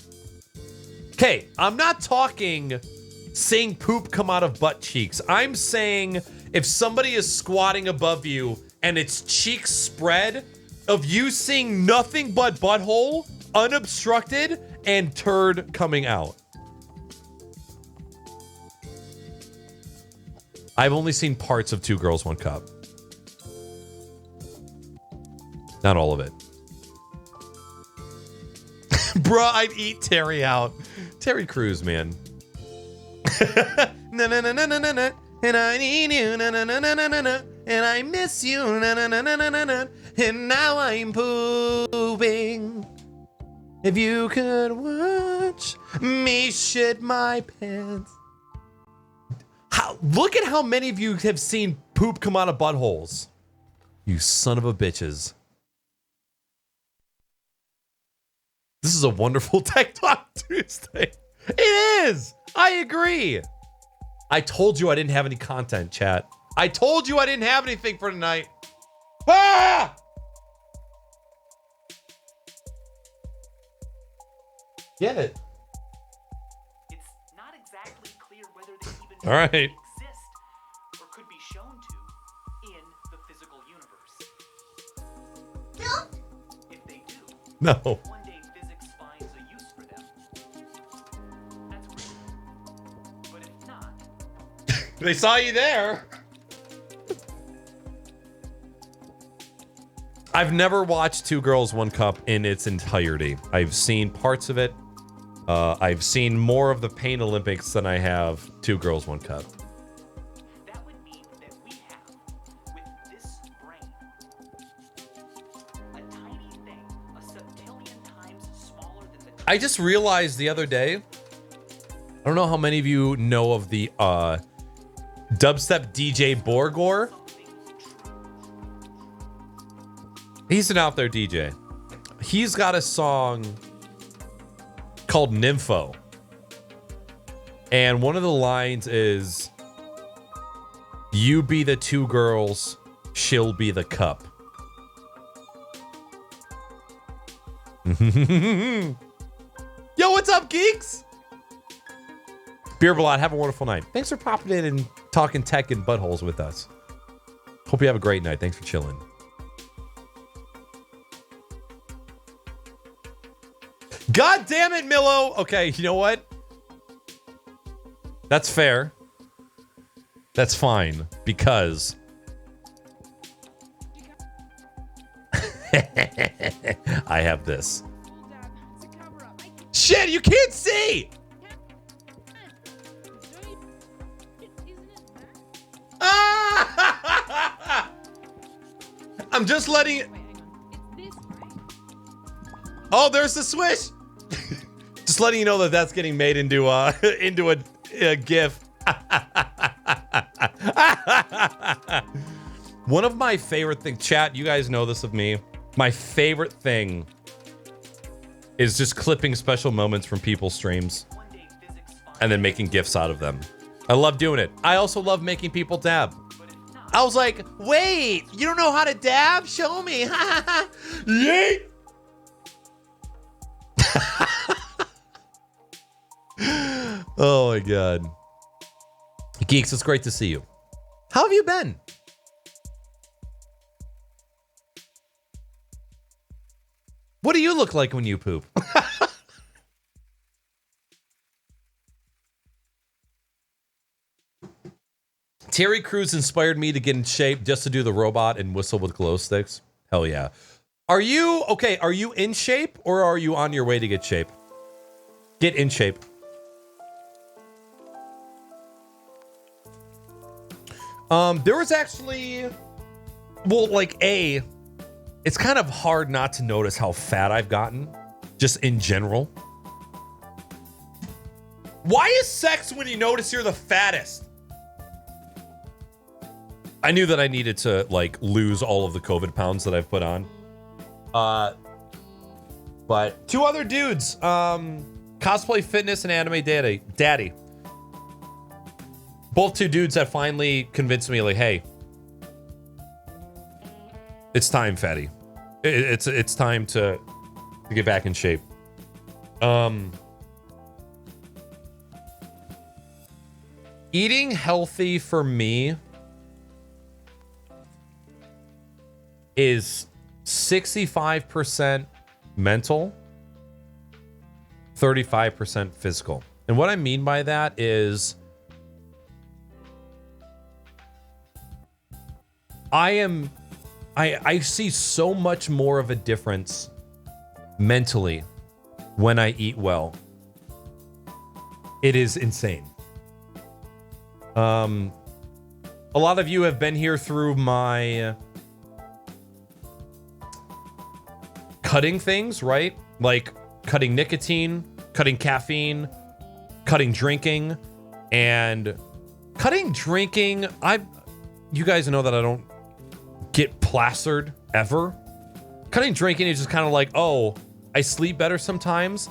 okay, I'm not talking seeing poop come out of butt cheeks. I'm saying if somebody is squatting above you and its cheeks spread, of you seeing nothing but butthole, unobstructed, and turd coming out. I've only seen parts of Two Girls, One Cup. Not all of it. Bruh, I'd eat Terry out. Terry Crews, man. Na na na na na na. And I need you. Na na na na na na. And I miss you. Na na na na na na na. And now I'm pooping. If you could watch me shit my pants. Look at how many of you have seen poop come out of buttholes. You son of a bitches. This is a wonderful Tech Talk Tuesday. It is. I agree. I told you I didn't have any content, chat. I told you I didn't have anything for tonight. Ah! Get it. It's not exactly clear whether they even All right. exist or could be shown to in the physical universe. No. If they do, No. one day physics finds a use for them. That's great. But if not, They saw you there. I've never watched Two Girls, One Cup in its entirety. I've seen parts of it. I've seen more of the Pain Olympics than I have Two Girls, One Cup. that would mean that we have, with this brain, a tiny thing, a septillion times smaller than the I just realized the other day, I don't know how many of you know of the dubstep DJ Borgor. He's an out there DJ. He's got a song called Nympho. And one of the lines is, you be the two girls, she'll be the cup. Yo, what's up, geeks? Beerblot, have a wonderful night. Thanks for popping in and talking tech and buttholes with us. Hope you have a great night. Thanks for chilling. God damn it, Millo. Okay, you know what? That's fair. That's fine, because I have this. Shit, you can't see! I'm just letting it. Oh, there's the swish. Just letting you know that that's getting made into into a GIF. One of my favorite things, chat, you guys know this of me. My favorite thing is just clipping special moments from people's streams and then making GIFs out of them. I love doing it. I also love making people dab. I was like, wait, you don't know how to dab? Show me. Yeet. Oh my God. Geeks, it's great to see you. How have you been? What do you look like when you poop? Terry Crews inspired me to get in shape just to do the robot and whistle with glow sticks. Hell yeah. Are you okay? Are you in shape or are you on your way to get shape? Get in shape. There was actually, well, like it's kind of hard not to notice how fat I've gotten, just in general. Why is sex when you notice you're the fattest? I knew that I needed to like lose all of the COVID pounds that I've put on. But two other dudes, Cosplay Fitness and Anime Daddy. Both two dudes that finally convinced me, like, hey, it's time, fatty. It's time to get back in shape. Eating healthy for me is 65% mental, 35% physical. And what I mean by that is I see so much more of a difference mentally when I eat well. It is insane. A lot of you have been here through my cutting things, right? Like cutting nicotine, cutting caffeine, cutting drinking, and cutting drinking. You guys know that I don't get plastered ever. Cutting drinking is just kind of like, oh, I sleep better sometimes.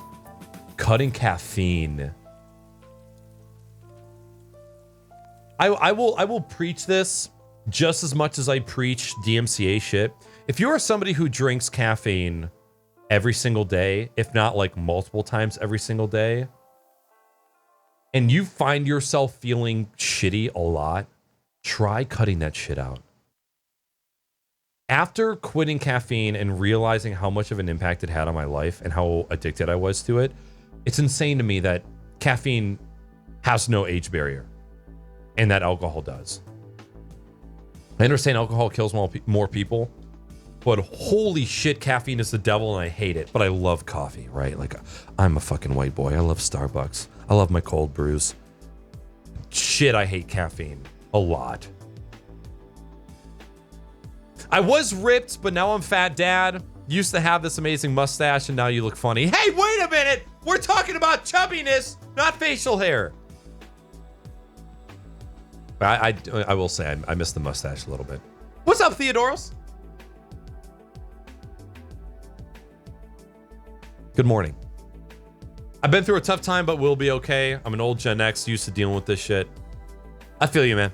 Cutting caffeine. I will preach this just as much as I preach DMCA shit. If you are somebody who drinks caffeine every single day, if not like multiple times every single day, and you find yourself feeling shitty a lot, try cutting that shit out. After quitting caffeine and realizing how much of an impact it had on my life and how addicted I was to it, it's insane to me that caffeine has no age barrier and that alcohol does. I understand alcohol kills more people, but holy shit, caffeine is the devil and I hate it. But I love coffee, right? Like, I'm a fucking white boy. I love Starbucks. I love my cold brews. Shit, I hate caffeine a lot. I was ripped, but now I'm fat dad. Used to have this amazing mustache and now you look funny. Hey, wait a minute! We're talking about chubbiness, not facial hair. I will say I miss the mustache a little bit. What's up, Theodoros? Good morning. I've been through a tough time, but we'll be okay. I'm an old Gen X, used to dealing with this shit. I feel you, man.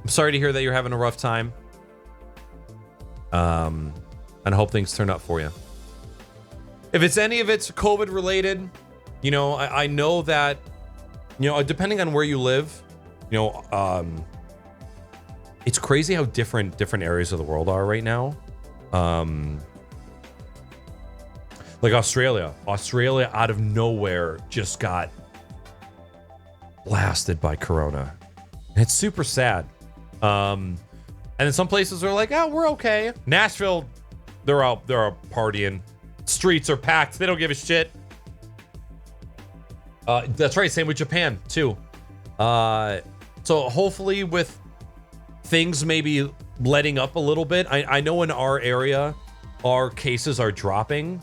I'm sorry to hear that you're having a rough time. And I hope things turn up for you. If it's any of it's COVID related, you know, I know that, you know, depending on where you live, you know, it's crazy how different areas of the world are right now. Like Australia out of nowhere just got blasted by Corona. It's super sad. And then some places are like, oh, we're okay. Nashville, they're out partying. Streets are packed. They don't give a shit. That's right. Same with Japan too. So hopefully with things maybe letting up a little bit, I know in our area, our cases are dropping.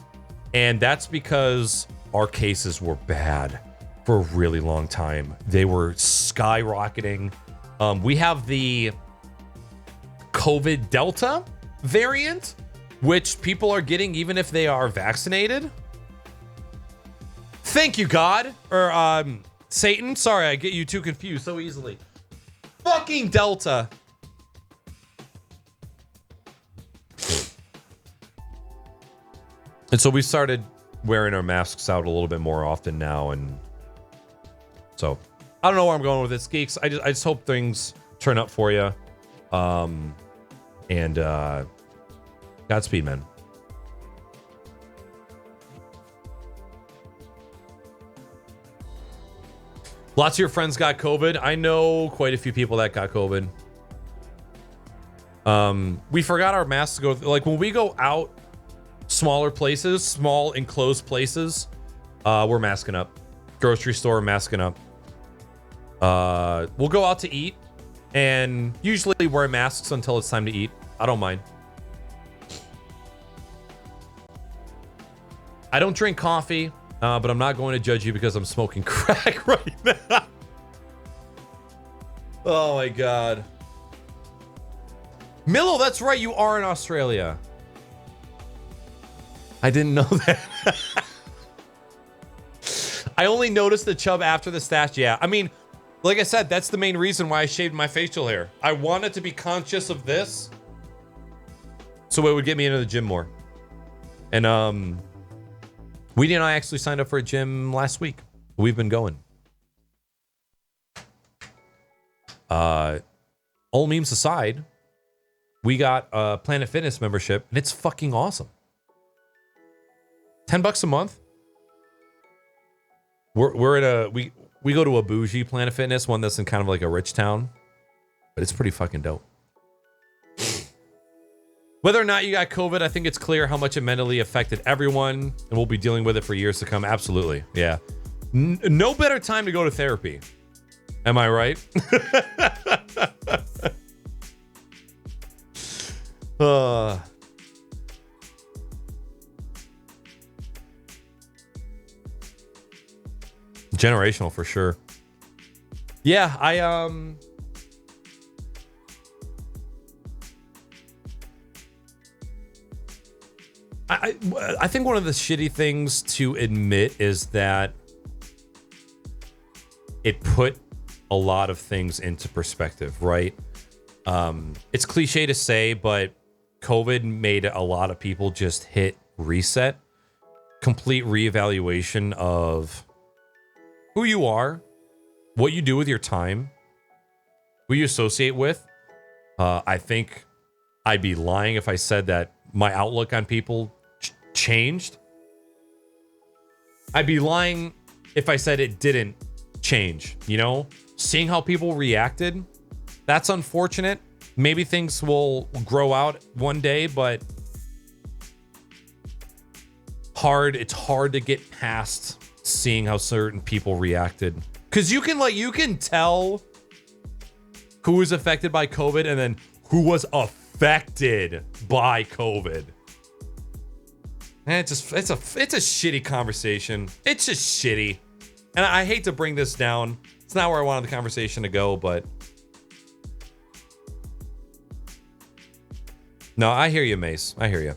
And that's because our cases were bad for a really long time. They were skyrocketing. We have the COVID Delta variant, which people are getting even if they are vaccinated. Thank you, God. Or Satan. Sorry, I get you two confused so easily. Fucking Delta. And so we started wearing our masks out a little bit more often now, and so I don't know where I'm going with this, geeks. I just hope things turn up for you. And Godspeed, man. Lots of your friends got COVID. I know quite a few people that got COVID. We forgot our masks to go. Like when we go out smaller places, small enclosed places, we're masking up. Grocery store, masking up. We'll go out to eat and usually wear masks until it's time to eat. I don't mind. I don't drink coffee, but I'm not going to judge you because I'm smoking crack right now. Oh my God. Millo, that's right. You are in Australia. I didn't know that. I only noticed the chub after the stash. Yeah, I mean, like I said, that's the main reason why I shaved my facial hair. I wanted to be conscious of this, so it would get me into the gym more. And we and I actually signed up for a gym last week. We've been going. All memes aside, we got a Planet Fitness membership, and it's fucking awesome. $10 a month. We're at a we go to a bougie Planet Fitness, one that's in kind of like a rich town, but it's pretty fucking dope. Whether or not you got COVID, I think it's clear how much it mentally affected everyone, and we'll be dealing with it for years to come. Absolutely, yeah. No better time to go to therapy. Am I right? Generational for sure. Yeah, I think one of the shitty things to admit is that it put a lot of things into perspective, right? It's cliche to say, but COVID made a lot of people just hit reset, complete reevaluation of who you are, what you do with your time, who you associate with. I think I'd be lying if I said that my outlook on people changed. I'd be lying if I said it didn't change, you know? Seeing how people reacted, that's unfortunate. Maybe things will grow out one day, but it's hard to get past seeing how certain people reacted. Because you can tell who was affected by COVID and then who was affected by COVID. And it's a shitty conversation. It's just shitty. And I hate to bring this down. It's not where I wanted the conversation to go, but no, I hear you, Mace. I hear you.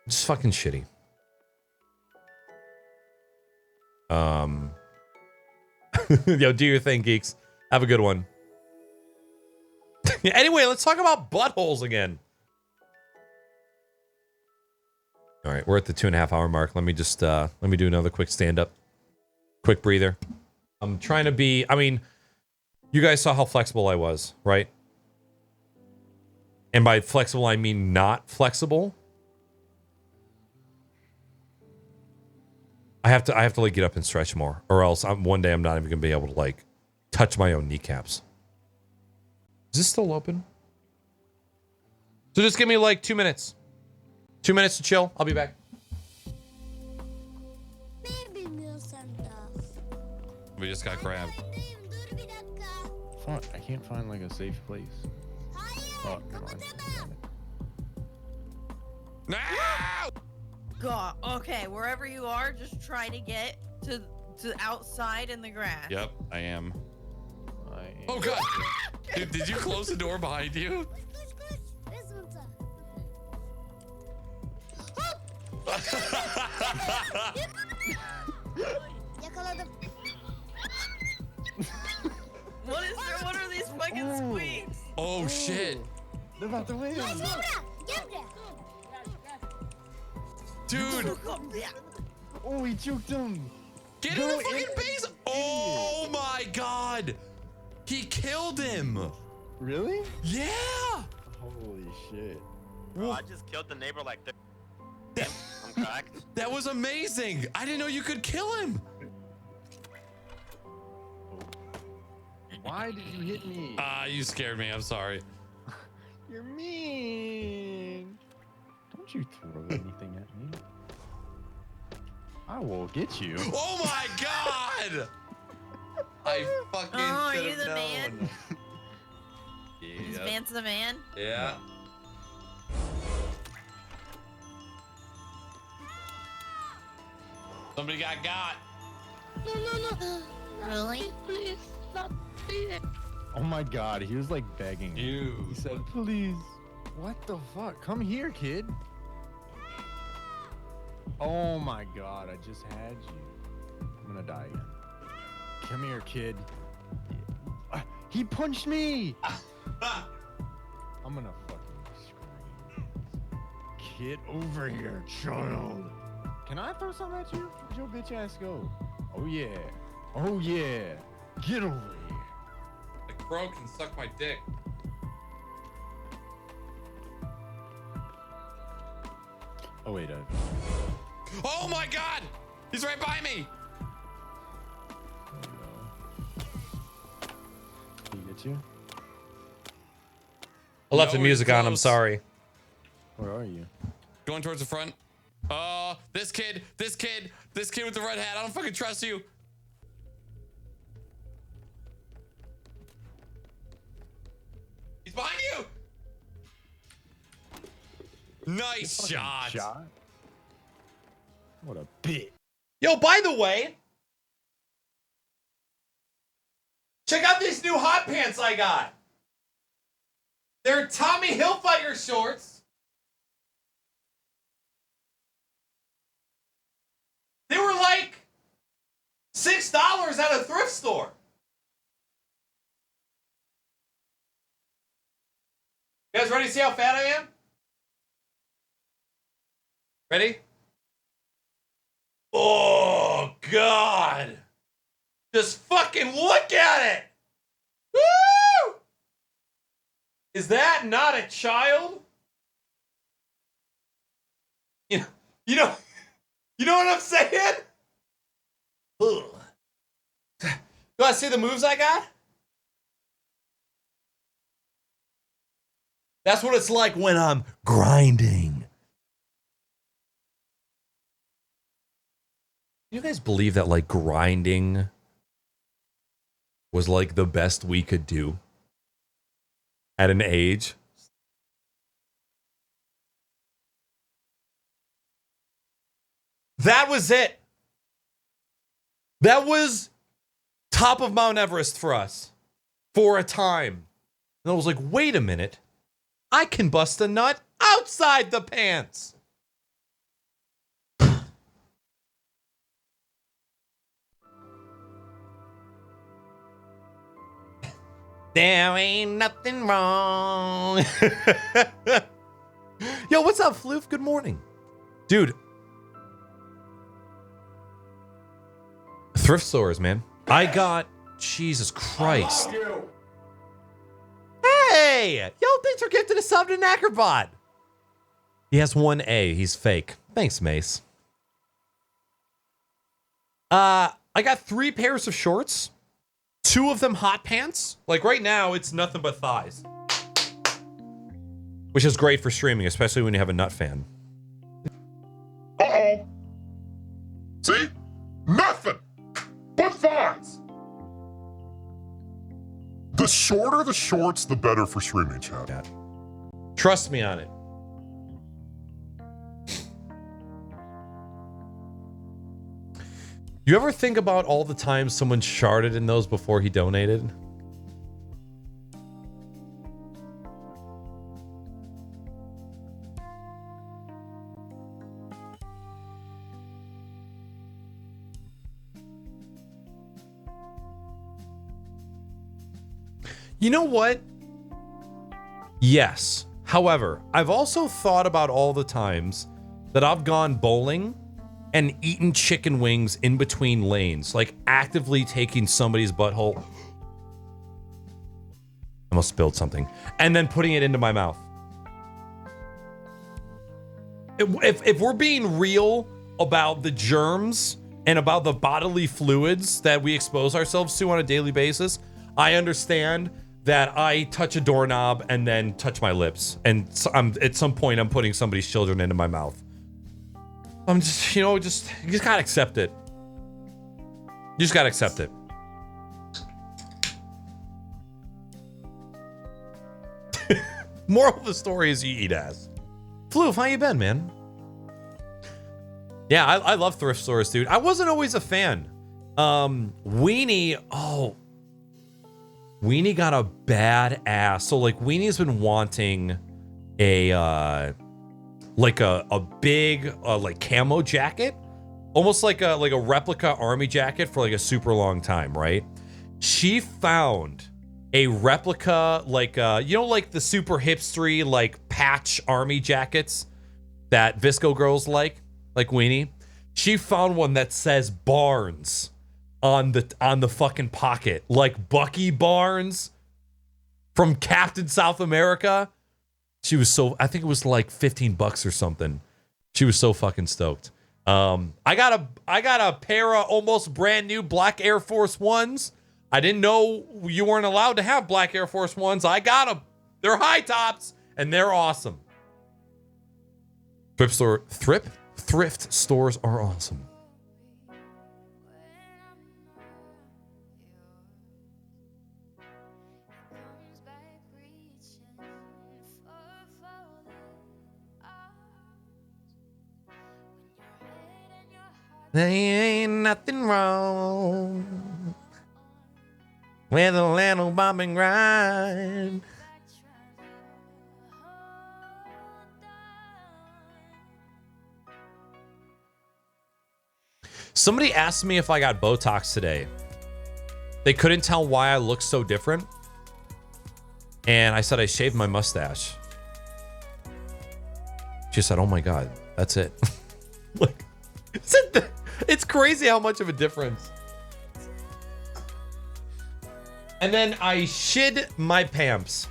It's fucking shitty. Yo, do your thing, geeks. Have a good one. Anyway, let's talk about buttholes again. All right, we're at the 2.5 hour mark. Let me do another quick stand-up. Quick breather. I'm trying to be, I mean, you guys saw how flexible I was, right? And by flexible, I mean not flexible. I have to like get up and stretch more, or else one day I'm not even gonna be able to like touch my own kneecaps. Is this still open? So just give me like 2 minutes. 2 minutes to chill. I'll be back. We just got grabbed. Fuck, I can't find like a safe place. Oh, never mind. No! God. Okay, wherever you are, just try to get to outside in the grass. Yep, I am. Oh god! Dude, did you close the door behind you? Yakaladım. What are these fucking squeaks? Oh shit! They're about to win. Gel buraya. Gel buraya. Dude, Oh, he juked him. get in the fucking base! Oh my god! He killed him! Really? Yeah! Holy shit. Bro, I just killed the neighbor like this. I'm cracked. That was amazing! I didn't know you could kill him! Why did you hit me? You scared me, I'm sorry. You're mean. Don't you throw anything at me. I will get you. Oh my god! I fucking Oh, are should you have the known. man? Is Yeah. Vance the man? Yeah. Somebody got. No, no, no. Really? Please, stop it. Oh my god, he was like begging. You. He said, please. What the fuck? Come here, kid. Oh my god, I just had you. I'm gonna die again. Come here, kid. He punched me! I'm gonna fucking scream. Get over here, child. Can I throw something at you? Where'd your bitch ass go? Oh yeah. Oh yeah. Get over here. The crow can suck my dick. Oh wait, Oh my god! He's right by me! Did he get you? I left the No, music it's on, I'm close. sorry. Where are you? Going towards the front. This kid with the red hat. I don't fucking trust you. He's behind you. Nice shot. What a bitch. Yo, by the way, check out these new hot pants I got. They're Tommy Hilfiger shorts. They were like $6 at a thrift store. You guys ready to see how fat I am? Ready? Oh, God. Just fucking look at it. Woo! Is that not a child? You know what I'm saying? Ugh. You want to see the moves I got? That's what it's like when I'm grinding. You guys believe that like grinding was like the best we could do at an age? That was it. That was top of Mount Everest for us for a time. And I was like, wait a minute. I can bust a nut outside the pants. There ain't nothing wrong. Yo, what's up, Floof? Good morning. Dude. Thrift stores, man. I got... Jesus Christ. Hey! Yo, thanks for gifting a sub to Knackerbot. He has 1A. He's fake. Thanks, Mace. I got 3 pairs of shorts. 2 of them hot pants. Like right now, it's nothing but thighs. Which is great for streaming, especially when you have a nut fan. Uh-oh. See? Nothing but thighs. The shorter the shorts, the better for streaming, chat. Trust me on it. You ever think about all the times someone sharded in those before he donated? You know what? Yes. However, I've also thought about all the times that I've gone bowling and eaten chicken wings in between lanes, like actively taking somebody's butthole. I almost spilled something. And then putting it into my mouth. If we're being real about the germs and about the bodily fluids that we expose ourselves to on a daily basis, I understand that I touch a doorknob and then touch my lips. And at some point, I'm putting somebody's children into my mouth. I'm just, you just gotta accept it. You just gotta accept it. Moral of the story is you eat ass. Floof, how you been, man? Yeah, I love thrift stores, dude. I wasn't always a fan. Weenie got a bad ass. So like Weenie's been wanting a big like camo jacket, almost like a replica army jacket for like a super long time, right? She found a replica like like the super hipstery like patch army jackets that Visco girls like Weenie. She found one that says Barnes on the fucking pocket, like Bucky Barnes from Captain South America. She was I think it was like $15 or something. She was so fucking stoked. I got a pair of almost brand new black Air Force Ones. I didn't know you weren't allowed to have black Air Force Ones. I got them. They're high tops and they're awesome. Thrift stores are awesome. There ain't nothing wrong with a little bump and grind. Somebody asked me if I got Botox today. They couldn't tell why I looked so different. And I said I shaved my mustache. She said, "Oh my God, that's it." Like, it's crazy how much of a difference. And then I shid my pants.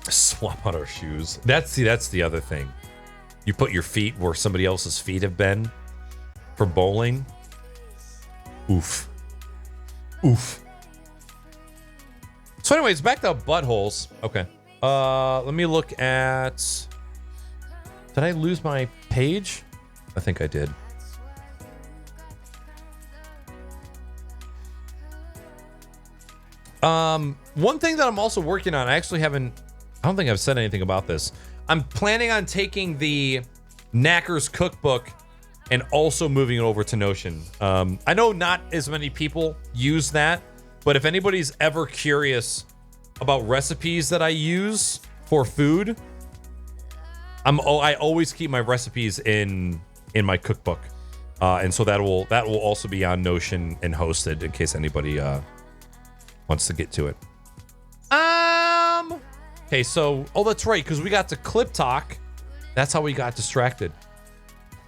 Swap out our shoes. That's the other thing. You put your feet where somebody else's feet have been for bowling. Oof. Oof. So anyways, back to buttholes. Okay. Let me look at... Did I lose my page? I think I did. One thing that I'm also working on, I don't think I've said anything about this. I'm planning on taking the Knackers cookbook and also moving it over to Notion. I know not as many people use that, but if anybody's ever curious about recipes that I use for food, I always keep my recipes in my cookbook, and so that will also be on Notion and hosted in case anybody wants to get to it. Okay, so that's right, because we got to Clip Talk. That's how we got distracted.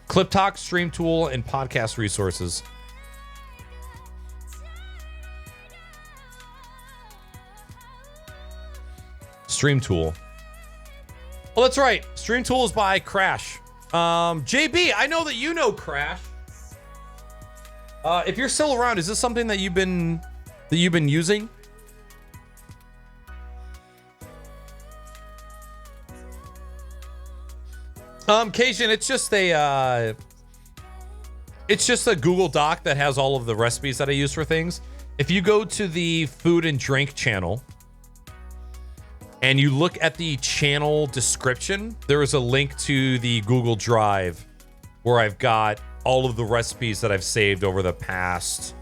Clip Talk, Stream Tool, and podcast resources. Stream Tool. Oh, that's right. Stream Tool is by Crash. JB, I know that you know Crash. If you're still around, is this something that you've been using? Cajun, it's just a Google Doc that has all of the recipes that I use for things. If you go to the food and drink channel, and you look at the channel description, there is a link to the Google Drive where I've got all of the recipes that I've saved over the past,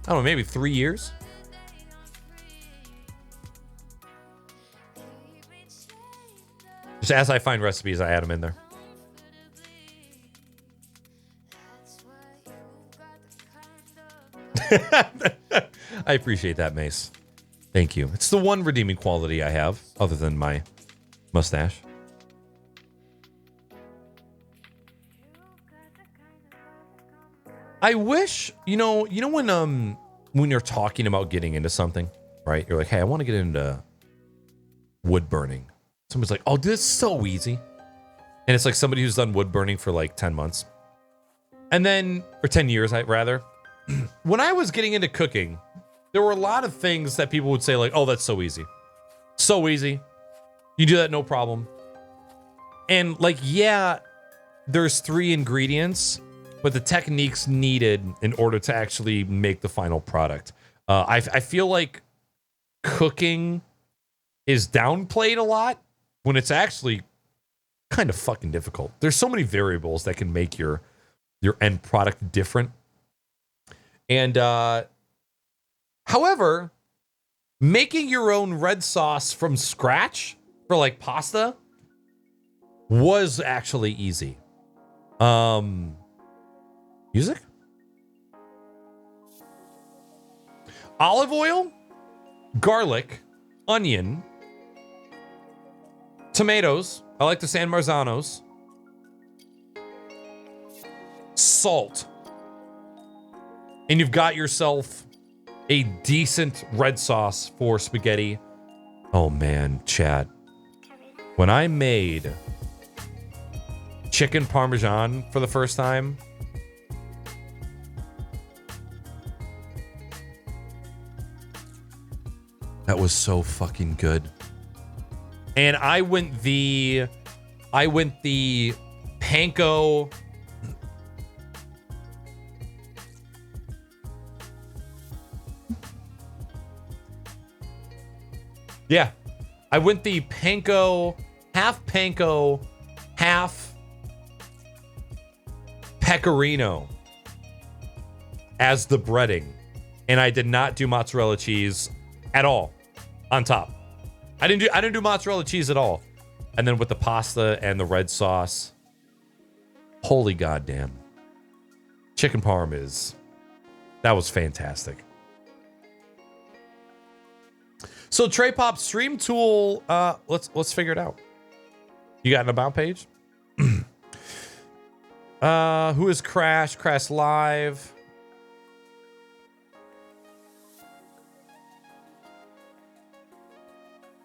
I don't know, maybe 3 years. Just as I find recipes, I add them in there. I appreciate that, Mace. Thank you. It's the one redeeming quality I have, other than my mustache. I wish, you know when you're talking about getting into something, right? You're like, hey, I want to get into wood burning. Somebody's like, oh, this is so easy. And it's like somebody who's done wood burning for like 10 months. And then, or 10 years, rather. When I was getting into cooking, there were a lot of things that people would say like, oh, that's so easy. So easy. You do that, no problem. And like, yeah, there's 3 ingredients, but the techniques needed in order to actually make the final product. I feel like cooking is downplayed a lot when it's actually kind of fucking difficult. There's so many variables that can make your end product different. And however, making your own red sauce from scratch for like pasta was actually easy. Music? Olive oil, garlic, onion, tomatoes. I like the San Marzanos. Salt. And you've got yourself a decent red sauce for spaghetti. Oh man, Chad. When I made chicken parmesan for the first time, that was so fucking good. And I went the panko. Yeah, I went the panko, half pecorino as the breading. And I did not do mozzarella cheese at all on top. I didn't do mozzarella cheese at all. And then with the pasta and the red sauce, holy goddamn. Chicken parm that was fantastic. So Trey Pop Stream Tool, let's figure it out. You got an about page? Who is Crash? Crash Live.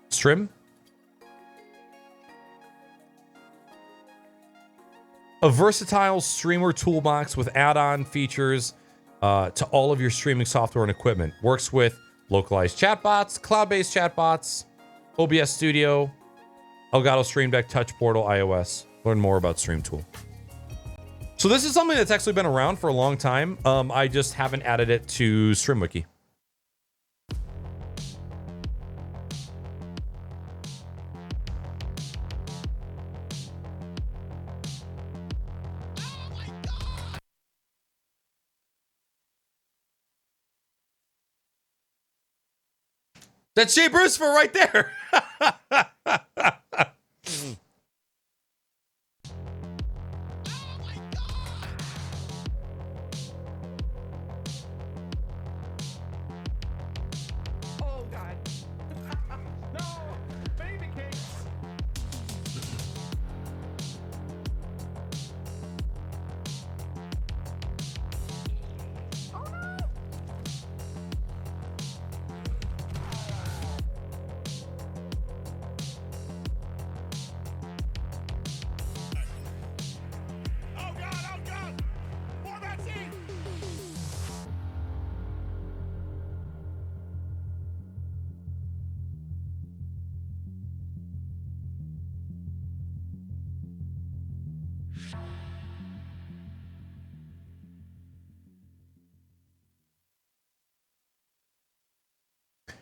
Strim? A versatile streamer toolbox with add-on features to all of your streaming software and equipment. Works with localized chatbots, cloud-based chatbots, OBS Studio, Elgato Stream Deck, Touch Portal, iOS. Learn more about Stream Tool. So this is something that's actually been around for a long time. I just haven't added it to StreamWiki. That's Jay Brucefer right there. Oh God. No, baby cakes. Oh no. Oh God, more vaccine.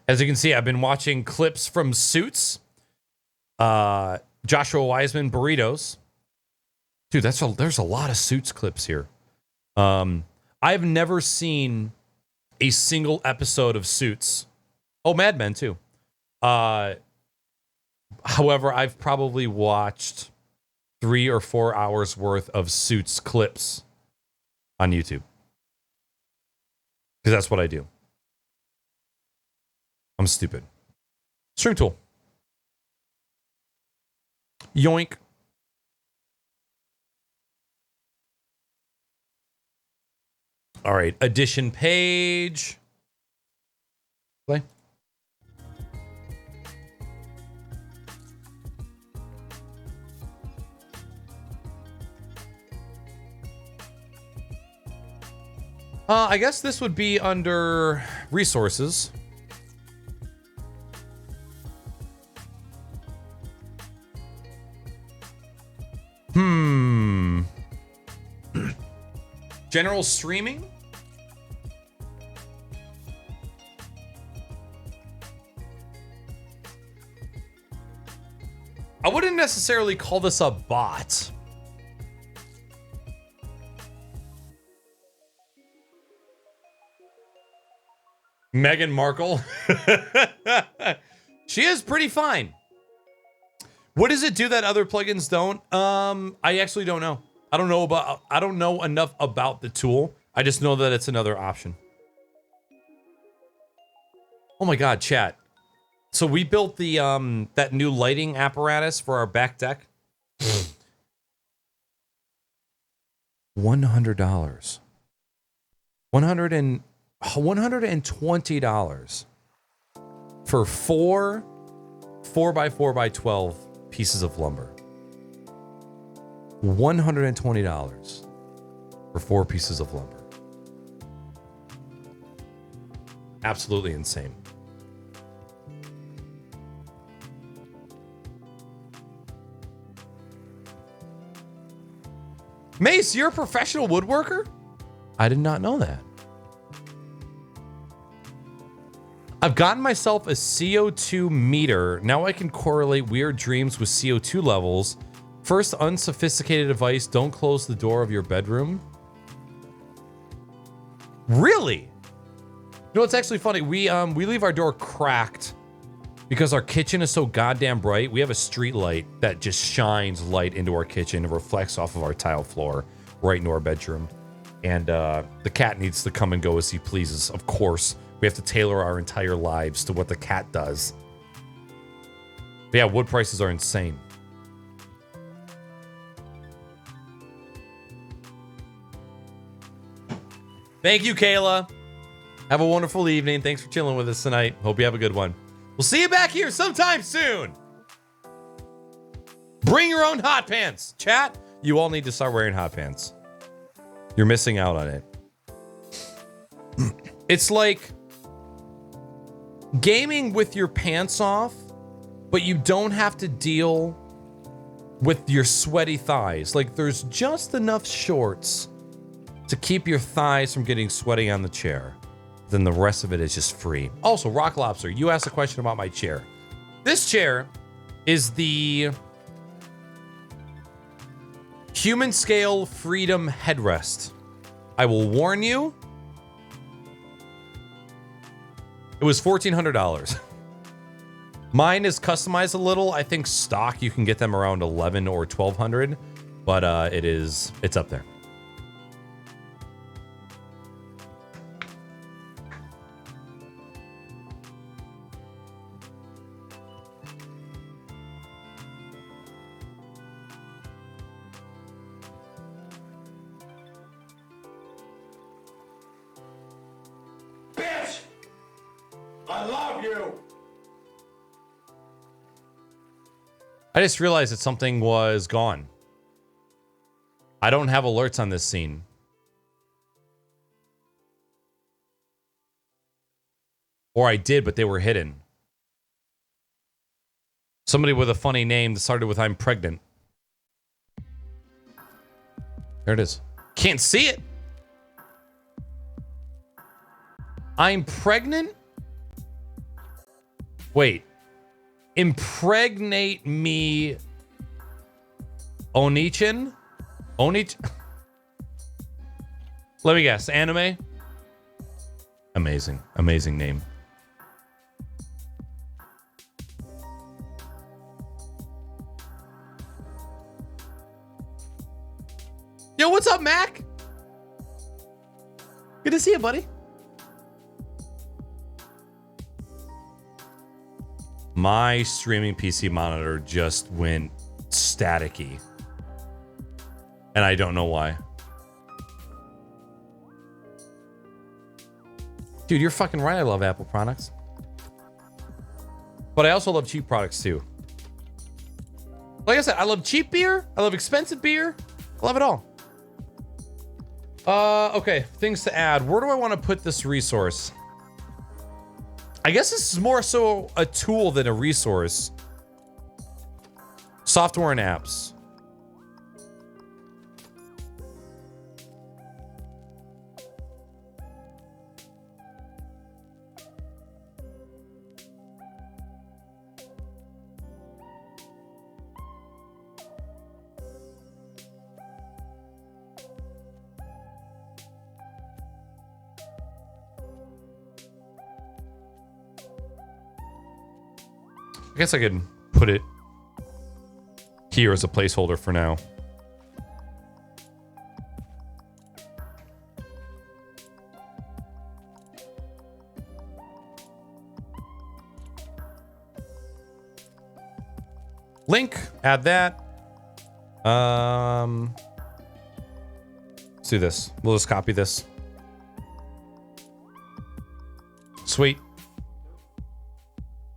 As you can see, I've been watching clips from Suits. Joshua Wiseman burritos. Dude, there's a lot of Suits clips here. I've never seen a single episode of Suits. Oh, Mad Men too. However, I've probably watched 3 or 4 hours worth of Suits clips on YouTube. Because that's what I do. I'm stupid. Stream tool. Yoink. All right, edition page. Play. I guess this would be under resources. General streaming? I wouldn't necessarily call this a bot. Meghan Markle. She is pretty fine. What does it do that other plugins don't? I actually don't know. I don't know enough about the tool. I just know that it's another option. Oh my god, chat. So we built the that new lighting apparatus for our back deck. $100. $120 for 4 4x4x12 pieces of lumber. $120 for 4 pieces of lumber. Absolutely insane. Mace, you're a professional woodworker? I did not know that. I've gotten myself a CO2 meter. Now I can correlate weird dreams with CO2 levels. First unsophisticated advice, don't close the door of your bedroom. Really? You know, it's actually funny. We leave our door cracked because our kitchen is so goddamn bright. We have a street light that just shines light into our kitchen and reflects off of our tile floor right into our bedroom. And the cat needs to come and go as he pleases. Of course, we have to tailor our entire lives to what the cat does. But yeah, wood prices are insane. Thank you, Kayla. Have a wonderful evening. Thanks for chilling with us tonight. Hope you have a good one. We'll see you back here sometime soon. Bring your own hot pants. Chat, you all need to start wearing hot pants. You're missing out on it. It's like gaming with your pants off, but you don't have to deal with your sweaty thighs. Like, there's just enough shorts to keep your thighs from getting sweaty on the chair. Then the rest of it is just free. Also, Rock Lobster, you asked a question about my chair. This chair is the Human Scale Freedom Headrest. I will warn you, it was $1,400. Mine is customized a little. I think stock you can get them around $1,100 or $1,200, but it's up there. I love you. I just realized that something was gone. I don't have alerts on this scene. Or I did, but they were hidden. Somebody with a funny name that started with I'm pregnant. There it is. Can't see it. I'm pregnant? Wait. Impregnate me, Onichin? Onich? Let me guess. Anime? Amazing. Amazing name. Yo, what's up, Mac? Good to see you, buddy. My streaming PC monitor just went staticky. And I don't know why. Dude, you're fucking right. I love Apple products. But I also love cheap products too. Like I said, I love cheap beer. I love expensive beer. I love it all. Okay, things to add. Where do I want to put this resource? I guess this is more so a tool than a resource. Software and apps. I guess I could put it here as a placeholder for now. Link, add that. Let's do this. We'll just copy this. Sweet.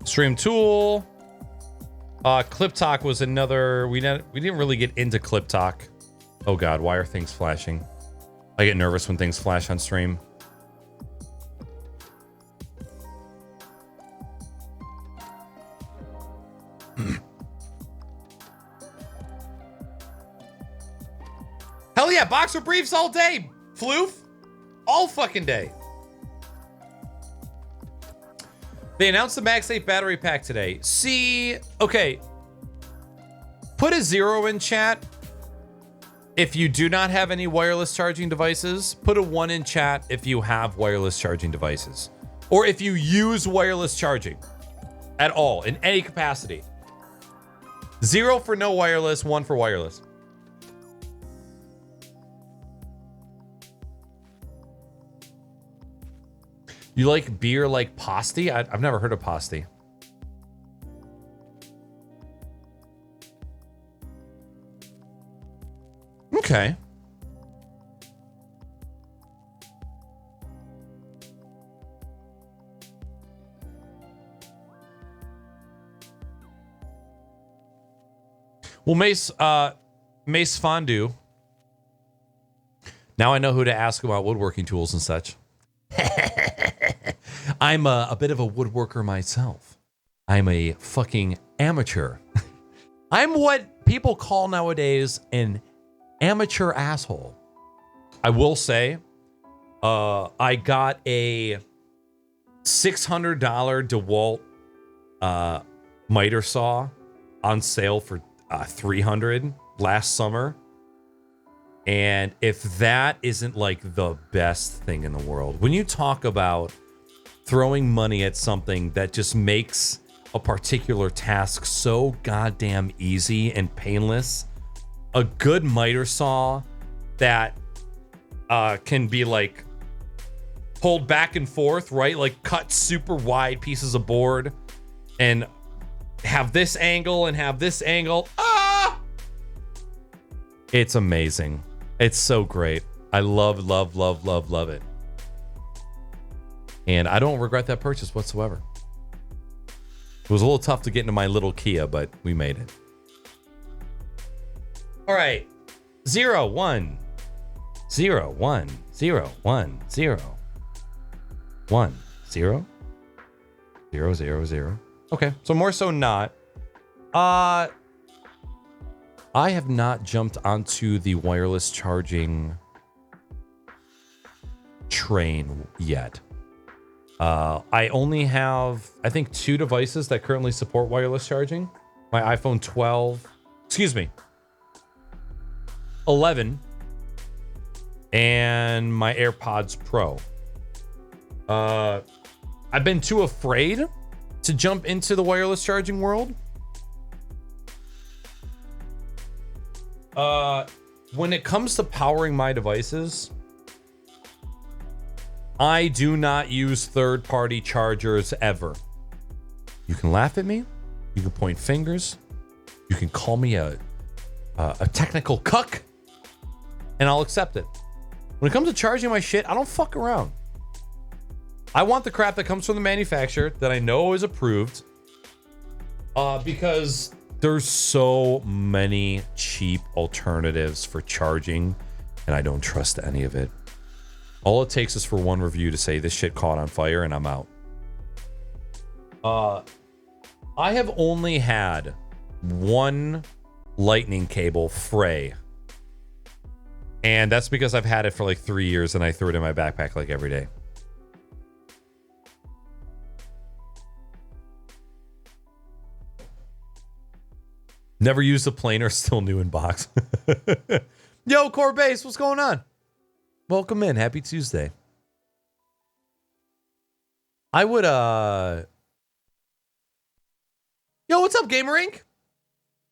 Stream tool. Clip Talk was another. We didn't really get into Clip Talk. Oh god, why are things flashing? I get nervous when things flash on stream. Hell yeah, boxer briefs all day, Floof. All fucking day. They announced the MagSafe battery pack today. See, okay. Put a 0 in chat if you do not have any wireless charging devices. Put a 1 in chat if you have wireless charging devices. Or if you use wireless charging at all, in any capacity. 0 for no wireless, 1 for wireless. You like beer like Posty? I've never heard of Posty. Okay. Well, Mace Fondue. Now I know who to ask about woodworking tools and such. I'm a bit of a woodworker myself. I'm a fucking amateur. I'm what people call nowadays an amateur asshole. I will say, I got a $600 DeWalt miter saw on sale for $300 last summer. And if that isn't like the best thing in the world, when you talk about throwing money at something that just makes a particular task so goddamn easy and painless, a good miter saw that can be like pulled back and forth, right? Like cut super wide pieces of board and have this angle and have this angle. Ah! It's amazing. It's so great. I love it. And I don't regret that purchase whatsoever. It was a little tough to get into my little Kia, but we made it. All right. 0, 1, 0, 1, 0, 1, 0, 1, 0, 0, 0, 0. Okay, so more so not. I have not jumped onto the wireless charging train yet. I only have, I think, 2 devices that currently support wireless charging. My iPhone 12, excuse me, 11, and my AirPods Pro. I've been too afraid to jump into the wireless charging world. When it comes to powering my devices, I do not use third-party chargers ever. You can laugh at me, you can point fingers, you can call me a technical cuck, and I'll accept it. When it comes to charging my shit, I don't fuck around. I want the crap that comes from the manufacturer that I know is approved, because there's so many cheap alternatives for charging, and I don't trust any of it. All it takes is for one review to say this shit caught on fire and I'm out. I have only had one lightning cable fray, and that's because I've had it for like 3 years and I threw it in my backpack like every day. Never used a planer, still new in box. Yo, Core Base, what's going on? Welcome in. Happy Tuesday. I would, Yo, what's up, Gamer Inc?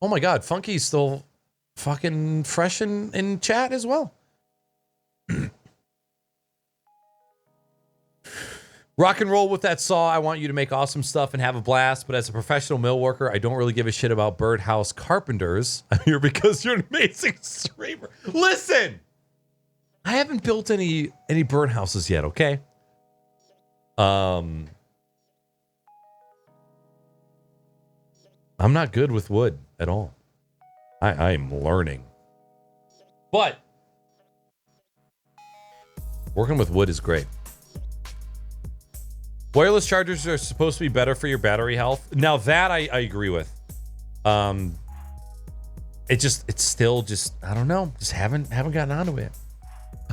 Oh my God, Funky's still fucking fresh in chat as well. Rock and roll with that saw. I want you to make awesome stuff and have a blast, but as a professional mill worker, I don't really give a shit about birdhouse carpenters. I'm here because you're an amazing streamer. Listen! I haven't built any birdhouses yet, okay? I'm not good with wood at all. I'm learning. But working with wood is great. Wireless chargers are supposed to be better for your battery health. Now that I agree with. It's still just, I don't know, just haven't gotten onto it.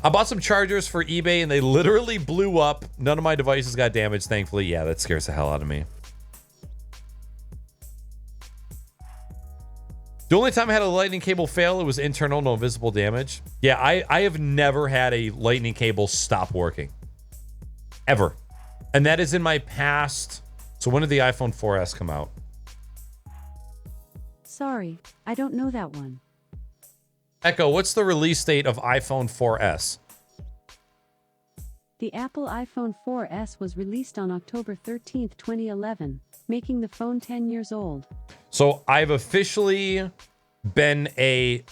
I bought some chargers for eBay and they literally blew up. None of my devices got damaged, thankfully. Yeah, that scares the hell out of me. The only time I had a lightning cable fail, it was internal, no visible damage. Yeah, I have never had a lightning cable stop working. Ever. And that is in my past. So when did the iPhone 4S come out? Sorry, I don't know that one. Echo, what's the release date of iPhone 4S? The Apple iPhone 4S was released on October 13th, 2011, making the phone 10 years old. So I've officially been a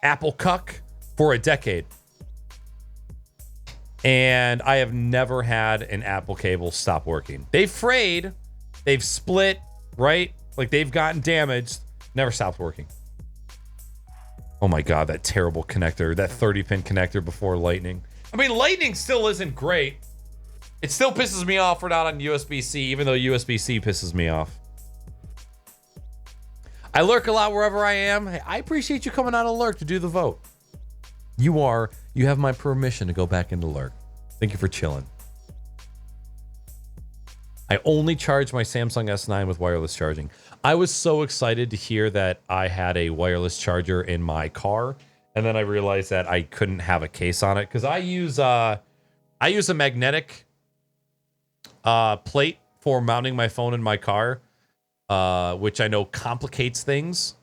Apple cuck for a decade. And I have never had an Apple cable stop working. They've frayed, they've split, right? Like they've gotten damaged, never stopped working. Oh my God, that terrible connector, that 30-pin connector before Lightning. I mean, Lightning still isn't great. It still pisses me off we're not on USB-C, even though USB-C pisses me off. I lurk a lot wherever I am. Hey, I appreciate you coming out of lurk to do the vote. You have my permission to go back into lurk. Thank you for chilling. I only charge my Samsung S9 with wireless charging. I was so excited to hear that I had a wireless charger in my car, and then I realized that I couldn't have a case on it because I use a magnetic plate for mounting my phone in my car, which I know complicates things.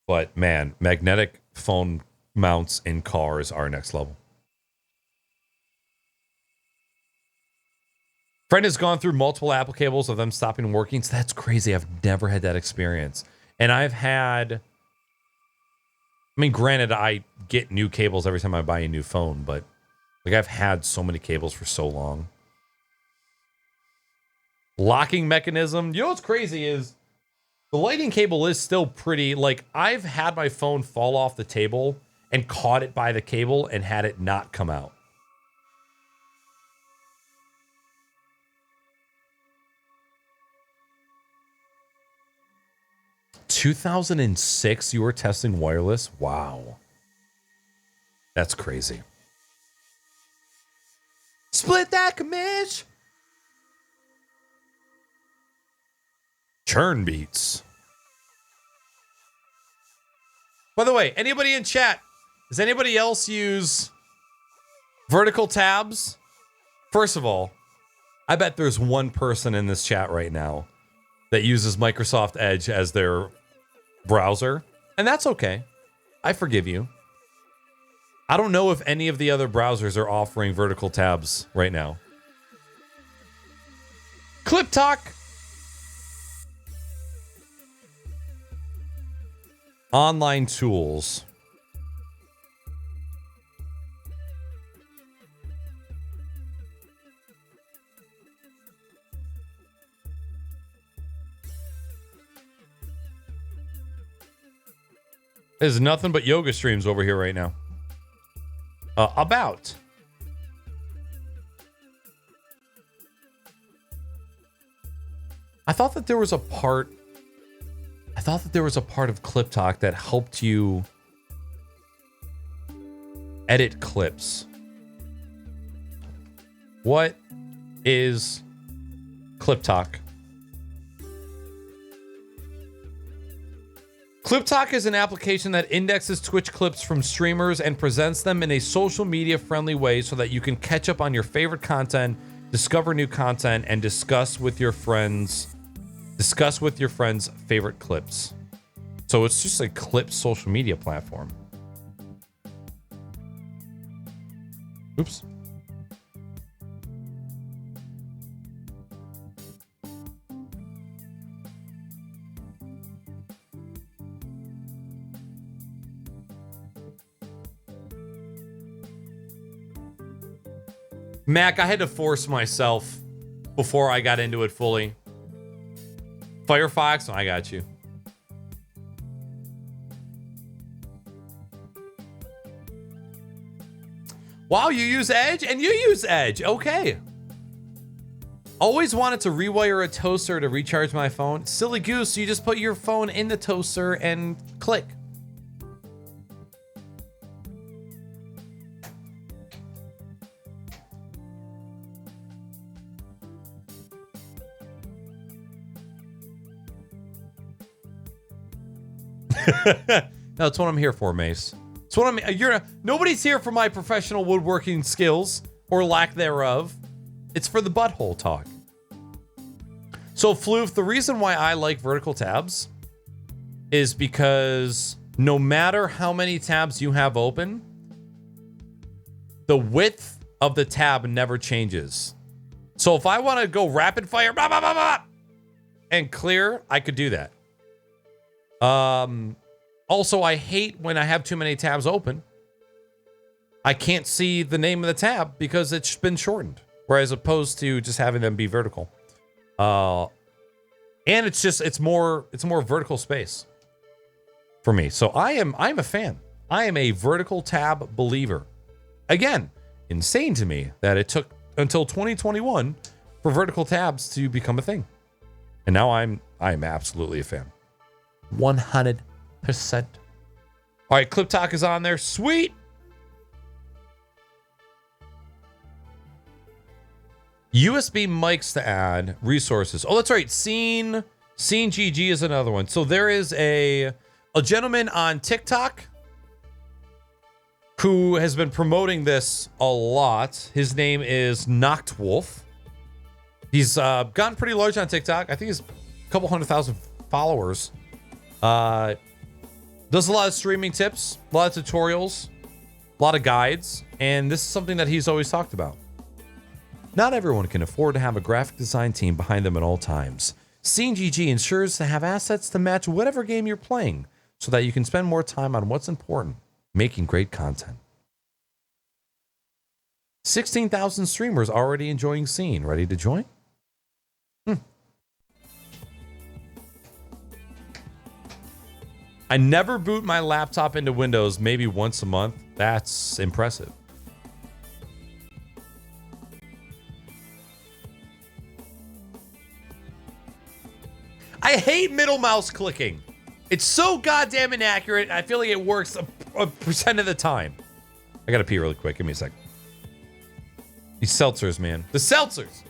But man, magnetic phone mounts in cars are next level. Friend has gone through multiple Apple cables of them stopping working. So that's crazy. I've never had that experience. And I've had, I mean, granted, I get new cables every time I buy a new phone, but like I've had so many cables for so long. Locking mechanism. You know what's crazy is the lightning cable is still pretty, like I've had my phone fall off the table and caught it by the cable and had it not come out. (2006) you were testing wireless? Wow. That's crazy. Split that commish. Churn beats. By the way, anybody in chat, does anybody else use vertical tabs? First of all, I bet there's one person in this chat right now that uses Microsoft Edge as their browser, and that's okay. I forgive you. I don't know if any of the other browsers are offering vertical tabs right now. Clip Talk. Online tools. There's nothing but yoga streams over here right now. About. I thought that there was a part of Clip Talk that helped you edit clips. What is Clip Talk? Clip Talk is an application that indexes Twitch clips from streamers and presents them in a social media friendly way so that you can catch up on your favorite content, discover new content, and discuss with your friends' favorite clips. So it's just a clip social media platform. Oops. Mac, I had to force myself before I got into it fully. Firefox, I got you. Wow, you use Edge? And you use Edge. Okay. Always wanted to rewire a toaster to recharge my phone. Silly goose, you just put your phone in the toaster and click. No, that's what I'm here for, Mace. It's what nobody's here for my professional woodworking skills or lack thereof. It's for the butthole talk. So, Floof, the reason why I like vertical tabs is because no matter how many tabs you have open, the width of the tab never changes. So if I want to go rapid fire, blah, blah, blah, blah, and clear, I could do that. Also, I hate when I have too many tabs open. I can't see the name of the tab because it's been shortened, whereas opposed to just having them be vertical. And it's more vertical space for me. So I'm a fan. I am a vertical tab believer. Again, insane to me that it took until 2021 for vertical tabs to become a thing. And now I'm absolutely a fan. 100%. All right, Clip Talk is on there. Sweet. USB mics to add, resources. Oh, that's right. Scene GG is another one. So there is a gentleman on TikTok who has been promoting this a lot. His name is Noctwolf. He's gotten pretty large on TikTok. I think he's a couple 100,000 followers. Does a lot of streaming tips, a lot of tutorials, a lot of guides, and this is something that he's always talked about. Not everyone can afford to have a graphic design team behind them at all times. SceneGG ensures to have assets to match whatever game you're playing so that you can spend more time on what's important, making great content. 16,000 streamers already enjoying Scene. Ready to join? I never boot my laptop into Windows, maybe once a month. That's impressive. I hate middle mouse clicking. It's so goddamn inaccurate. I feel like it works a percent of the time. I gotta pee really quick. Give me a sec. These seltzers, man. The seltzers!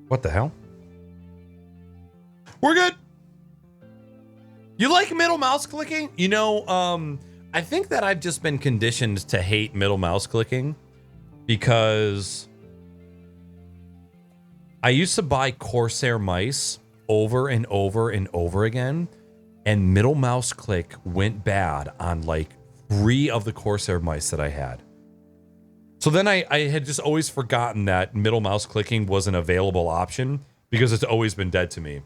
What the hell? We're good. You like middle mouse clicking? You know, I think that I've just been conditioned to hate middle mouse clicking because I used to buy Corsair mice over and over and over again, and middle mouse click went bad on like 3 of the Corsair mice that I had. So then I had just always forgotten that middle mouse clicking was an available option because it's always been dead to me.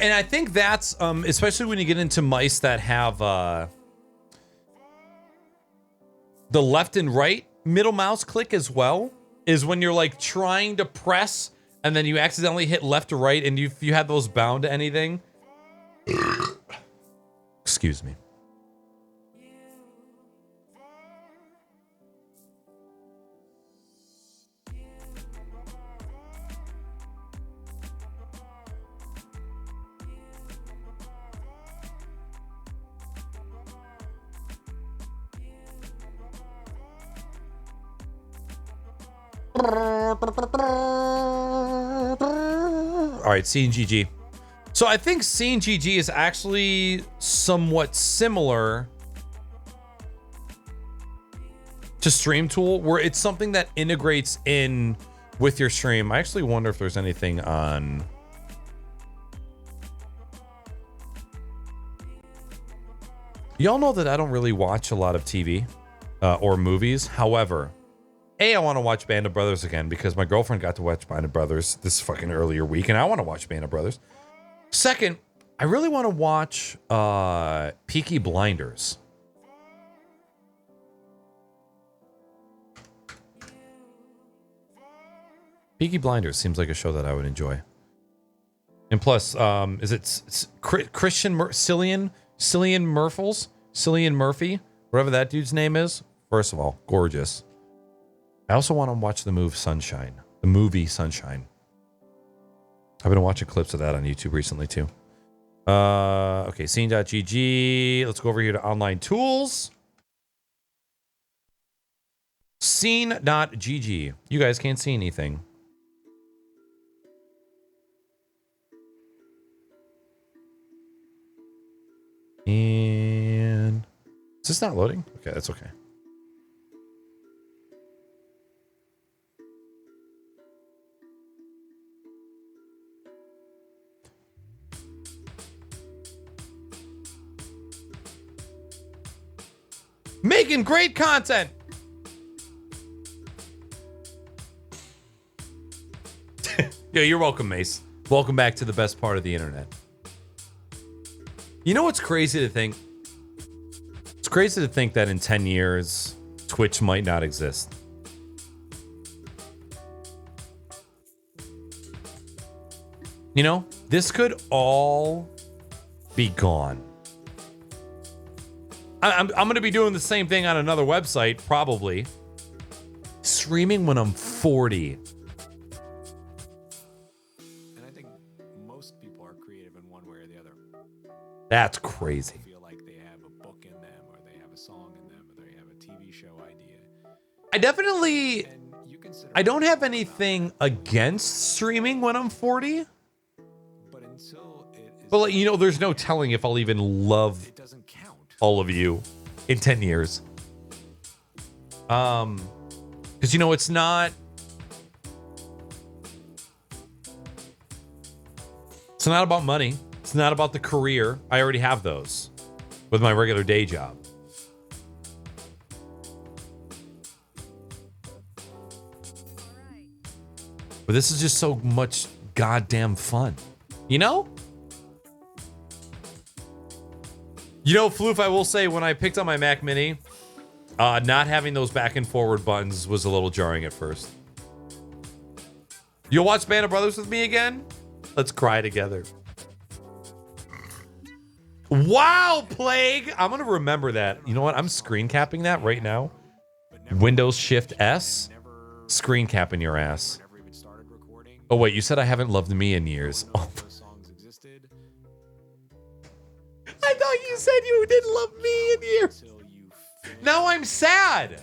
And I think that's, especially when you get into mice that have the left and right middle mouse click as well, is when you're like trying to press and then you accidentally hit left or right and you had those bound to anything. Excuse me. All right, CNGG. So I think CNGG is actually somewhat similar to Stream Tool, where it's something that integrates in with your stream. I actually wonder if there's anything on... Y'all know that I don't really watch a lot of TV or movies. However, I want to watch Band of Brothers again because my girlfriend got to watch Band of Brothers this fucking earlier week, and I want to watch Band of Brothers. Second, I really want to watch Peaky Blinders. Peaky Blinders seems like a show that I would enjoy. And plus, is it Cillian Murphy, whatever that dude's name is? First of all, gorgeous. I also want to watch the movie Sunshine. I've been watching clips of that on YouTube recently too. Okay, scene.gg. Let's go over here to online tools. Scene.gg. You guys can't see anything. And is this not loading? Okay, that's okay. Making great content. Yo, you're welcome, Mace. Welcome back to the best part of the internet. You know what's crazy to think? It's crazy to think that in 10 years, Twitch might not exist. You know, this could all be gone. I'm going to be doing the same thing on another website, probably. Streaming when I'm 40. And I think most people are creative in one way or the other. That's crazy. Feel like they have a book in them, or they have a song in them, or they have a TV show idea. I don't have anything against streaming when I'm 40. But until it is, But, like, you know, there's no telling if I'll even love it doesn't count. all of you in 10 years. Because, you know, it's not about money. It's not about the career. I already have those with my regular day job. But this is just so much goddamn fun. You know? You know, Floof, I will say, when I picked up my Mac Mini, not having those back and forward buttons was a little jarring at first. You'll watch Band of Brothers with me again? Let's cry together. Wow, Plague! I'm going to remember that. You know what? I'm screen capping that right now. Windows Shift S. Screen capping your ass. Oh, wait, you said I haven't loved me in years. Oh. I thought you said you didn't love me in years. Now I'm sad.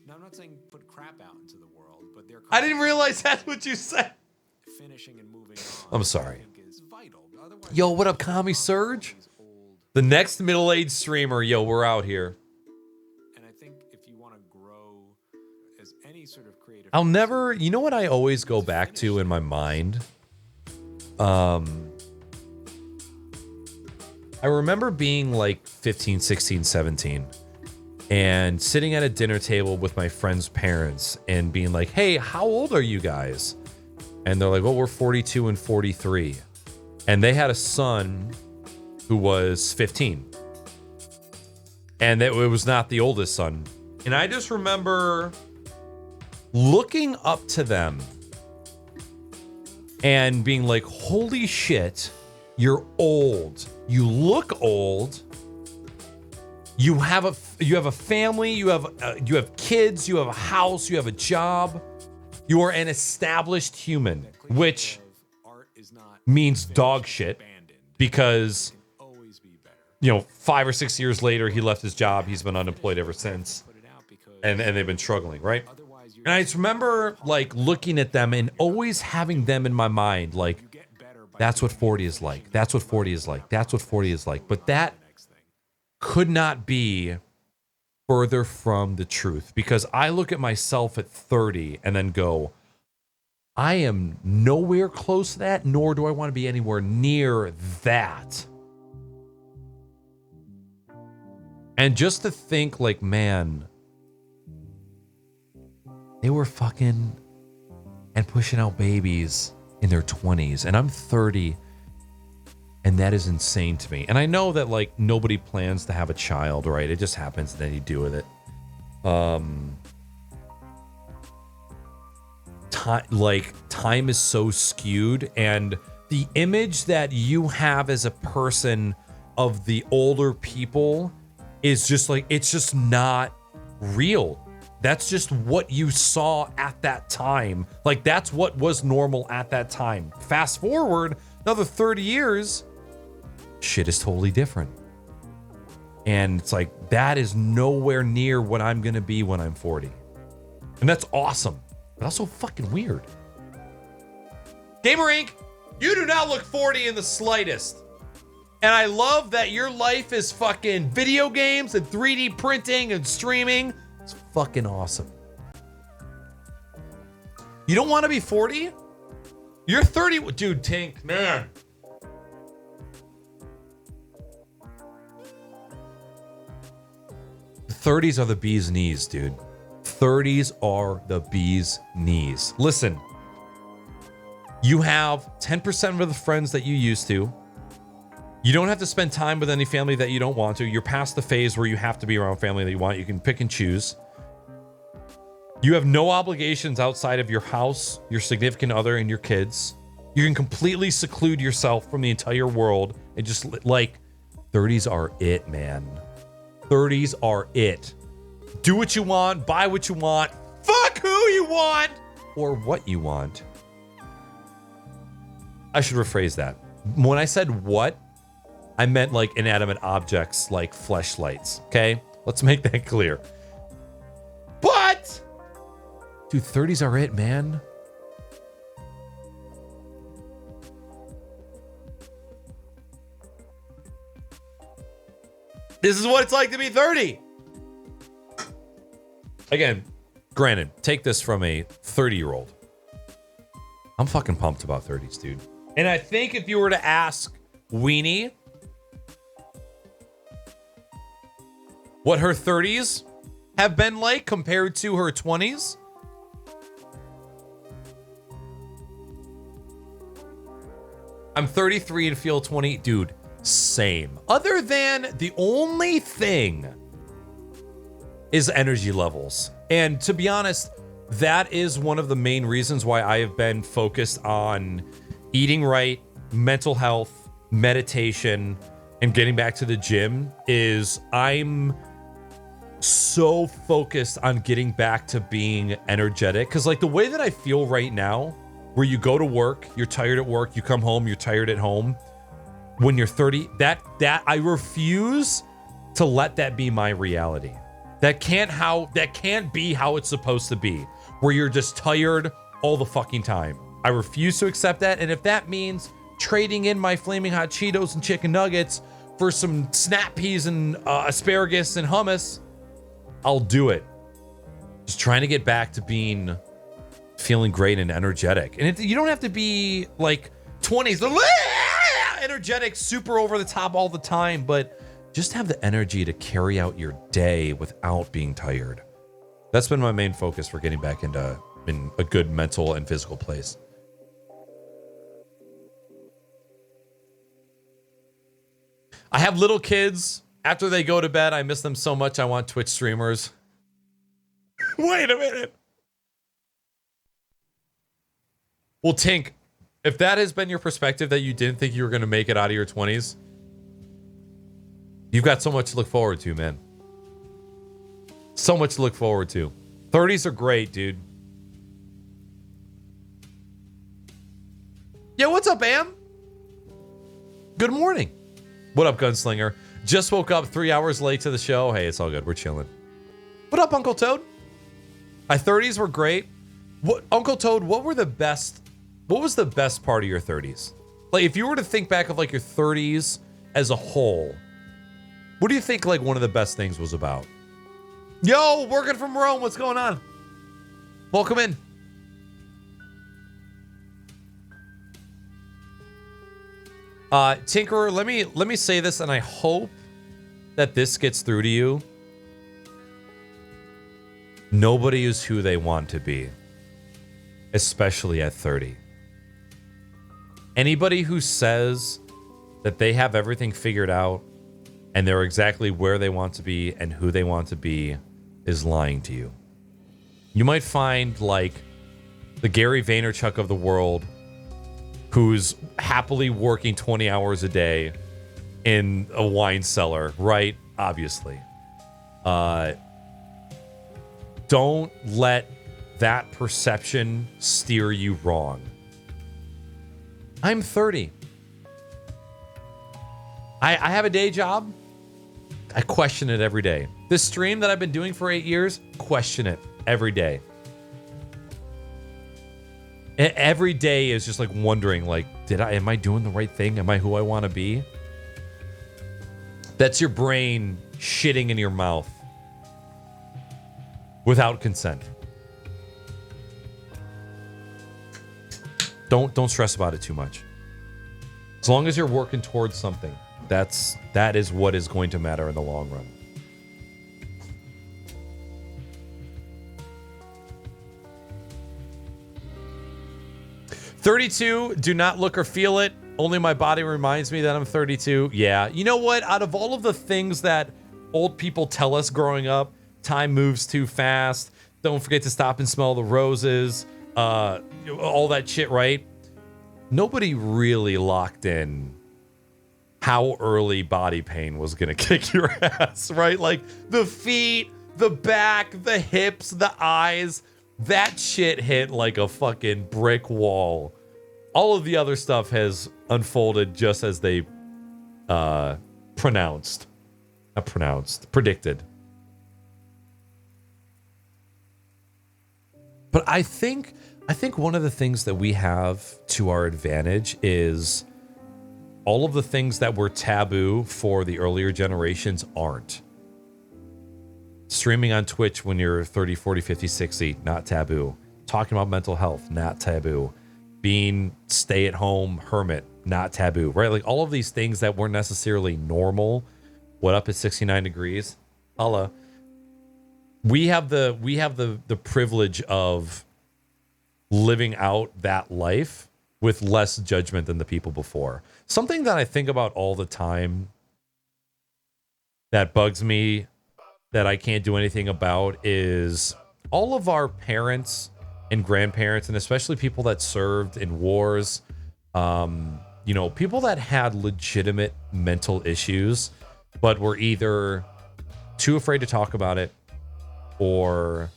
Now, I'm not saying put crap out into the world, but they're I didn't realize that's what you said. finishing and moving on. I'm sorry. Is vital. Otherwise, Yo, what up, Commie Surge? The next middle-aged streamer. Yo, we're out here. and I think if you want to grow as any sort of creative, I'll never... You know what I always go back to in my mind? I remember being like 15, 16, 17 and sitting at a dinner table with my friend's parents and being like, hey, how old are you guys? And they're like, well, we're 42 and 43. And they had a son who was 15. And it was not the oldest son. And I just remember looking up to them and being like, holy shit, you're old. You look old. You have a family. You have kids. You have a house. You have a job. You are an established human, which means dog shit because, you know, 5 or 6 years later, he left his job. He's been unemployed ever since, and they've been struggling, right? And I just remember like looking at them and always having them in my mind, like, that's what 40 is like. That's what 40 is like. That's what 40 is like. But that could not be further from the truth, because I look at myself at 30 and then go, I am nowhere close to that, nor do I want to be anywhere near that. And just to think, like, man, they were fucking and pushing out babies in their 20s. And I'm 30. And that is insane to me. And I know that, like, nobody plans to have a child, right? It just happens, and then you deal with it. Time is so skewed, and the image that you have as a person of the older people is just like, it's just not real. That's just what you saw at that time. Like, that's what was normal at that time. Fast forward another 30 years, shit is totally different. And it's like, that is nowhere near what I'm going to be when I'm 40. And that's awesome, but also fucking weird. Gamer Inc., you do not look 40 in the slightest. And I love that your life is fucking video games and 3D printing and streaming. It's fucking awesome. You don't want to be 40? You're 30. Dude, Tink, man. The 30s are the bee's knees, dude. 30s are the bee's knees. Listen, you have 10% of the friends that you used to. You don't have to spend time with any family that you don't want to. You're past the phase where you have to be around family that you want. You can pick and choose. You have no obligations outside of your house, your significant other, and your kids. You can completely seclude yourself from the entire world and just, like, 30s are it, man. 30s are it. Do what you want, buy what you want, fuck who you want, or what you want. I should rephrase that. When I said what, I meant like inanimate objects like fleshlights, okay? Let's make that clear. But, dude, 30s are it, man. This is what it's like to be 30. Again, granted, take this from a 30-year-old. I'm fucking pumped about 30s, dude. And I think if you were to ask Weenie what her 30s have been like compared to her 20s, I'm 33 and feel 20. Dude, same. Other than the only thing is energy levels. And to be honest, that is one of the main reasons why I have been focused on eating right, mental health, meditation, and getting back to the gym. Is I'm so focused on getting back to being energetic. Because like the way that I feel right now, where you go to work, you're tired at work, you come home, you're tired at home. When you're 30, that I refuse to let that be my reality. That can't be how it's supposed to be, where you're just tired all the fucking time. I refuse to accept that. And if that means trading in my flaming hot Cheetos and chicken nuggets for some snap peas and asparagus and hummus, I'll do it. Just trying to get back to feeling great and energetic. And you don't have to be like 20s, energetic, super over the top all the time, but just have the energy to carry out your day without being tired. That's been my main focus for getting back in a good mental and physical place. I have little kids. After they go to bed, I miss them so much. I want Twitch streamers. Wait a minute. Well, Tink, if that has been your perspective, that you didn't think you were going to make it out of your 20s, you've got so much to look forward to, man. So much to look forward to. 30s are great, dude. Yeah, what's up, Am? Good morning. What up, Gunslinger? Just woke up 3 hours late to the show. Hey, it's all good. We're chilling. What up, Uncle Toad? My 30s were great. What, Uncle Toad, what was the best part of your 30s? Like, if you were to think back of like your 30s as a whole, what do you think like one of the best things was about? Yo, working from Rome, what's going on? Welcome in. Tinkerer, let me say this, and I hope that this gets through to you, nobody is who they want to be, especially at 30. Anybody who says that they have everything figured out and they're exactly where they want to be and who they want to be is lying to you. You might find like the Gary Vaynerchuk of the world who's happily working 20 hours a day in a wine cellar, right? Obviously. Don't let that perception steer you wrong. I'm 30. I have a day job. I question it every day. This stream that I've been doing for 8 years, question it every day. Every day is just like wondering, like, am I doing the right thing? Am I who I want to be? That's your brain shitting in your mouth without consent. Don't stress about it too much. As long as you're working towards something, that is what is going to matter in the long run. "32, do not look or feel it. Only my body reminds me that I'm 32. Yeah. You know what? Out of all of the things that old people tell us growing up, time moves too fast. Don't forget to stop and smell the roses. All that shit, right? Nobody really locked in how early body pain was going to kick your ass, right? Like the feet, the back, the hips, the eyes. That shit hit like a fucking brick wall. All of the other stuff has unfolded just as they predicted. But I think one of the things that we have to our advantage is all of the things that were taboo for the earlier generations aren't. Streaming on Twitch when you're 30, 40, 50, 60, not taboo. Talking about mental health, not taboo. Being stay-at-home hermit, not taboo, right? Like all of these things that weren't necessarily normal. What up at 69 degrees? Holla. We have the privilege of living out that life with less judgment than the people before. Something that I think about all the time that bugs me that I can't do anything about is all of our parents and grandparents, and especially people that served in wars, people that had legitimate mental issues, but were either too afraid to talk about it or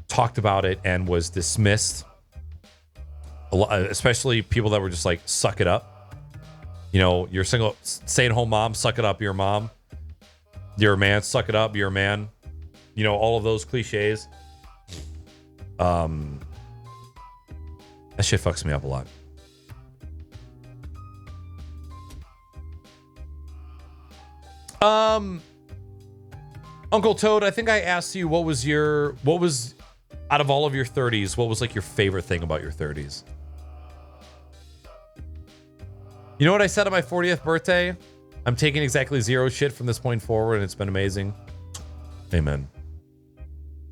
talked about it and was dismissed. Especially people that were just like, suck it up. You're single, stay-at-home mom, suck it up, you're a mom. You're a man, suck it up, you're a man. All of those cliches. That shit fucks me up a lot. Uncle Toad, I think I asked you what was out of all of your 30s, what was like your favorite thing about your 30s? You know what I said on my 40th birthday? I'm taking exactly 0 shit from this point forward, and it's been amazing. Amen.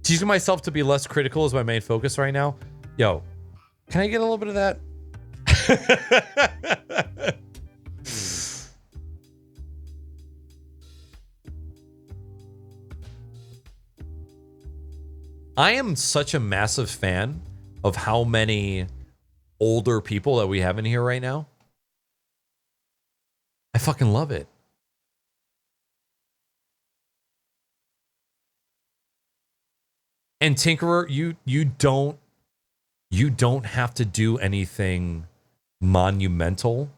Teaching myself to be less critical is my main focus right now. Yo, can I get a little bit of that? I am such a massive fan of how many older people that we have in here right now. I fucking love it. And Tinkerer, you don't have to do anything monumental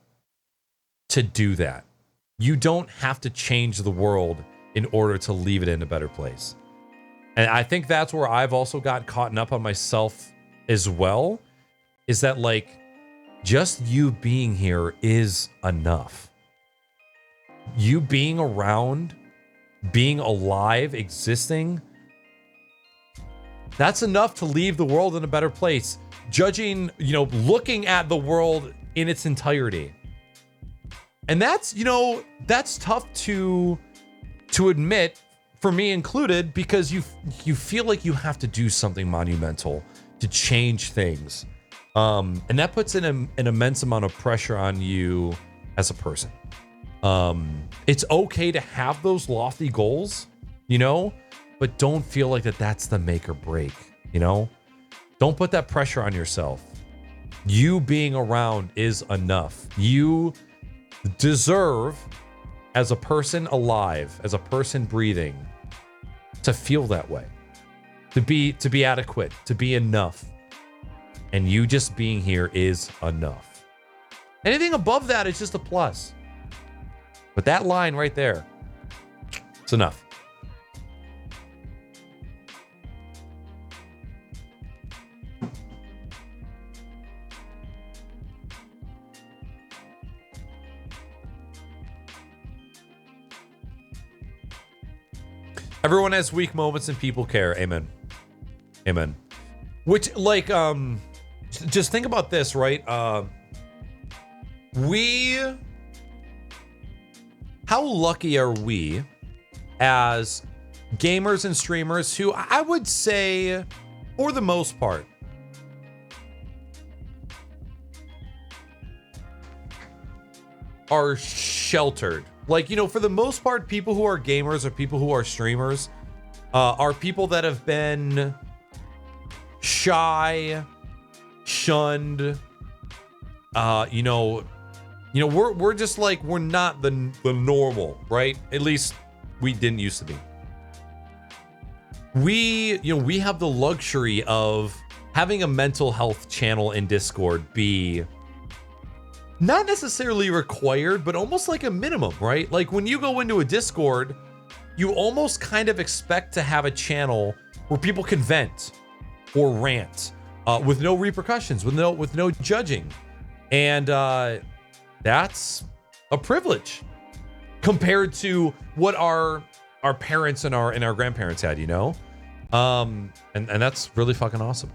to do that. You don't have to change the world in order to leave it in a better place. And I think that's where I've also got caught up on myself as well, is that like just you being here is enough. You being around, being alive, existing, that's enough to leave the world in a better place. Judging, looking at the world in its entirety. And that's, that's tough to to admit, for me included, because you feel like you have to do something monumental to change things. And that puts an immense amount of pressure on you as a person. It's okay to have those lofty goals, you know, but don't feel like that's the make or break, you know? Don't put that pressure on yourself. You being around is enough. You deserve, as a person alive, as a person breathing, to feel that way, to be adequate, to be enough. And you just being here is enough. Anything above that is just a plus. But that line right there, it's enough. Everyone has weak moments and people care. Amen. Amen. Which, like, just think about this, right? How lucky are we as gamers and streamers who, I would say, for the most part, are sheltered. Like, you know, for the most part, people who are gamers or people who are streamers are people that have been shy, shunned. We're just like, we're not the normal, right? At least we didn't used to be. We have the luxury of having a mental health channel in Discord be not necessarily required, but almost like a minimum, right? Like when you go into a Discord, you almost kind of expect to have a channel where people can vent or rant with no repercussions, with no judging. And that's a privilege compared to what our parents and our grandparents had, you know? And that's really fucking awesome.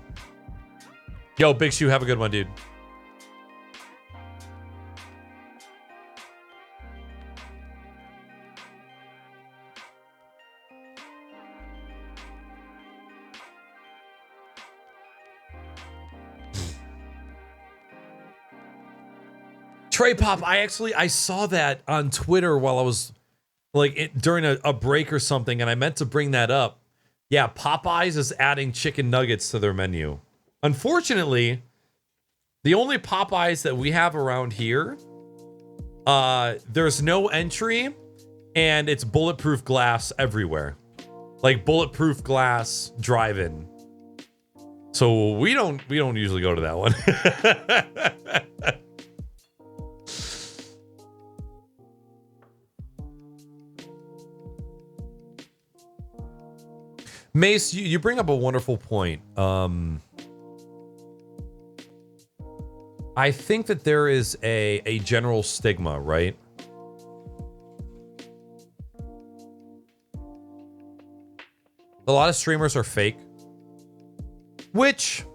Yo, Big Shoe, have a good one, dude. Trey Pop, I saw that on Twitter while I was during a break or something, and I meant to bring that up. Yeah, Popeyes is adding chicken nuggets to their menu. Unfortunately, the only Popeyes that we have around here, there's no entry, and it's bulletproof glass everywhere. Like bulletproof glass drive-in. So we don't usually go to that one. Mace, you bring up a wonderful point. I think that there is a general stigma, right? A lot of streamers are fake, which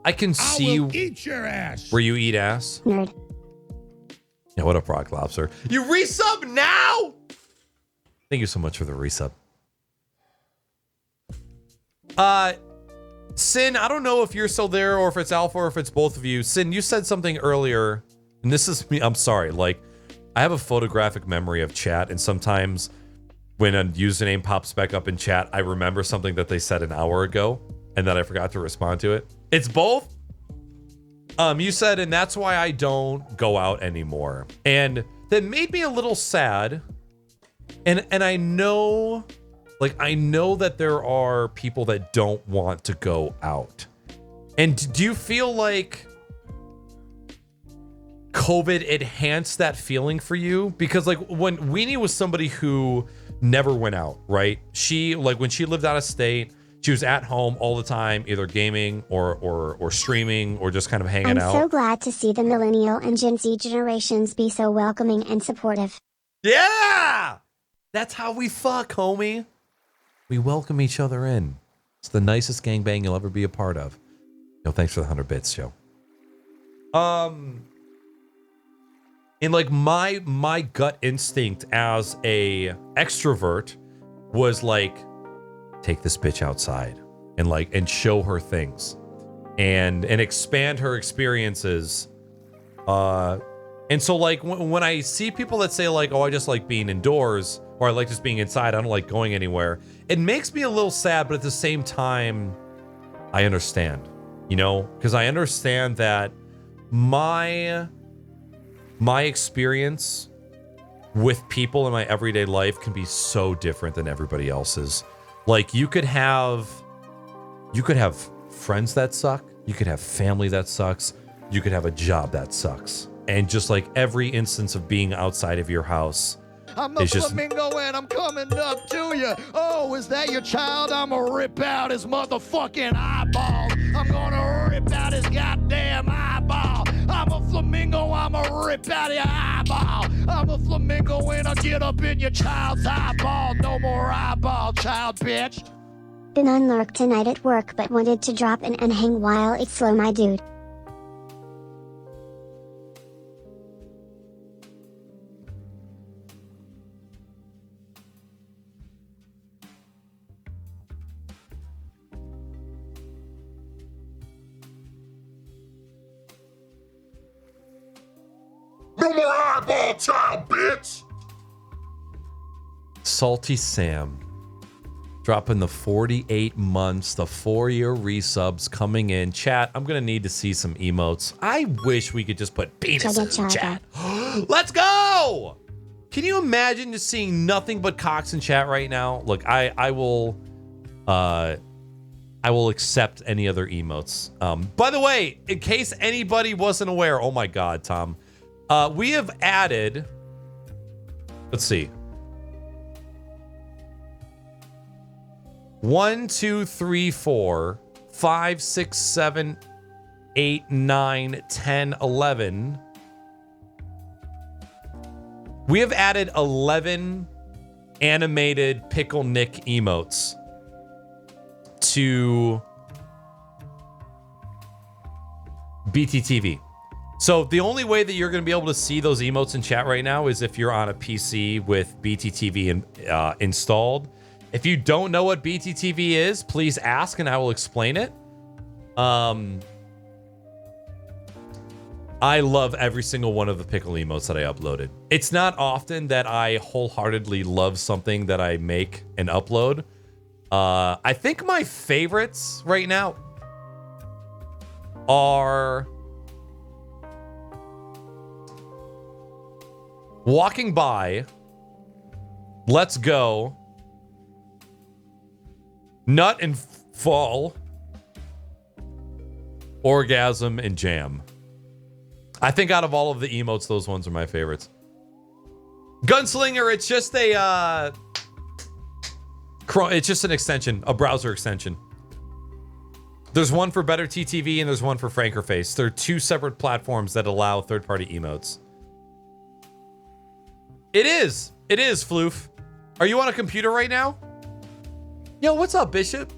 I can see. Eat your ass. Where you eat ass. Nerd. Yeah, what up, Rock Lobster? You resub now? Thank you so much for the resub. Sin, I don't know if you're still there or if it's Alpha or if it's both of you. Sin, you said something earlier, and this is me. I'm sorry. Like, I have a photographic memory of chat, and sometimes when a username pops back up in chat, I remember something that they said an hour ago, and then I forgot to respond to it. It's both. You said, and that's why I don't go out anymore. And that made me a little sad. And I know... I know that there are people that don't want to go out. And do you feel like COVID enhanced that feeling for you? Because when Weenie was somebody who never went out, right? She, when she lived out of state, she was at home all the time, either gaming or streaming or just kind of hanging out. I'm so glad to see the millennial and Gen Z generations be so welcoming and supportive. Yeah! That's how we fuck, homie. We welcome each other in. It's the nicest gangbang you'll ever be a part of. Yo, thanks for the 100 bits, Joe. And like my gut instinct as a extrovert was like, take this bitch outside and show her things and expand her experiences. And so like when I see people that say like, oh, I just like being indoors or I like just being inside, I don't like going anywhere, it makes me a little sad, but at the same time, I understand, because I understand that my experience with people in my everyday life can be so different than everybody else's. Like you could have friends that suck. You could have family that sucks. You could have a job that sucks. And just like every instance of being outside of your house, I'm the flamingo and I'm coming up to you. Oh, is that your child? I'm gonna rip out his motherfucking eyeball. I'm gonna rip out his goddamn eyeball. I'm a flamingo, I'm gonna rip out your eyeball. I'm a flamingo and I'll get up in your child's eyeball. No more eyeball, child bitch. Been on lurk tonight at work but wanted to drop in and hang while it's slow, my dude. No more eyeball, child bitch! Salty Sam dropping the 48 months, the 4-year resubs coming in. Chat, I'm going to need to see some emotes. I wish we could just put penises in chat. Let's go! Can you imagine just seeing nothing but cocks in chat right now? Look, I will accept any other emotes. By the way, in case anybody wasn't aware, oh my God, Tom. We have added, let's see. 1, 2, 3, 4, 5, 6, 7, 8, 9, 10, 11. We have added 11 animated Pickle Nick emotes to BTTV. So the only way that you're going to be able to see those emotes in chat right now is if you're on a PC with BTTV installed. If you don't know what BTTV is, please ask and I will explain it. I love every single one of the pickle emotes that I uploaded. It's not often that I wholeheartedly love something that I make and upload. I think my favorites right now are Walking By, Let's Go, Nut and Fall, Orgasm, and Jam. I think out of all of the emotes, those ones are my favorites. Gunslinger, it's just it's just an extension, a browser extension. There's one for Better TTV and there's one for Frankerface. They're two separate platforms that allow third-party emotes. It is, Floof. Are you on a computer right now? Yo, what's up, Bishop?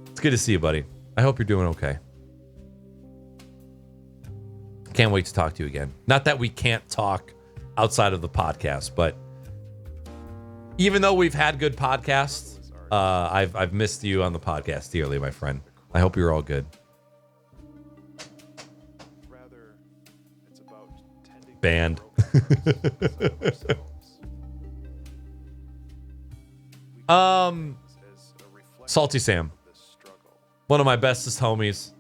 It's good to see you, buddy. I hope you're doing okay. Can't wait to talk to you again. Not that we can't talk outside of the podcast, but even though we've had good podcasts, I've missed you on the podcast dearly, my friend. I hope you're all good. Banned. Salty Sam, one of my bestest homies.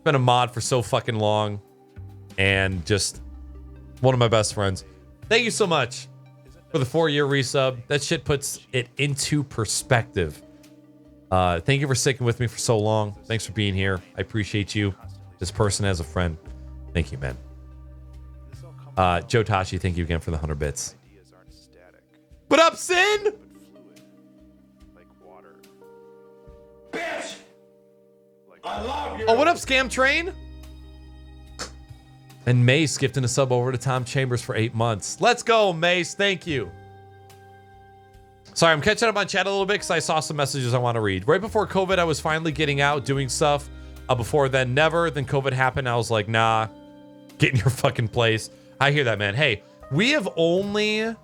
Been a mod for so fucking long, and just one of my best friends. Thank you so much for the 4-year resub. That shit puts it into perspective. Thank you for sticking with me for so long. Thanks for being here. I appreciate you, this person as a friend. Thank you, man. Joe Tashi, thank you again for the 100 bits. What up, Sin? Bitch! I love you! Oh, what up, Scam Train? And Mace gifting a sub over to Tom Chambers for 8 months. Let's go, Mace. Thank you. Sorry, I'm catching up on chat a little bit because I saw some messages I want to read. Right before COVID, I was finally getting out, doing stuff. Before then, never. Then COVID happened. I was like, nah. get in your fucking place. I hear that, man. Hey, we have only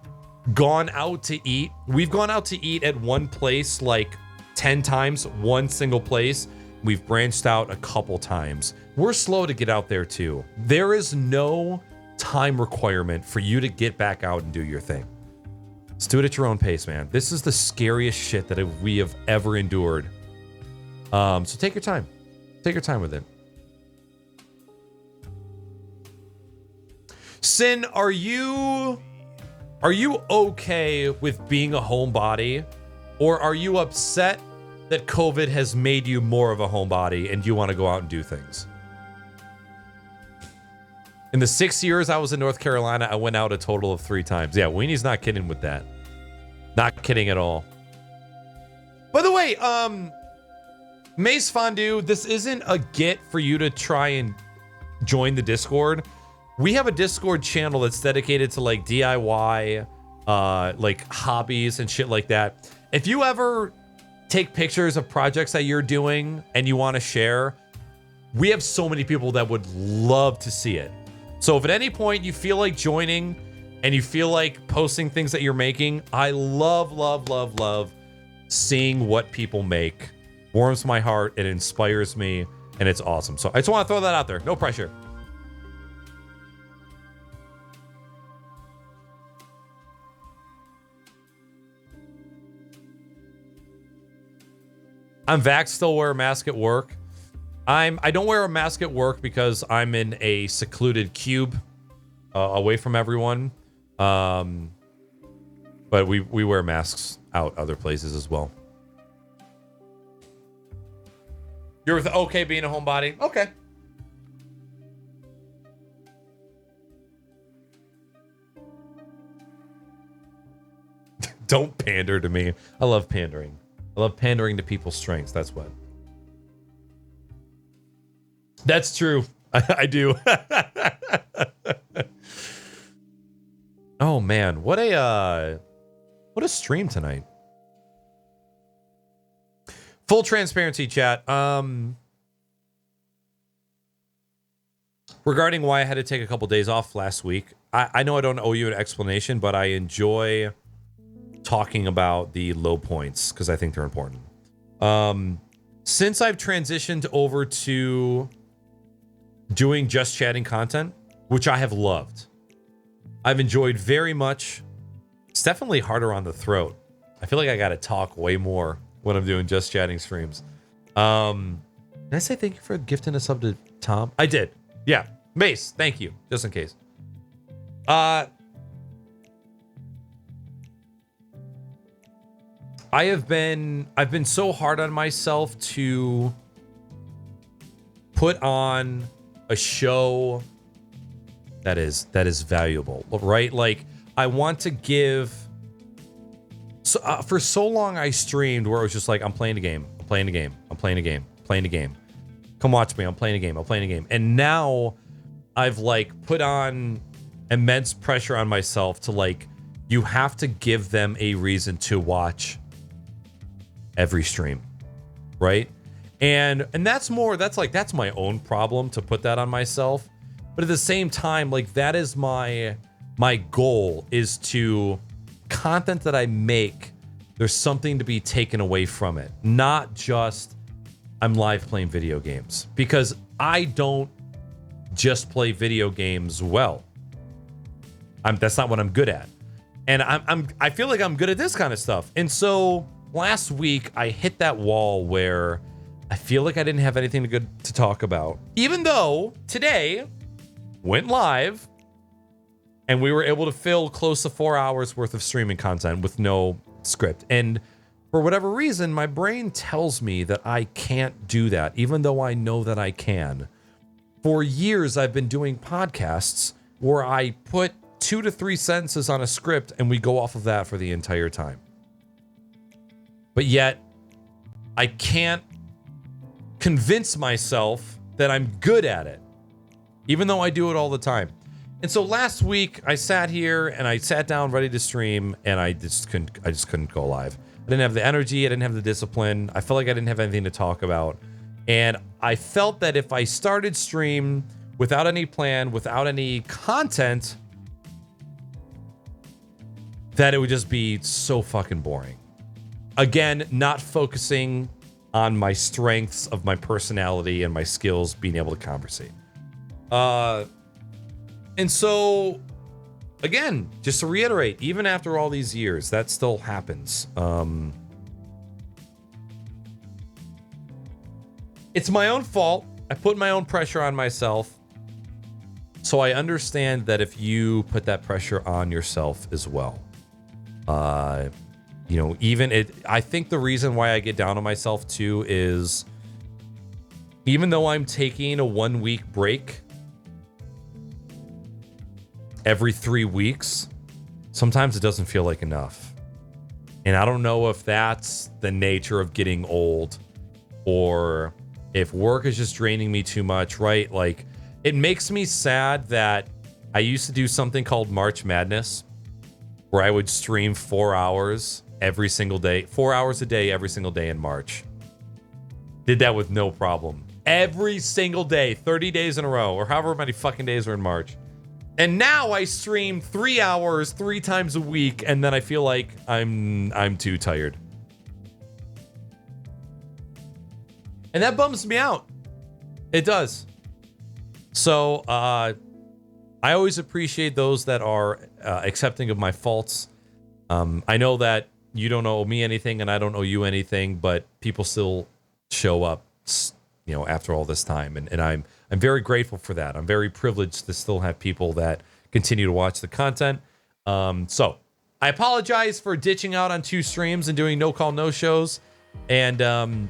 gone out to eat. We've gone out to eat at one place like 10 times, one single place. We've branched out a couple times. We're slow to get out there too. There is no time requirement for you to get back out and do your thing. Let's do it at your own pace, man. This is the scariest shit that we have ever endured. So take your time. Take your time with it. Sin, are you okay with being a homebody, or are you upset that COVID has made you more of a homebody and you want to go out and do things? In the 6 years I was in North Carolina, I went out a total of 3 times. Yeah, Weenie's not kidding with that. Not kidding at all. By the way, Mace Fondue, this isn't a get for you to try and join the Discord. We have a Discord channel that's dedicated to like DIY, like hobbies and shit like that. If you ever take pictures of projects that you're doing and you want to share, we have so many people that would love to see it. So if at any point you feel like joining and you feel like posting things that you're making, I love, love, love, love seeing what people make. Warms my heart, it inspires me, and it's awesome. So I just want to throw that out there. No pressure. I'm vaxxed, still wear a mask at work. I don't wear a mask at work because I'm in a secluded cube away from everyone. But we wear masks out other places as well. You're okay being a homebody? Okay. Don't pander to me. I love pandering. I love pandering to people's strengths. That's what. That's true. I do. Oh man, what a stream tonight. Full transparency, chat. Regarding why I had to take a couple days off last week, I know I don't owe you an explanation, but I enjoy talking about the low points because I think they're important. Since I've transitioned over to doing just chatting content, which I have loved, I've enjoyed very much. It's definitely harder on the throat. I feel like I gotta talk way more when I'm doing just chatting streams. Did I say thank you for gifting a sub to Tom? I did. Yeah. Mace, thank you. Just in case. I've been so hard on myself to put on a show that is valuable, right? Like I want to give. So for so long I streamed where it was just like I'm playing a game, I'm playing a game, I'm playing a game, playing a game. Come watch me, I'm playing a game, I'm playing a game. And now I've like put on immense pressure on myself to like, you have to give them a reason to watch every stream, right? And that's my own problem to put that on myself. But at the same time, like that is my goal is to content that I make, there's something to be taken away from it. Not just I'm live playing video games, because I don't just play video games well. That's not what I'm good at. And I feel like I'm good at this kind of stuff. And so last week I hit that wall where I feel like I didn't have anything good to talk about. Even though today went live and we were able to fill close to 4 hours worth of streaming content with no script. And for whatever reason, my brain tells me that I can't do that, even though I know that I can. For years, I've been doing podcasts where I put 2 to 3 sentences on a script and we go off of that for the entire time. But yet, I can't convince myself that I'm good at it, even though I do it all the time. And so last week I sat here and I sat down ready to stream and I just couldn't go live. I didn't have the energy, I didn't have the discipline. I felt like I didn't have anything to talk about. And I felt that if I started stream without any plan, without any content, that it would just be so fucking boring. Again, not focusing on my strengths of my personality and my skills, being able to conversate. And so, again, just to reiterate, even after all these years, that still happens. It's my own fault. I put my own pressure on myself. So I understand that if you put that pressure on yourself as well. You know, I think the reason why I get down on myself too is even though I'm taking a 1 week break every 3 weeks, sometimes it doesn't feel like enough. And I don't know if that's the nature of getting old or if work is just draining me too much, right? Like, it makes me sad that I used to do something called March Madness, where I would stream 4 hours every single day, 4 hours a day, every single day in March. Did that with no problem. Every single day, 30 days in a row, or however many fucking days are in March. And now I stream 3 hours, 3 times a week, and then I feel like I'm too tired. And that bums me out. It does. So, I always appreciate those that are accepting of my faults. I know that you don't owe me anything and I don't owe you anything, but people still show up, you know, after all this time. And I'm very grateful for that. I'm very privileged to still have people that continue to watch the content. So I apologize for ditching out on 2 streams and doing no call, no shows. And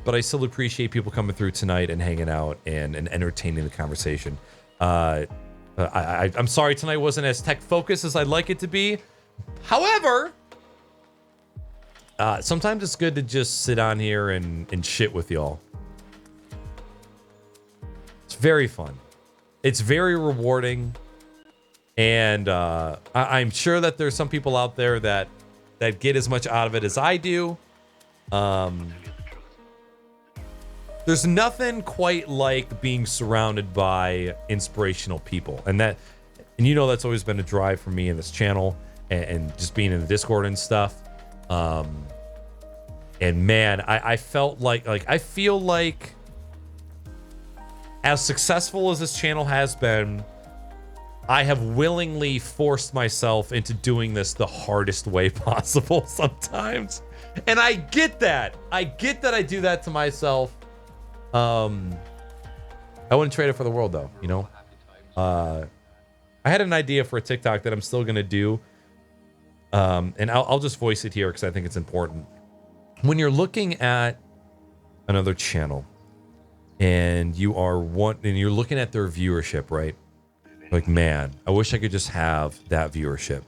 but I still appreciate people coming through tonight and hanging out and entertaining the conversation. I'm sorry tonight wasn't as tech focused as I'd like it to be. However, sometimes it's good to just sit on here and shit with y'all. It's very fun. It's very rewarding. And I'm sure that there's some people out there that get as much out of it as I do. There's nothing quite like being surrounded by inspirational people, and you know that's always been a drive for me in this channel, and just being in the Discord and stuff. And man, I felt like I feel like as successful as this channel has been, I have willingly forced myself into doing this the hardest way possible sometimes. And I get that. I get that I do that to myself. I wouldn't trade it for the world, though, you know? I had an idea for a TikTok that I'm still going to do. And I'll just voice it here because I think it's important. When you're looking at another channel and you're looking at their viewership, right? Like, man, I wish I could just have that viewership.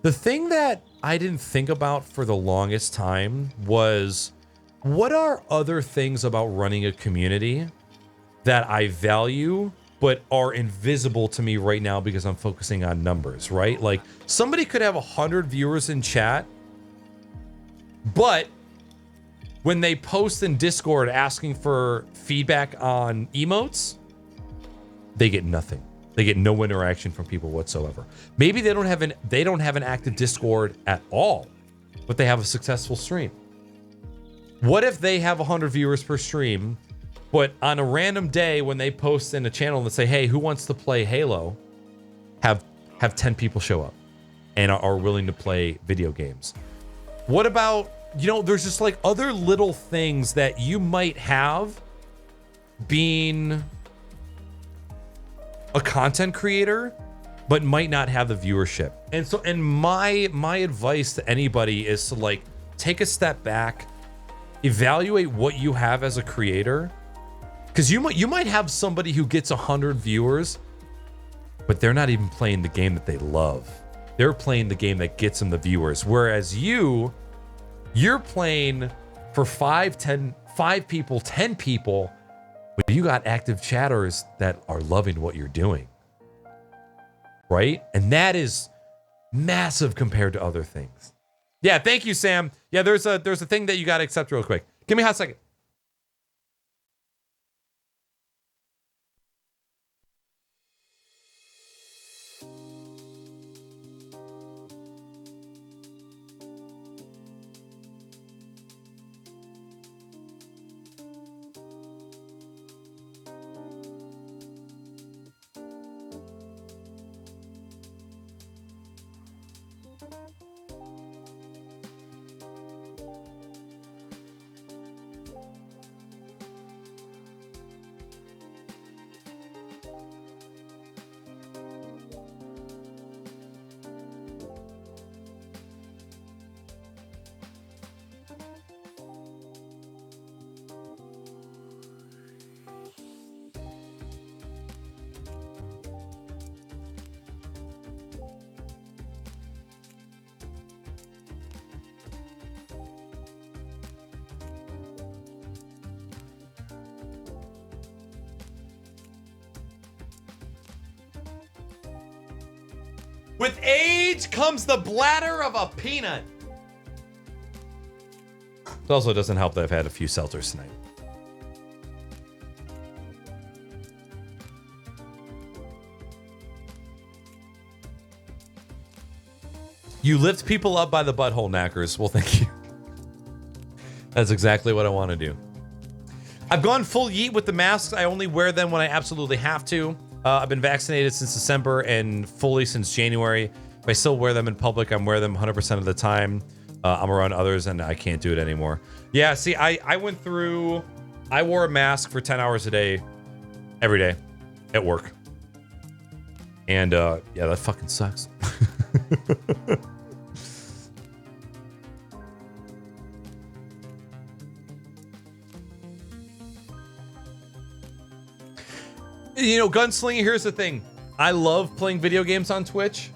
The thing that I didn't think about for the longest time was, what are other things about running a community that I value but are invisible to me right now because I'm focusing on numbers, right? Like, somebody could have 100 viewers in chat, but when they post in Discord asking for feedback on emotes, they get nothing. They get no interaction from people whatsoever. Maybe they don't have an active Discord at all, but they have a successful stream. What if they have 100 viewers per stream, but on a random day when they post in a channel and say, "Hey, who wants to play Halo?" have 10 people show up and are willing to play video games. What about, you know, there's just like other little things that you might have being a content creator, but might not have the viewership. And so, and my advice to anybody is to, like, take a step back, evaluate what you have as a creator, because you might have somebody who gets 100 viewers, but they're not even playing the game that they love. They're playing the game that gets them the viewers. Whereas you're playing for 5 people, 10 people, but you got active chatters that are loving what you're doing, right? And that is massive compared to other things. Yeah, thank you, Sam. Yeah, there's a thing that you got to accept real quick. Give me a hot second. With age comes the bladder of a peanut. It also doesn't help that I've had a few seltzers tonight. You lift people up by the butthole, knackers. Well, thank you. That's exactly what I want to do. I've gone full yeet with the masks. I only wear them when I absolutely have to. I've been vaccinated since December and fully since January. If I still wear them in public, I'm wearing them 100% of the time. I'm around others and I can't do it anymore. Yeah, see, I went through... I wore a mask for 10 hours a day, every day, at work. And, yeah, that fucking sucks. You know, Gunslinger, here's the thing. I love playing video games on Twitch,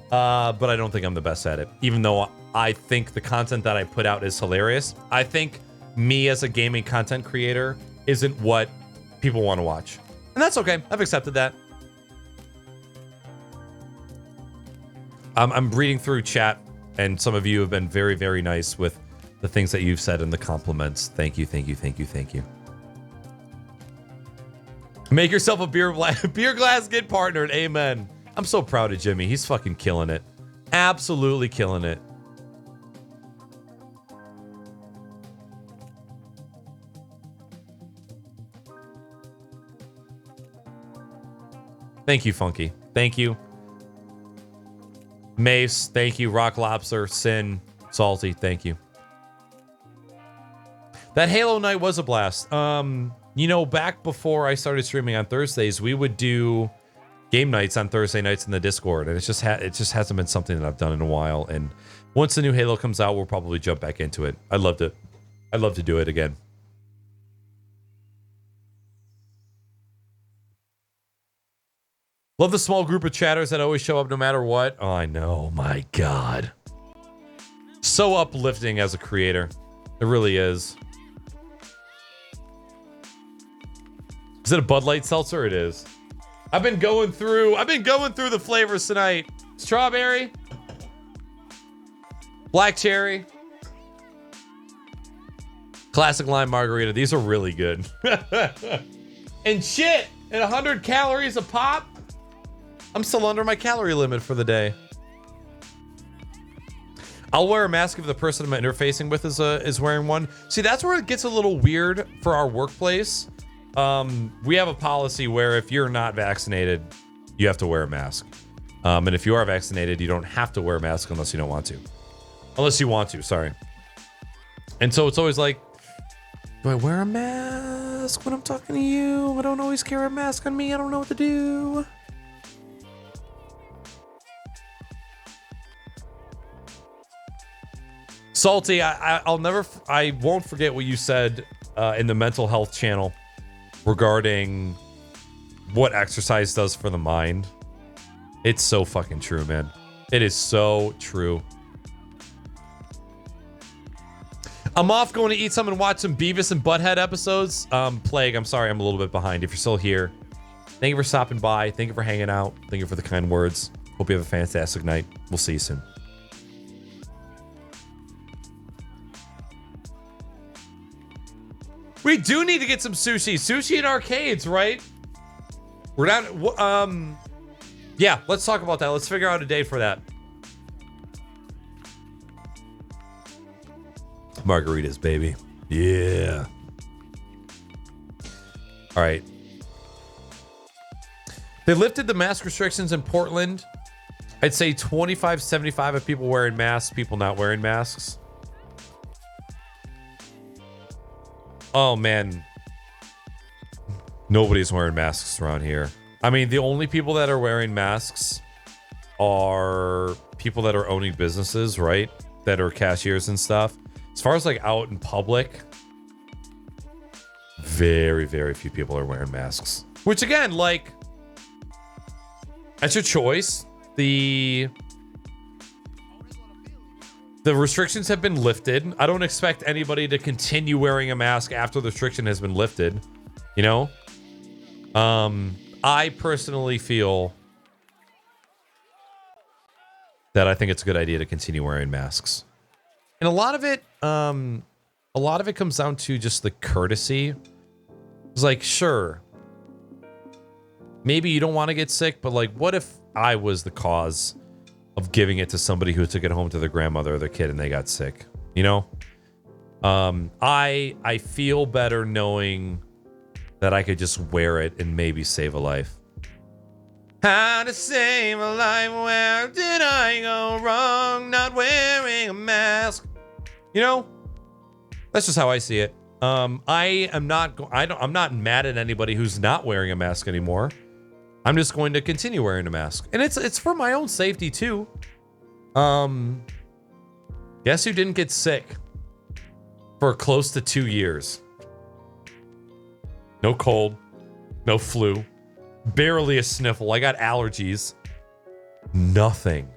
but I don't think I'm the best at it. Even though I think the content that I put out is hilarious. I think me as a gaming content creator isn't what people want to watch. And that's okay. I've accepted that. I'm reading through chat, and some of you have been very, very nice with the things that you've said and the compliments. Thank you, thank you, thank you, thank you. Make yourself a beer glass, get partnered. Amen. I'm so proud of Jimmy. He's fucking killing it. Absolutely killing it. Thank you, Funky. Thank you. Mace, thank you. Rock Lobster, Sin, Salty, thank you. That Halo night was a blast. You know, back before I started streaming on Thursdays, we would do game nights on Thursday nights in the Discord, and it just hasn't been something that I've done in a while. And once the new Halo comes out, we'll probably jump back into it. I'd love to do it again. Love the small group of chatters that always show up no matter what. Oh, I know. My God. So uplifting as a creator. It really is. Is it a Bud Light seltzer? It is. I've been going through the flavors tonight. Strawberry, black cherry, classic lime margarita. These are really good. And shit, at 100 calories a pop, I'm still under my calorie limit for the day. I'll wear a mask if the person I'm interfacing with is wearing one. See, that's where it gets a little weird for our workplace. We have a policy where if you're not vaccinated, you have to wear a mask. And if you are vaccinated, you don't have to wear a mask unless you don't want to. Unless you want to, sorry. And so it's always like, do I wear a mask when I'm talking to you? I don't always carry a mask on me. I don't know what to do. Salty, I won't forget what you said in the mental health channel regarding what exercise does for the mind. It's so fucking true, man. It is so true. I'm off going to eat some and watch some Beavis and Butthead episodes. Plague, I'm sorry I'm a little bit behind. If you're still here, thank you for stopping by. Thank you for hanging out. Thank you for the kind words. Hope you have a fantastic night. We'll see you soon. We do need to get some sushi. Sushi in arcades, right? We're down. Yeah, let's talk about that. Let's figure out a date for that. Margaritas, baby. Yeah. All right. They lifted the mask restrictions in Portland I'd say 25, 75 of people wearing masks, people not wearing masks. Oh, man. Nobody's wearing masks around here. I mean, the only people that are wearing masks are people that are owning businesses, right? That are cashiers and stuff. As far as like out in public, very, very few people are wearing masks. Which again, like, that's your choice. The restrictions have been lifted. I don't expect anybody to continue wearing a mask after the restriction has been lifted. You know? I personally feel that I think it's a good idea to continue wearing masks. And a lot of it comes down to just the courtesy. It's like, sure, maybe you don't want to get sick, but like, what if I was the cause of giving it to somebody who took it home to their grandmother or their kid and they got sick? You know? I feel better knowing that I could just wear it and maybe save a life. How to save a life? Where did I go wrong? Not wearing a mask. You know, that's just how I see it. I'm not mad at anybody who's not wearing a mask anymore. I'm just going to continue wearing a mask, and it's for my own safety too. Guess who didn't get sick for close to 2 years? No cold, no flu, barely a sniffle. I got allergies. Nothing.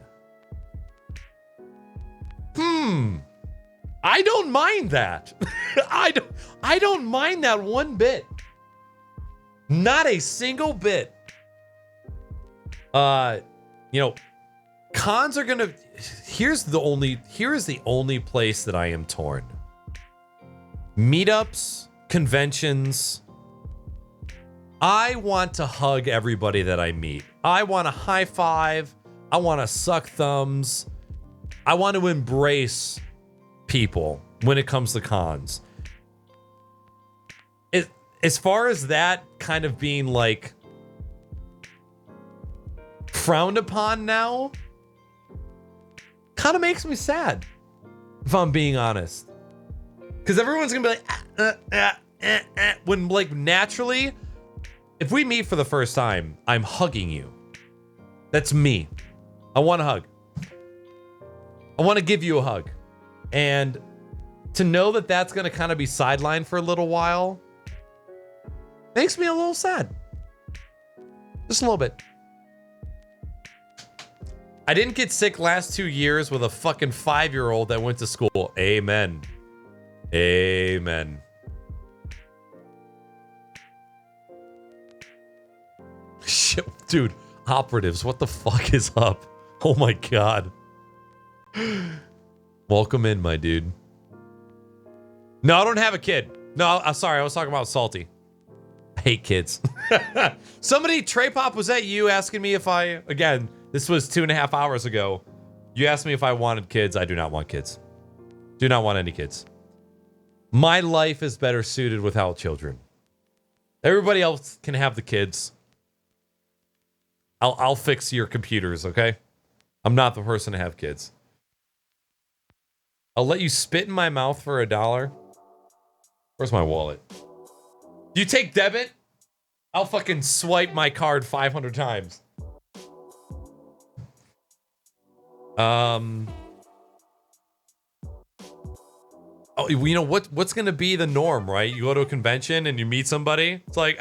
I don't mind that. I don't mind that one bit. Not a single bit. You know, cons are gonna. Here is the only place that I am torn. Meetups, conventions. I want to hug everybody that I meet. I want to high five. I want to suck thumbs. I want to embrace people when it comes to cons. As far as that kind of being like frowned upon now, kind of makes me sad, if I'm being honest. Because everyone's gonna be like, when like naturally, if we meet for the first time, I'm hugging you. That's me. I want a hug. I want to give you a hug. And to know that that's going to kind of be sidelined for a little while makes me a little sad. Just a little bit. I didn't get sick last 2 years with a fucking 5-year-old that went to school. Amen. Amen. Shit, dude. Operatives, what the fuck is up? Oh my god. Welcome in, my dude. No, I don't have a kid. No, I'm sorry. I was talking about Salty. I hate kids. Somebody, Trey Pop, was that you asking me if I... Again, this was 2.5 hours ago. You asked me if I wanted kids. I do not want kids. Do not want any kids. My life is better suited without children. Everybody else can have the kids. I'll fix your computers, okay? I'm not the person to have kids. I'll let you spit in my mouth for $1. Where's my wallet? Do you take debit? I'll fucking swipe my card 500 times. Oh, you know what's gonna be the norm, right? You go to a convention and you meet somebody. It's like,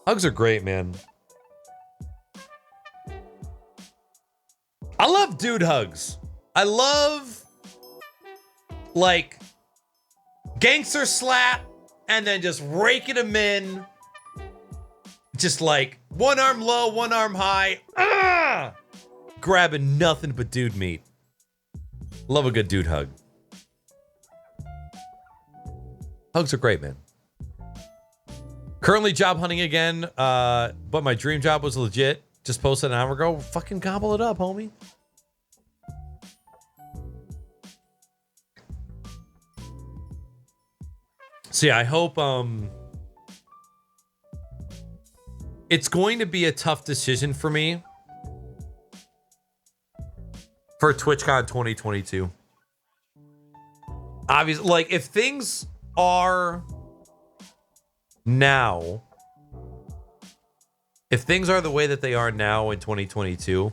Hugs are great, man. I love dude hugs. I love, like, gangster slap and then just raking them in. Just like one arm low, one arm high. Grabbing nothing but dude meat. Love a good dude hug. Hugs are great, man. Currently job hunting again, but my dream job was legit. Just posted an hour ago. Fucking gobble it up, homie. So yeah, I hope it's going to be a tough decision for me for TwitchCon 2022. Obviously, like if things are now, if things are the way that they are now in 2022,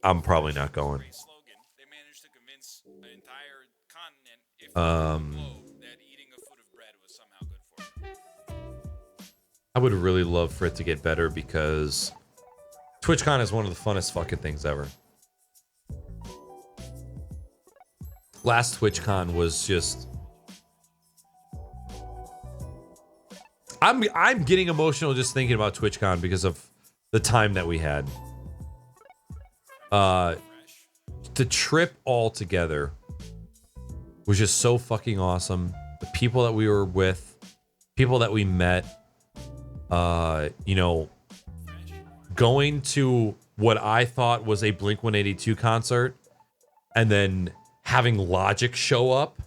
I'm probably not going. I would really love for it to get better because TwitchCon is one of the funnest fucking things ever. Last TwitchCon was just... I'm getting emotional just thinking about TwitchCon because of the time that we had. The trip all together was just so fucking awesome. The people that we were with, people that we met, you know, going to what I thought was a Blink-182 concert and then having Logic show up.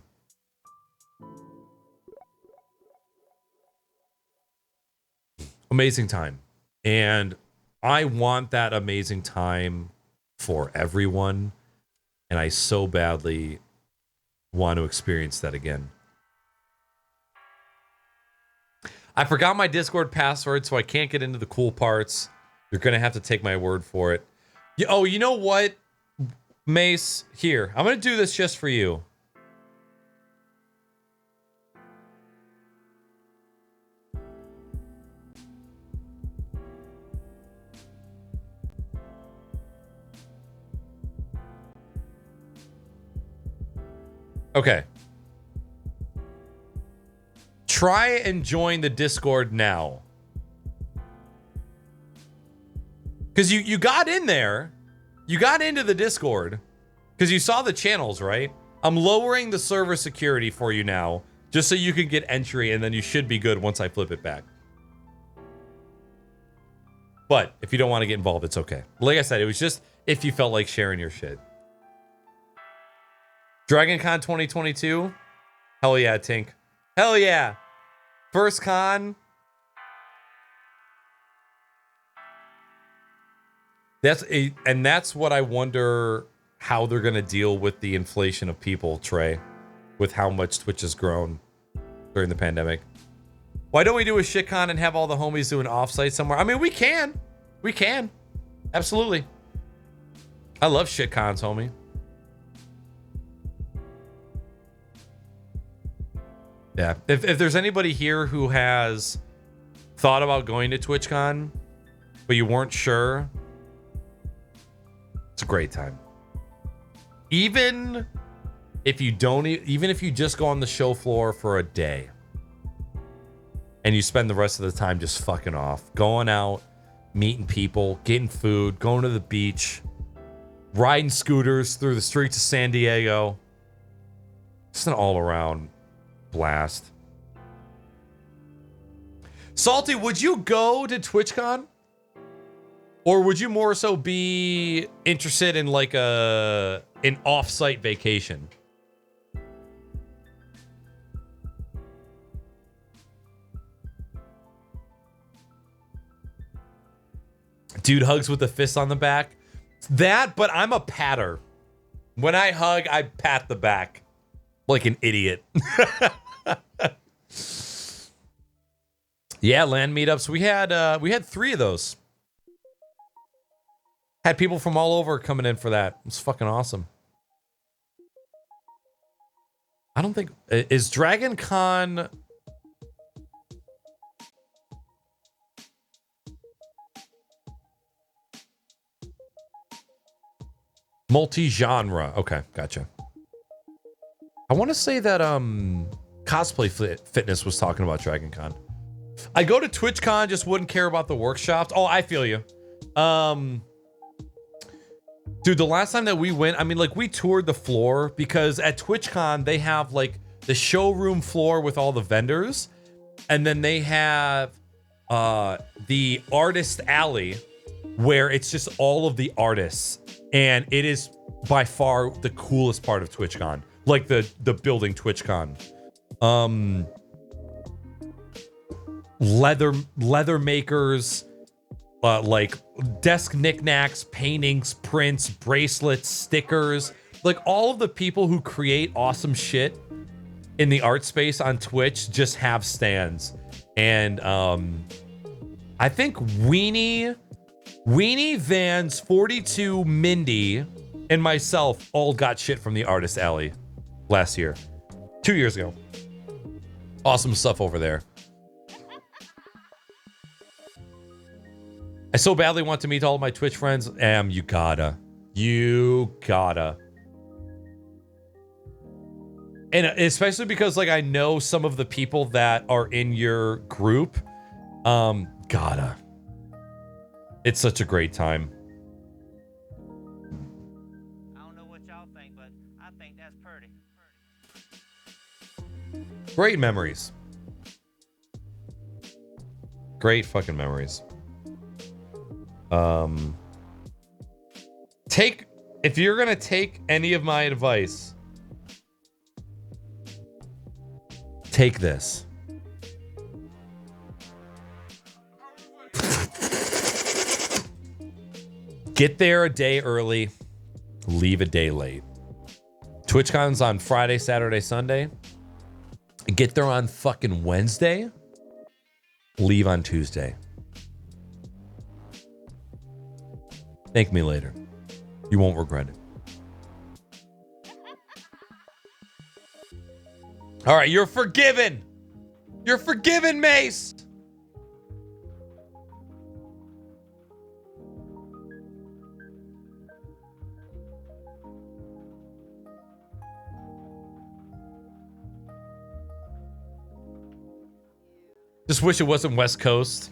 Amazing time. And I want that amazing time for everyone. And I so badly want to experience that again. I forgot my Discord password, so I can't get into the cool parts. You're going to have to take my word for it. Oh, you know what, Mace? Here, I'm going to do this just for you. Okay. Try and join the Discord now. Because you got in there. You got into the Discord. Because you saw the channels, right? I'm lowering the server security for you now. Just so you can get entry. And then you should be good once I flip it back. But if you don't want to get involved, it's okay. Like I said, it was just if you felt like sharing your shit. DragonCon 2022? Hell yeah, Tink. Hell yeah. First con. That's what I wonder how they're going to deal with the inflation of people, Trey, with how much Twitch has grown during the pandemic. Why don't we do a shitcon and have all the homies do an offsite somewhere? I mean, we can. We can. Absolutely. I love shitcons, homie. Yeah, if there's anybody here who has thought about going to TwitchCon, but you weren't sure, it's a great time. Even if you don't, even if you just go on the show floor for a day and you spend the rest of the time just fucking off, going out, meeting people, getting food, going to the beach, riding scooters through the streets of San Diego, just an all-around blast. Salty, would you go to TwitchCon? Or would you more so be interested in like an off-site vacation? Dude hugs with the fist on the back. That, but I'm a patter. When I hug, I pat the back like an idiot. Yeah, land meetups. We had 3 of those. Had people from all over coming in for that. It's fucking awesome. I don't think... Is DragonCon... multi-genre. Okay, gotcha. I want to say that Cosplay Fitness was talking about DragonCon. I go to TwitchCon, just wouldn't care about the workshops. Oh, I feel you. Dude, the last time that we went, I mean, like, we toured the floor because at TwitchCon, they have, like, the showroom floor with all the vendors. And then they have the artist alley where it's just all of the artists. And it is by far the coolest part of TwitchCon. Like, the building TwitchCon. leather makers, like desk knickknacks, paintings, prints, bracelets, stickers, like all of the people who create awesome shit in the art space on Twitch just have stands. And I think Weenie, Vans, 42, Mindy, and myself all got shit from the Artist Alley last year. 2 years ago. Awesome stuff over there. I so badly want to meet all of my Twitch friends. You gotta. You gotta. And especially because, like, I know some of the people that are in your group. Gotta. It's such a great time. I don't know what y'all think, but I think that's pretty. Great memories. Great fucking memories. If you're gonna take any of my advice, take this. Get there a day early, leave a day late. TwitchCon's on Friday, Saturday, Sunday. Get there on fucking Wednesday, leave on Tuesday. Thank me later. You won't regret it. All right, you're forgiven. You're forgiven, Mace. Just wish it wasn't West Coast.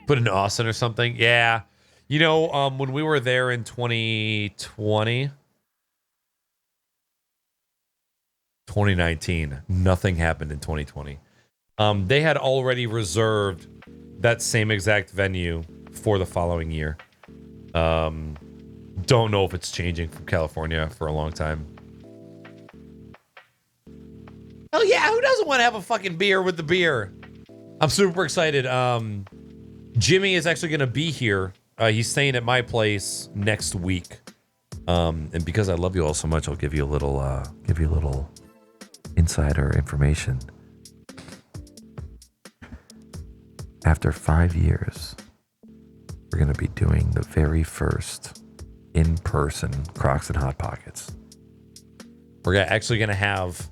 Put in Austin or something. Yeah. You know, when we were there in 2019, nothing happened in 2020. They had already reserved that same exact venue for the following year. Don't know if it's changing from California for a long time. Oh yeah, who doesn't want to have a fucking beer with the beer? I'm super excited. Jimmy is actually going to be here. He's staying at my place next week. And because I love you all so much, I'll give you a little insider information. After 5 years, we're going to be doing the very first in-person Crocs and Hot Pockets. We're actually going to have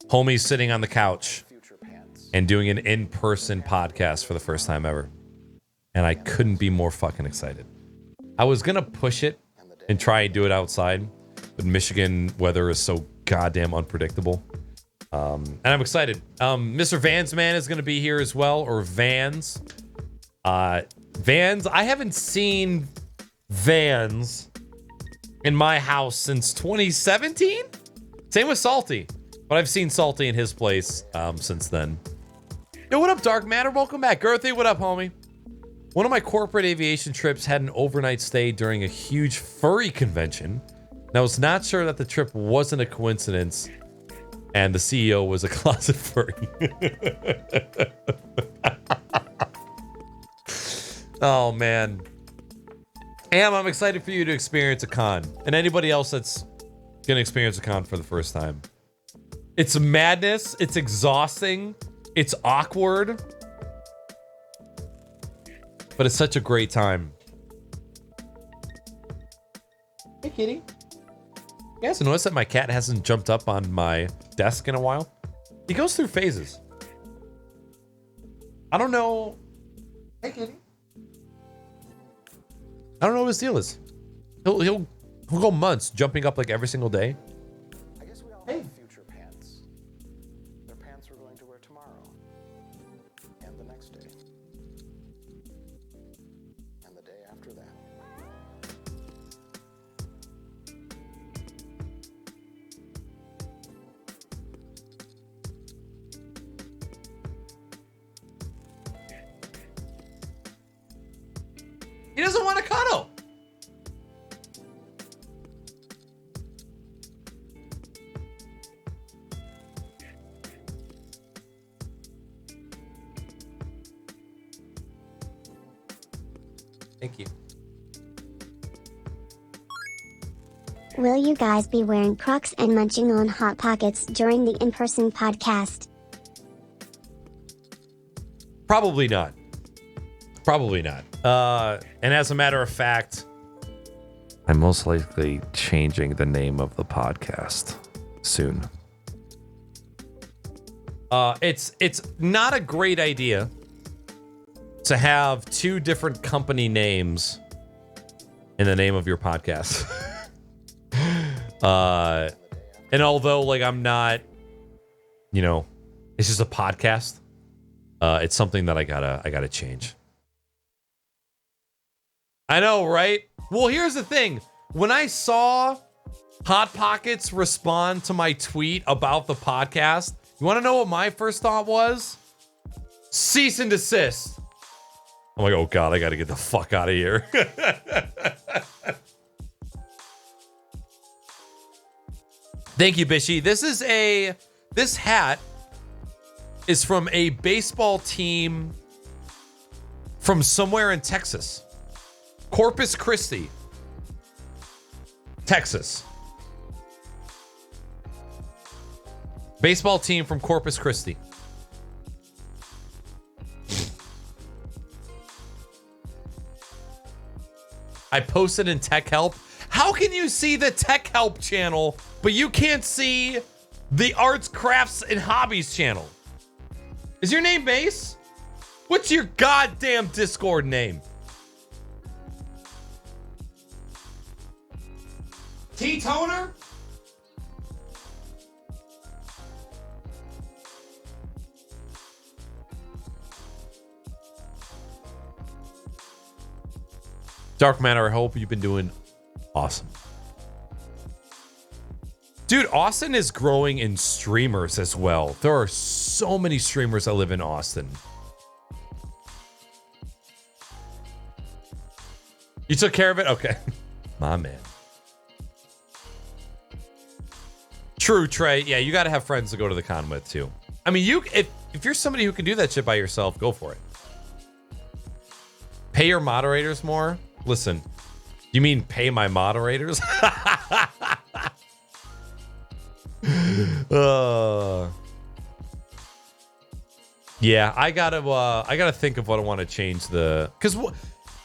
homies sitting on the couch and doing an in-person podcast for the first time ever. And I couldn't be more fucking excited. I was going to push it and try and do it outside, but Michigan weather is so goddamn unpredictable. And I'm excited. Mr. Vans Man is going to be here as well, or Vans. Vans, I haven't seen Vans in my house since 2017? Same with Salty. But I've seen Salty in his place since then. Yo, what up, Dark Matter? Welcome back. Girthy, what up, homie? One of my corporate aviation trips had an overnight stay during a huge furry convention. And I was not sure that the trip wasn't a coincidence and the CEO was a closet furry. Oh, man. I'm excited for you to experience a con. And anybody else that's going to experience a con for the first time. It's madness. It's exhausting. It's awkward. But it's such a great time. Hey, kitty. You guys notice that my cat hasn't jumped up on my desk in a while? He goes through phases. I don't know. Hey, kitty. I don't know what his deal is. He'll go months jumping up like every single day. I guess we all have future pants. They're pants we're going to wear tomorrow. And the next day. And the day after that. He doesn't want to cuddle. Thank you. Will you guys be wearing Crocs and munching on Hot Pockets during the in-person podcast? Probably not. Probably not. And as a matter of fact, I'm most likely changing the name of the podcast soon. It's not a great idea to have two different company names in the name of your podcast. And although like I'm not, you know, it's just a podcast. It's something that I gotta change. I know, right? Well, here's the thing. When I saw Hot Pockets respond to my tweet about the podcast, you want to know what my first thought was? Cease and desist. I'm like, oh God, I got to get the fuck out of here. Thank you, Bishy. This hat is from a baseball team from somewhere in Texas. Corpus Christi, Texas. Baseball team from Corpus Christi. I posted in Tech Help. How can you see the Tech Help channel, but you can't see the Arts, Crafts, and Hobbies channel? Is your name Base? What's your goddamn Discord name? T-Toner? Dark Matter, I hope you've been doing awesome. Dude, Austin is growing in streamers as well. There are so many streamers that live in Austin. You took care of it? Okay. My man. True, Trey. Yeah, you got to have friends to go to the con with, too. I mean, if you're somebody who can do that shit by yourself, go for it. Pay your moderators more? Listen, you mean pay my moderators? Yeah, I gotta think of what I want to change because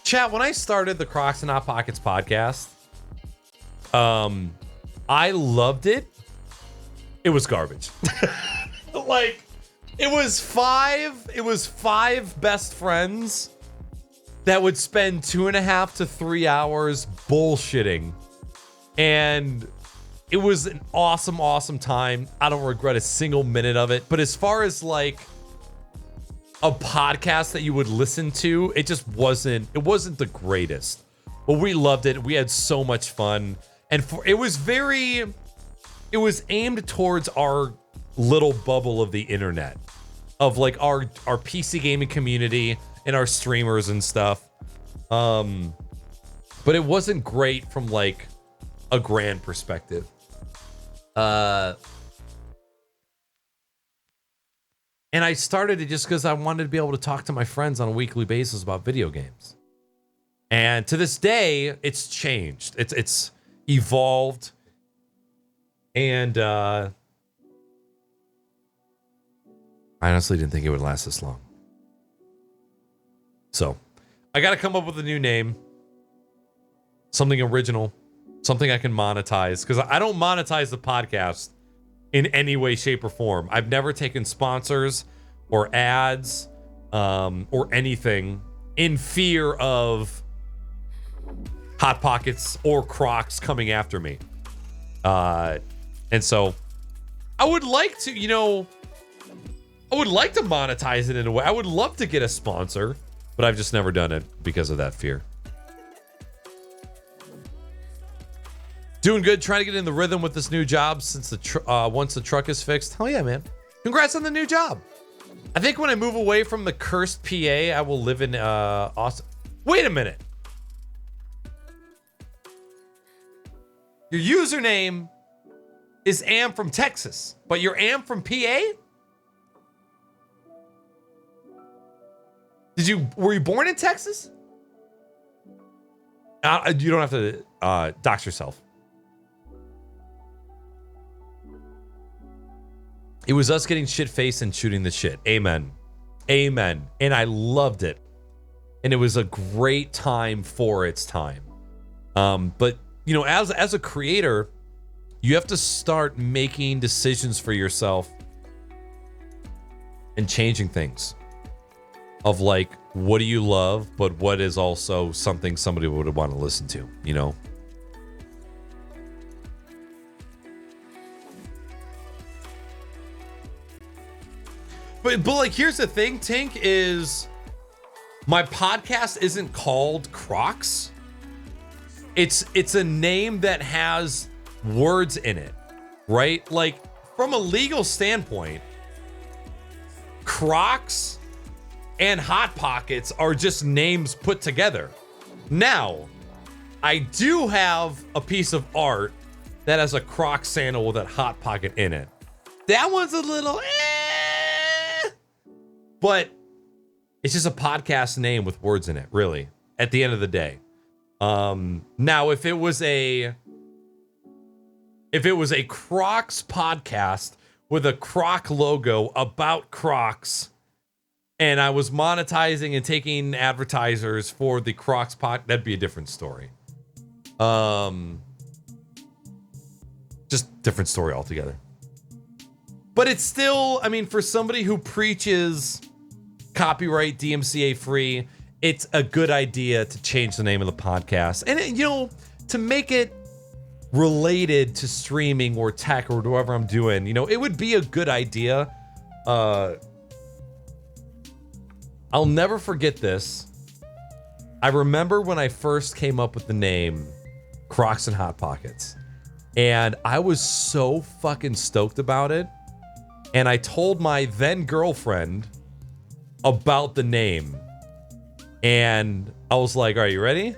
chat, when I started the Crocs and Hot Pockets podcast, I loved it. It was garbage. Like, it was five best friends that would spend 2.5 to 3 hours bullshitting. And it was an awesome, awesome time. I don't regret a single minute of it. But as far as like a podcast that you would listen to, it wasn't the greatest. But we loved it. We had so much fun. And it was aimed towards our little bubble of the internet, of like our PC gaming community and our streamers and stuff. But it wasn't great from like a grand perspective. And I started it just because I wanted to be able to talk to my friends on a weekly basis about video games. And to this day, it's changed. It's evolved. And I honestly didn't think it would last this long. So I got to come up with a new name. Something original. Something I can monetize. Because I don't monetize the podcast in any way, shape, or form. I've never taken sponsors or ads or anything in fear of Hot Pockets or Crocs coming after me. And so I would like to, I would like to monetize it in a way. I would love to get a sponsor, but I've just never done it because of that fear. Doing good, trying to get in the rhythm with this new job since once the truck is fixed. Hell yeah, man. Congrats on the new job. I think when I move away from the cursed PA, I will live in Austin. Wait a minute. Your username is Am from Texas, but you're Am from PA? Were you born in Texas? You don't have to dox yourself. It was us getting shit-faced and shooting the shit. Amen. Amen. And I loved it. And it was a great time for its time. But, you know, as a creator, you have to start making decisions for yourself and changing things. Of like, what do you love, but what is also something somebody would want to listen to, you know? But like, here's the thing, Tink, is my podcast isn't called Crocs. It's a name that has words in it, right? Like, from a legal standpoint, Crocs and Hot Pockets are just names put together. Now, I do have a piece of art that has a Crocs sandal with a Hot Pocket in it. That one's a little but it's just a podcast name with words in it, really, at the end of the day. Now, if it was a Crocs podcast with a Croc logo about Crocs, and I was monetizing and taking advertisers for the Crocs that'd be a different story. Just different story altogether. But it's still, I mean, for somebody who preaches copyright DMCA free, it's a good idea to change the name of the podcast. And, you know, to make it related to streaming or tech or whatever I'm doing, you know, it would be a good idea. I'll never forget this. I remember when I first came up with the name Crocs and Hot Pockets, and I was so fucking stoked about it. And I told my then girlfriend about the name, and I was like, "Are you ready?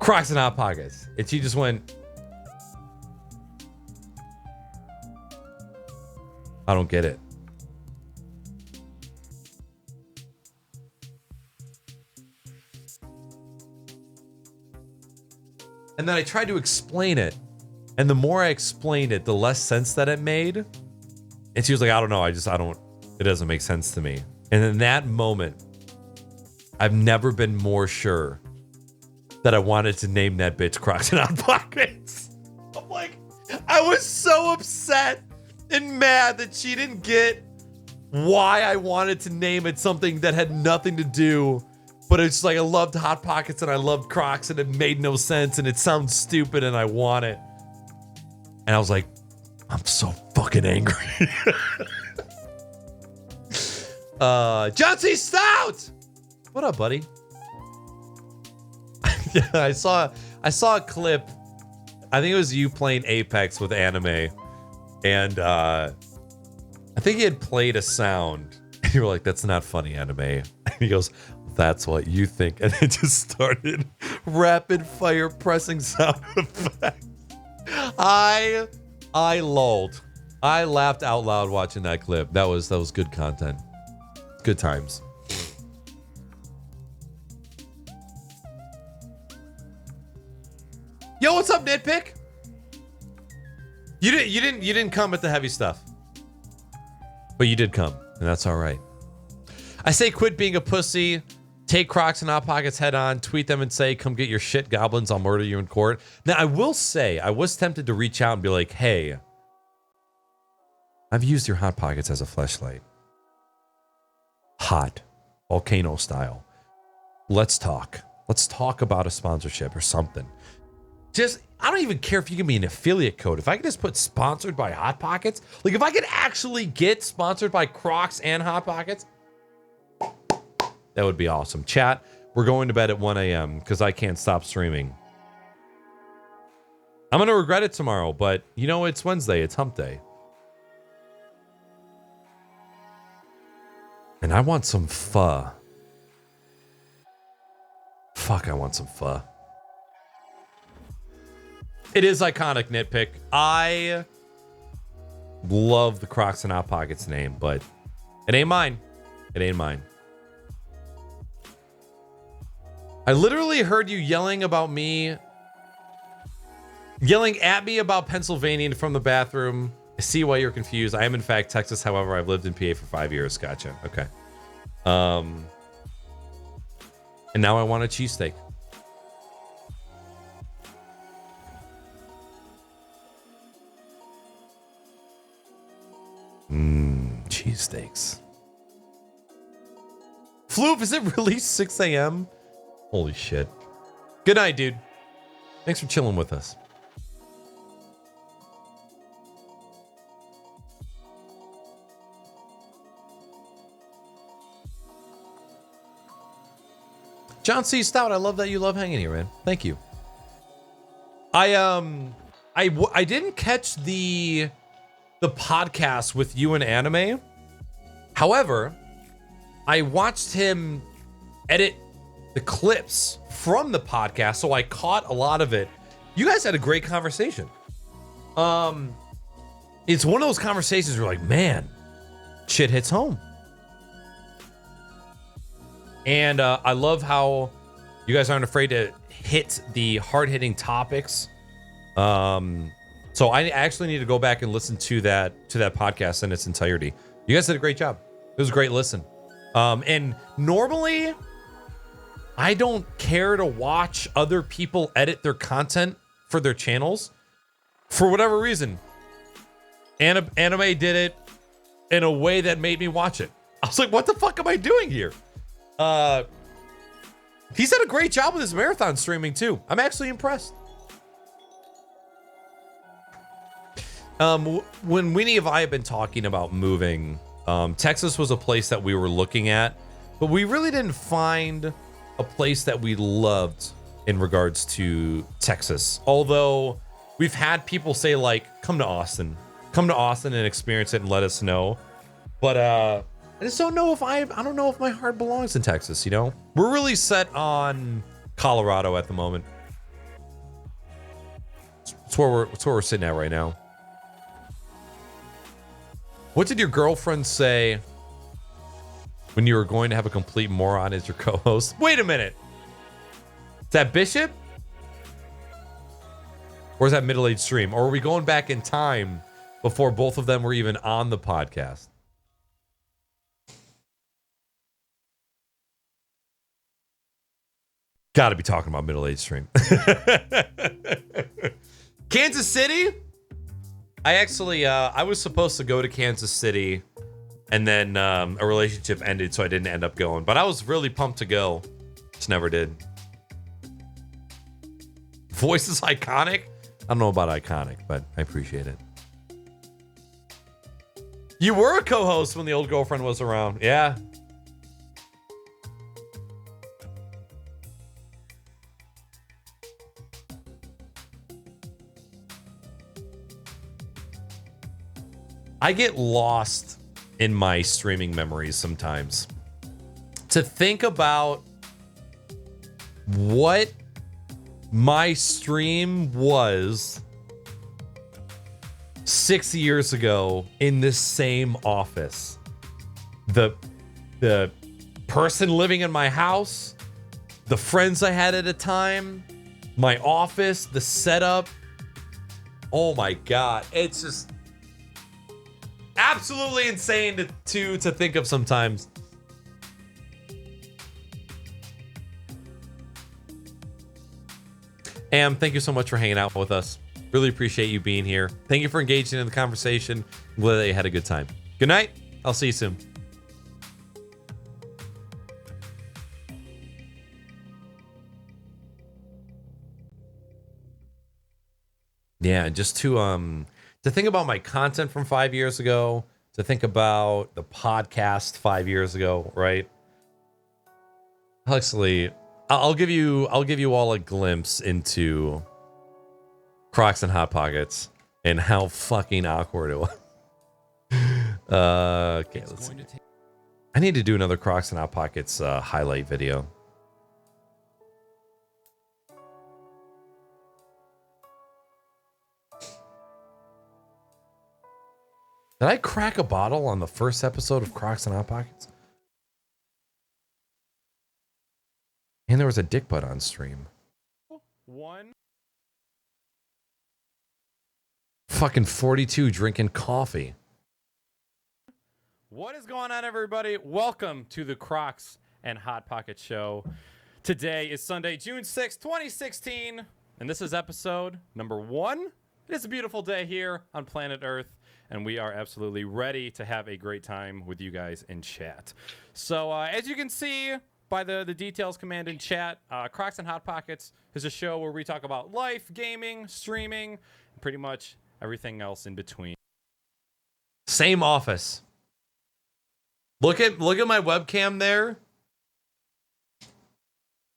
Crocs and Hot Pockets." And she just went, "I don't get it." And then I tried to explain it. And the more I explained it, the less sense that it made. And she was like, I don't know. I don't, it doesn't make sense to me. And in that moment, I've never been more sure that I wanted to name that bitch Crocs and Hot Pockets. I'm like, I was so upset and mad that she didn't get why I wanted to name it something that had nothing to do. But it's like, I loved Hot Pockets and I loved Crocs and it made no sense and it sounds stupid and I want it. And I was like, I'm so fucking angry. John C. Stout! What up, buddy? Yeah, I saw a clip. I think it was you playing Apex with anime. And I think he had played a sound. And you were like, that's not funny, anime. And he goes, that's what you think. And it just started rapid fire pressing sound effects. I lulled. I laughed out loud watching that clip. That was good content. Good times. Yo, what's up, Nitpick? You didn't come with the heavy stuff. But you did come, and that's all right. I say quit being a pussy. Take Crocs and Hot Pockets head on. Tweet them and say, come get your shit, goblins. I'll murder you in court. Now, I will say, I was tempted to reach out and be like, hey, I've used your Hot Pockets as a fleshlight. Hot. Volcano style. Let's talk. Let's talk about a sponsorship or something. Just, I don't even care if you give me an affiliate code. If I could just put sponsored by Hot Pockets, like if I could actually get sponsored by Crocs and Hot Pockets, that would be awesome. Chat, we're going to bed at 1 a.m. because I can't stop streaming. I'm going to regret it tomorrow, but you know, it's Wednesday. It's hump day. And I want some pho. Fuck, I want some pho. It is iconic, Nitpick. I love the Crocs and Hot Pockets name, but it ain't mine. It ain't mine. I literally heard you yelling at me about Pennsylvania from the bathroom. I see why you're confused. I am in fact Texas. However, I've lived in PA for 5 years. Gotcha. Okay. And now I want a cheesesteak. Cheesesteaks. Floof, is it really 6 a.m.? Holy shit. Good night, dude. Thanks for chilling with us. John C. Stout, I love that you love hanging here, man. Thank you. I didn't catch the podcast with you and Anime. However, I watched him edit the clips from the podcast, so I caught a lot of it. You guys had a great conversation. It's one of those conversations where like, man, shit hits home. And I love how you guys aren't afraid to hit the hard-hitting topics. So I actually need to go back and listen to that podcast in its entirety. You guys did a great job. It was a great listen. And normally, I don't care to watch other people edit their content for their channels for whatever reason. Anime did it in a way that made me watch it. I was like, what the fuck am I doing here? He's done a great job with his marathon streaming too. I'm actually impressed. When Winnie and I have been talking about moving, Texas was a place that we were looking at, but we really didn't find a place that we loved in regards to Texas. Although we've had people say like, come to Austin and experience it and let us know. But I just don't know if I don't know if my heart belongs in Texas, you know? We're really set on Colorado at the moment. It's where we're sitting at right now. What did your girlfriend say when you were going to have a complete moron as your co-host? Wait a minute. Is that Bishop? Or is that Middle-Aged Stream? Or are we going back in time before both of them were even on the podcast? Got to be talking about Middle-Aged Stream. Kansas City? I actually, I was supposed to go to Kansas City, and then a relationship ended, so I didn't end up going. But I was really pumped to go. Just never did. Voice is iconic? I don't know about iconic, but I appreciate it. You were a co-host when the old girlfriend was around. Yeah. I get lost in my streaming memories sometimes. To think about what my stream was 6 years ago in this same office. The person living in my house, the friends I had at a time, my office, the setup. Oh my God. It's just absolutely insane to think of sometimes. Am, thank you so much for hanging out with us. Really appreciate you being here. Thank you for engaging in the conversation. I'm glad that you had a good time. Good night. I'll see you soon. Yeah, just to think about my content from 5 years ago, to think about the podcast 5 years ago, right? Actually, I'll give you all a glimpse into Crocs and Hot Pockets and how fucking awkward it was. Okay, let's see. I need to do another Crocs and Hot Pockets highlight video. Did I crack a bottle on the first episode of Crocs and Hot Pockets? And there was a dick butt on stream. One. Fucking 42 drinking coffee. What is going on, everybody? Welcome to the Crocs and Hot Pocket Show. Today is Sunday, June 6, 2016, and this is episode number 1. It is a beautiful day here on planet Earth, and we are absolutely ready to have a great time with you guys in chat. So, as you can see by the details command in chat, Crocs and Hot Pockets is a show where we talk about life, gaming, streaming, and pretty much everything else in between. Same office. Look at my webcam there.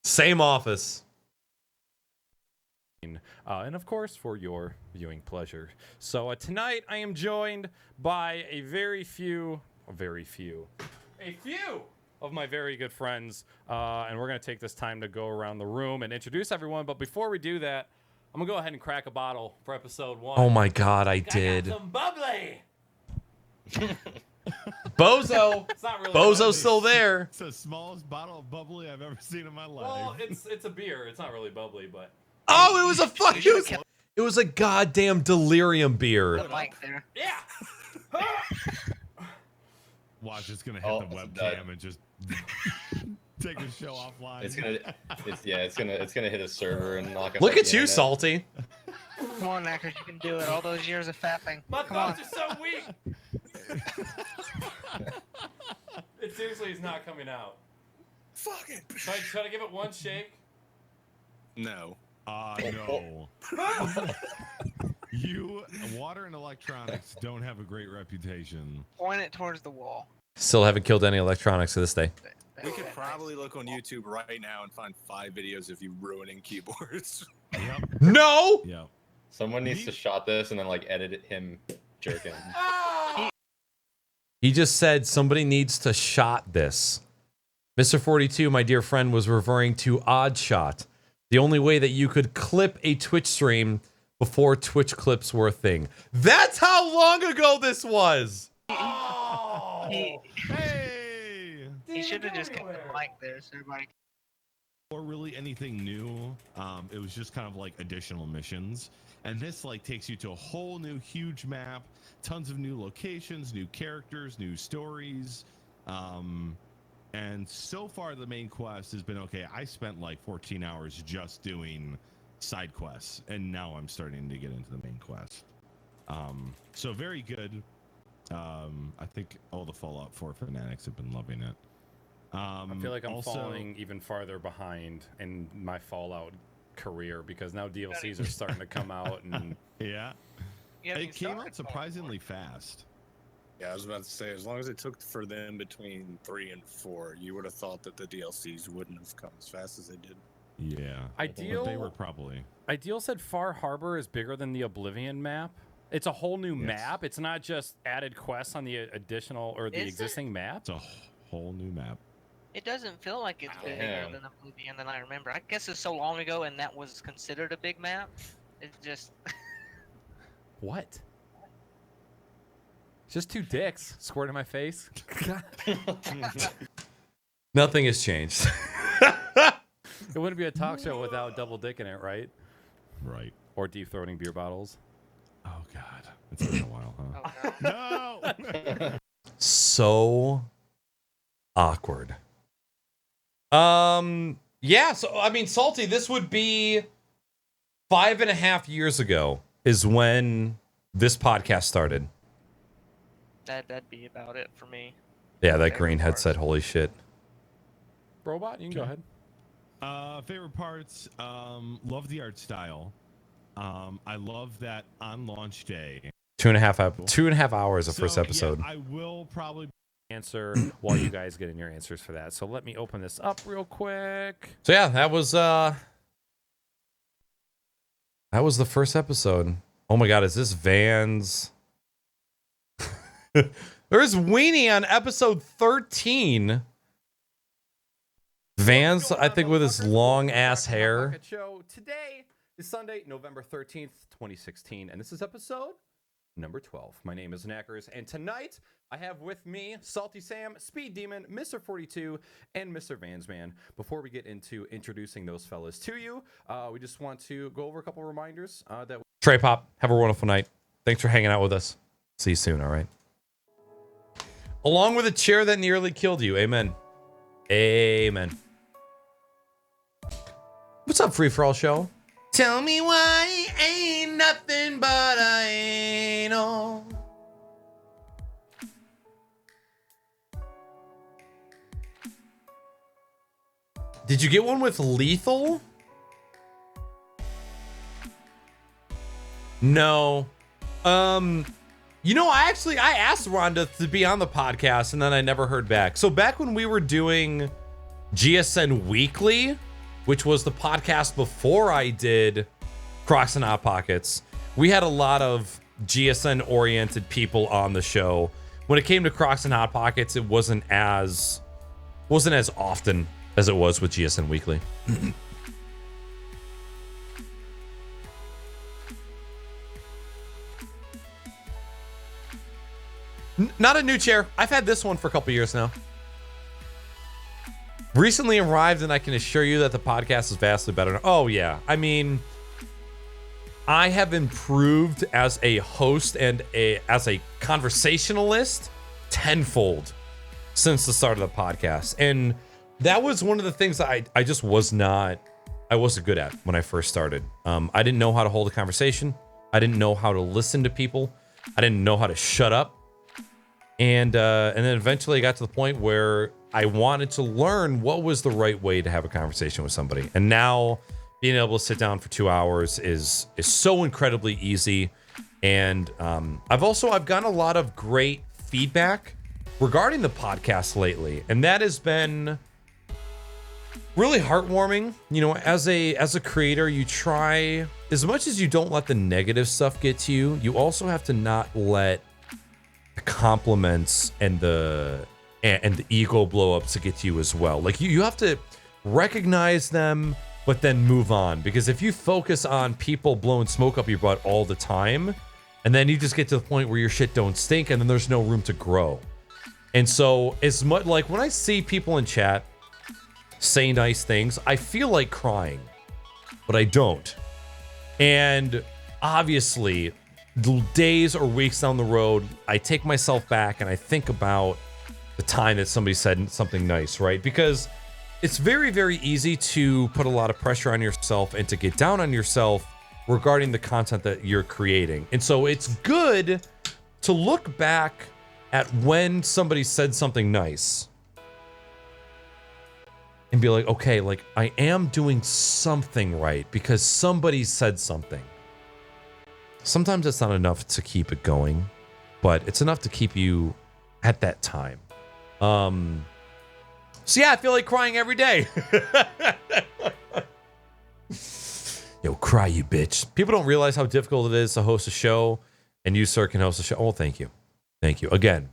Same office. And of course, for your viewing pleasure. So tonight I am joined by a few of my very good friends. And we're going to take this time to go around the room and introduce everyone. But before we do that, I'm going to go ahead and crack a bottle for episode 1. Oh my God, I did. Got some bubbly. Bozo. It's not really Bozo's bubbly. Still there. It's the smallest bottle of bubbly I've ever seen in my life. Well, it's a beer. It's not really bubbly, but oh, it was a fucking. It was a goddamn delirium beer. The mic there. Yeah. Watch, it's gonna hit the webcam and just take the show offline. It's gonna hit a server and knock. Look at you, Salty. Come on, Knackers, you can do it. All those years of fapping. My thumbs are so weak. It seriously is not coming out. Fuck it. Try to give it one shake. No. No. You, water and electronics don't have a great reputation. Point it towards the wall. Still haven't killed any electronics to this day. We could probably look on YouTube right now and find 5 videos of you ruining keyboards. Yep. No. Yep. Someone needs to shot this and then like edit him jerking. He just said somebody needs to shot this. Mr. 42, my dear friend, was referring to Oddshot. The only way that you could clip a Twitch stream before Twitch clips were a thing. That's how long ago this was. Oh, hey! He should have just kept the mic there so everybody. Or really anything new. It was just kind of like additional missions, and this like takes you to a whole new huge map, tons of new locations, new characters, new stories. And so far, the main quest has been okay. I spent like 14 hours just doing side quests, and now I'm starting to get into the main quest. So very good. I think all the Fallout 4 fanatics have been loving it. I feel like I'm falling even farther behind in my Fallout career because now DLCs are starting to come out. And yeah, it came out surprisingly fast. Yeah, I was about to say, as long as it took for them between 3 and 4, you would have thought that the DLCs wouldn't have come as fast as they did. Yeah. Ideal. But they were probably. Ideal said Far Harbor is bigger than the Oblivion map. It's a whole new map. It's not just added quests on the additional or the existing map. It's a whole new map. It doesn't feel like it's bigger than Oblivion than I remember. I guess it's so long ago and that was considered a big map. It's just. What? Just 2 dicks squirt in my face. Nothing has changed. It wouldn't be a talk show without double dick in it, right? Right. Or deep throating beer bottles. Oh God, it's been a while, huh? No. So awkward. Yeah. So I mean, Salty, this would be 5.5 years ago is when this podcast started. That'd be about it for me. Yeah, that green headset. Holy shit. Robot, you can go ahead. Favorite parts. Love the art style. I love that on launch day. 2.5 hours of first episode. Yeah, I will probably answer while you guys get in your answers for that. So let me open this up real quick. So yeah, that was the first episode. Oh my God, is this Vans? There's Weenie on episode 13. Vans, I think, with his long ass hair. Show. Today is Sunday, November 13th, 2016, and this is episode number 12. My name is Knackers, and tonight I have with me Salty Sam, Speed Demon, Mr. 42, and Mr. Vansman. Before we get into introducing those fellas to you, we just want to go over a couple reminders. Trey Pop, have a wonderful night. Thanks for hanging out with us. See you soon, all right? Along with a chair that nearly killed you. Amen. Amen. What's up, Free For All Show? Tell me why ain't nothing but a anal. Did you get one with lethal? No. You know, I asked Rhonda to be on the podcast and then I never heard back. So back when we were doing GSN Weekly, which was the podcast before I did Crocs and Hot Pockets, we had a lot of GSN oriented people on the show. When it came to Crocs and Hot Pockets, it wasn't as often as it was with GSN Weekly. Not a new chair. I've had this one for a couple years now. Recently arrived, and I can assure you that the podcast is vastly better. Oh, yeah. I mean, I have improved as a host and as a conversationalist tenfold since the start of the podcast. And that was one of the things that I just wasn't good at when I first started. I didn't know how to hold a conversation. I didn't know how to listen to people. I didn't know how to shut up. And then eventually I got to the point where I wanted to learn what was the right way to have a conversation with somebody. And now being able to sit down for 2 hours is so incredibly easy. And I've gotten a lot of great feedback regarding the podcast lately. And that has been really heartwarming. You know, as a creator, you try, as much as you don't let the negative stuff get to you, you also have to not let the compliments and the ego blow ups to get to you as well. Like you have to recognize them, but then move on. Because if you focus on people blowing smoke up your butt all the time, and then you just get to the point where your shit don't stink, and then there's no room to grow. And so, as much like when I see people in chat say nice things, I feel like crying, but I don't. And obviously, days or weeks down the road, I take myself back and I think about the time that somebody said something nice, right? Because it's very, very easy to put a lot of pressure on yourself and to get down on yourself regarding the content that you're creating. And so it's good to look back at when somebody said something nice and be like, okay, like I am doing something right because somebody said something. Sometimes it's not enough to keep it going, but it's enough to keep you at that time. So yeah, I feel like crying every day. Yo, cry, you bitch. People don't realize how difficult it is to host a show, and you, sir, can host a show. Oh, thank you. Thank you. Again,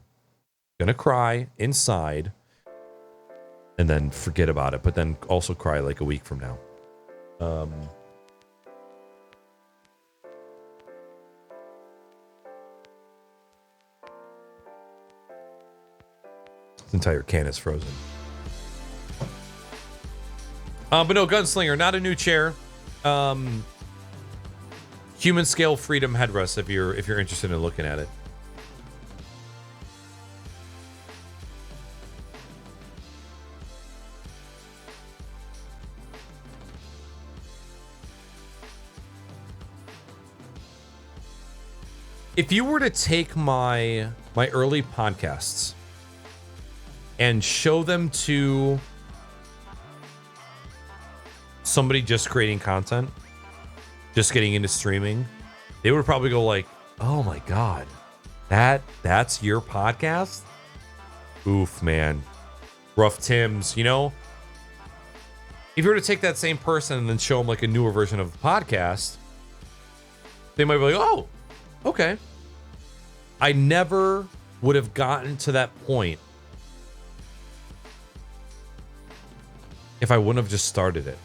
gonna cry inside and then forget about it, but then also cry like a week from now. This entire can is frozen. But no, Gunslinger, not a new chair. Human scale freedom headrest if you're interested in looking at it. If you were to take my early podcasts and show them to somebody just creating content, just getting into streaming, they would probably go like, oh my God, that's your podcast? Oof, man. Rough Tims, you know? If you were to take that same person and then show them like a newer version of the podcast, they might be like, oh, okay. I never would have gotten to that point if I wouldn't have just started it.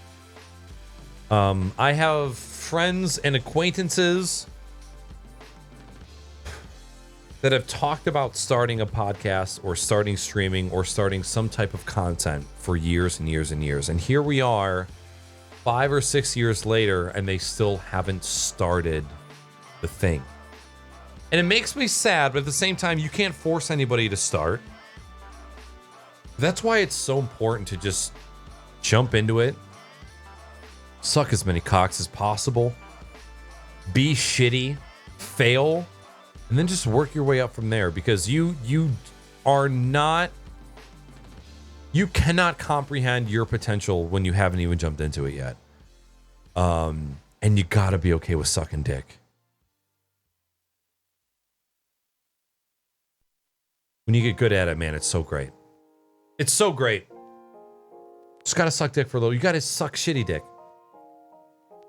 I have friends and acquaintances that have talked about starting a podcast or starting streaming or starting some type of content for years and years and years. And here we are 5 or 6 years later, and they still haven't started the thing. And it makes me sad, but at the same time, you can't force anybody to start. That's why it's so important to just jump into it, suck as many cocks as possible, be shitty, fail, and then just work your way up from there, because you cannot comprehend your potential when you haven't even jumped into it yet. And you gotta be okay with sucking dick. When you get good at it, man, it's so great. It's so great. Just gotta suck dick for a little. You gotta suck shitty dick.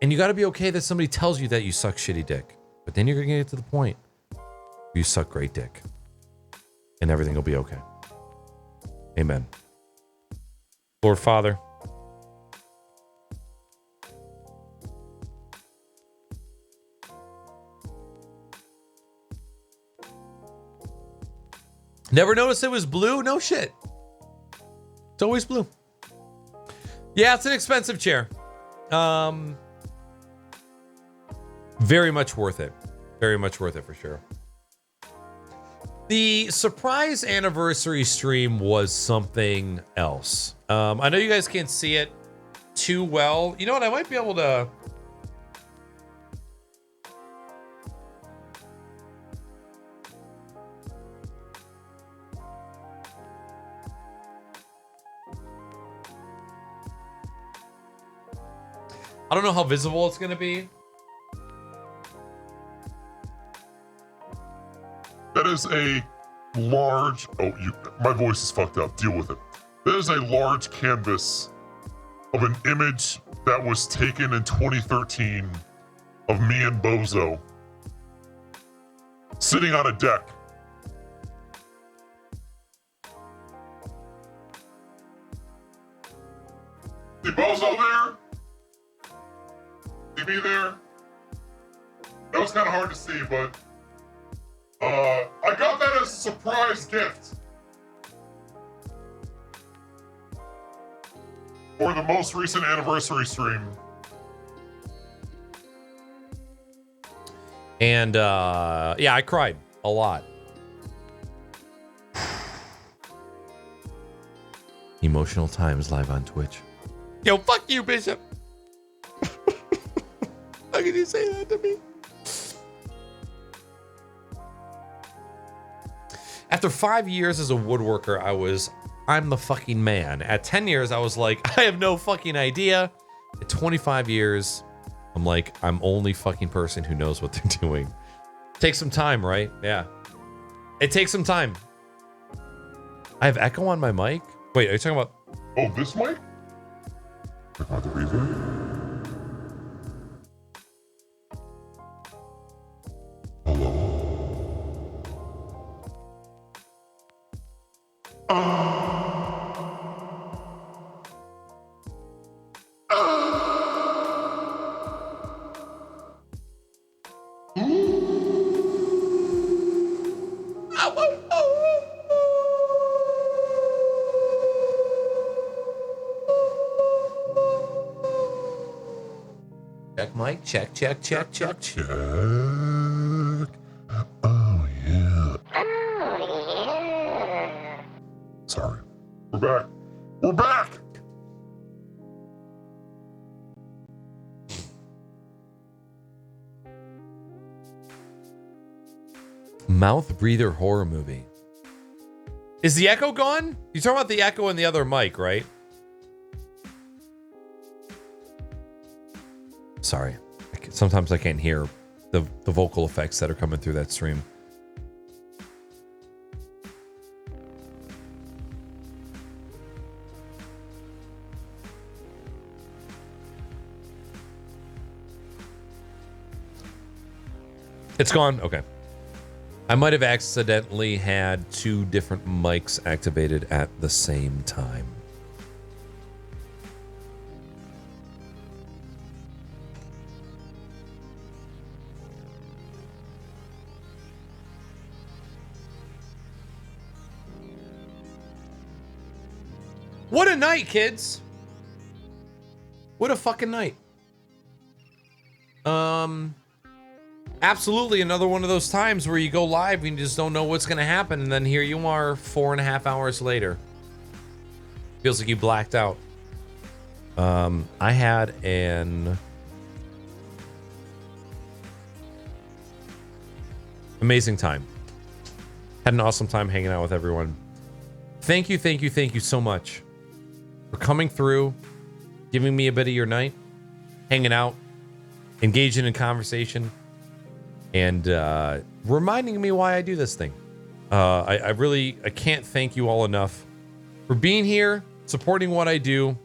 And you gotta be okay that somebody tells you that you suck shitty dick. But then you're gonna get to the point where you suck great dick. And everything will be okay. Amen. Lord Father, never noticed it was blue? No shit. It's always blue. Yeah, it's an expensive chair. Very much worth it. Very much worth it for sure. The surprise anniversary stream was something else. I know you guys can't see it too well. You know what? I might be able to... I don't know how visible it's going to be. That is a large... Oh, my voice is fucked up. Deal with it. That is a large canvas of an image that was taken in 2013 of me and Bozo sitting on a deck. See Bozo there? See me there? That was kind of hard to see, but I got that as a surprise gift for the most recent anniversary stream. And yeah, I cried a lot. Emotional Times live on Twitch. Yo, fuck you, Bishop. How can you say that to me? After 5 years as a woodworker, I'm the fucking man. At 10 years, I was like, I have no fucking idea. At 25 years, I'm like, I'm only fucking person who knows what they're doing. Takes some time, right? Yeah. It takes some time. I have echo on my mic? Wait, are you talking about... Oh, this mic? About the reverb? Check mic, check. Oh, yeah. Sorry. We're back. We're back! Mouth breather horror movie. Is the echo gone? You're talking about the echo in the other mic, right? Sorry. Sometimes I can't hear the vocal effects that are coming through that stream. It's gone? Okay. I might have accidentally had 2 different mics activated at the same time. What a night, kids. What a fucking night. Absolutely another one of those times where you go live and you just don't know what's going to happen. And then here you are 4.5 hours later. Feels like you blacked out. I had an amazing time. Had an awesome time hanging out with everyone. Thank you so much for coming through, giving me a bit of your night, hanging out, engaging in conversation, and reminding me why I do this thing. I can't thank you all enough for being here, supporting what I do.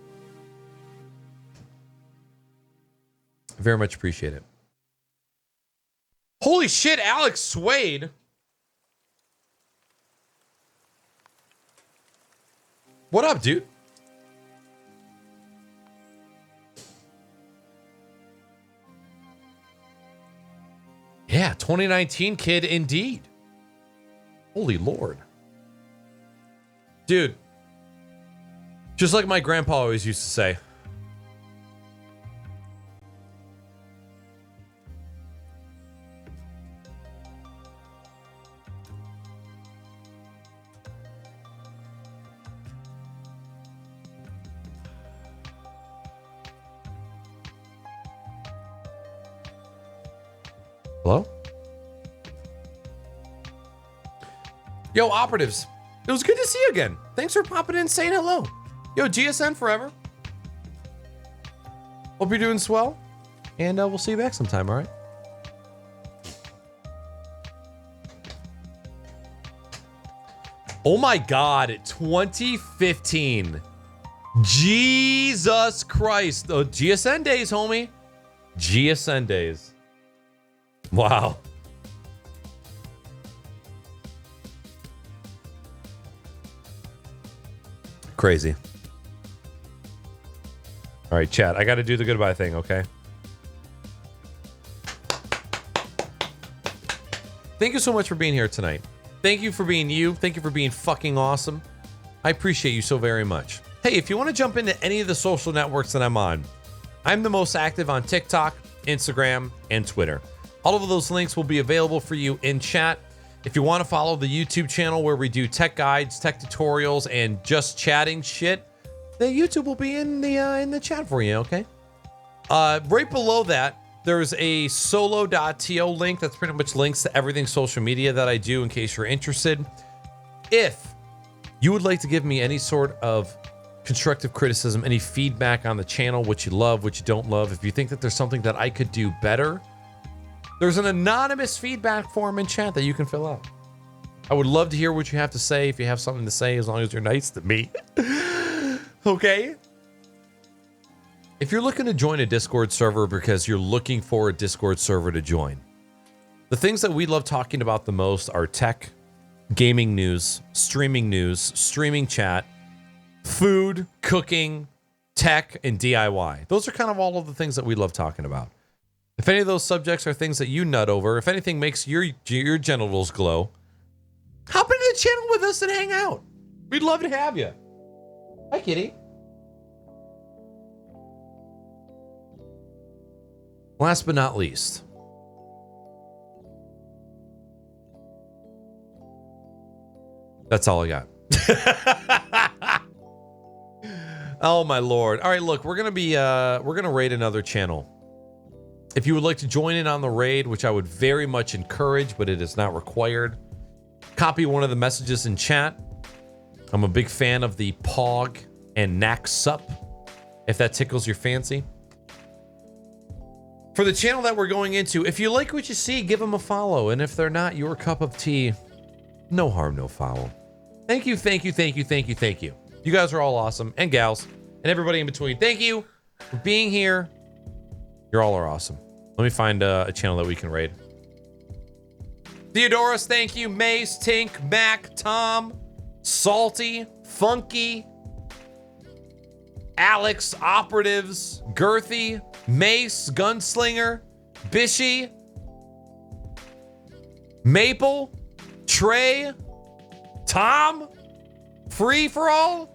I very much appreciate it. Holy shit, Alex Swade. What up, dude? Yeah, 2019 kid indeed. Holy Lord. Dude. Just like my grandpa always used to say. Hello? Yo, operatives. It was good to see you again. Thanks for popping in and saying hello. Yo, GSN forever. Hope you're doing swell. And we'll see you back sometime, all right? Oh my God, 2015. Jesus Christ. Oh, GSN days, homie. GSN days. Wow. Crazy. All right, chat. I got to do the goodbye thing, okay? Thank you so much for being here tonight. Thank you for being you. Thank you for being fucking awesome. I appreciate you so very much. Hey, if you want to jump into any of the social networks that I'm on, I'm the most active on TikTok, Instagram, and Twitter. All of those links will be available for you in chat. If you want to follow the YouTube channel where we do tech guides, tech tutorials, and just chatting shit, the YouTube will be in the chat for you, okay? Right below that, there's a solo.to link that's pretty much links to everything social media that I do in case you're interested. If you would like to give me any sort of constructive criticism, any feedback on the channel, what you love, what you don't love, if you think that there's something that I could do better, there's an anonymous feedback form in chat that you can fill out. I would love to hear what you have to say if you have something to say, as long as you're nice to me. Okay? If you're looking to join a Discord server because you're looking for a Discord server to join, the things that we love talking about the most are tech, gaming news, streaming chat, food, cooking, tech, and DIY. Those are kind of all of the things that we love talking about. If any of those subjects are things that you nut over, if anything makes your genitals glow, hop into the channel with us and hang out. We'd love to have you. Hi, kitty. Last but not least, that's all I got. Oh my Lord. All right, look, we're gonna raid another channel. If you would like to join in on the raid, which I would very much encourage, but it is not required, copy one of the messages in chat. I'm a big fan of the Pog and Knack Sup, if that tickles your fancy. For the channel that we're going into, if you like what you see, give them a follow. And if they're not your cup of tea, no harm, no foul. Thank you. You guys are all awesome, and gals, and everybody in between. Thank you for being here. You all are awesome. Let me find a channel that we can raid. Theodorus, thank you. Mace, Tink, Mac, Tom, Salty, Funky, Alex, Operatives, Girthy, Mace, Gunslinger, Bishy, Maple, Trey, Tom, Free for All,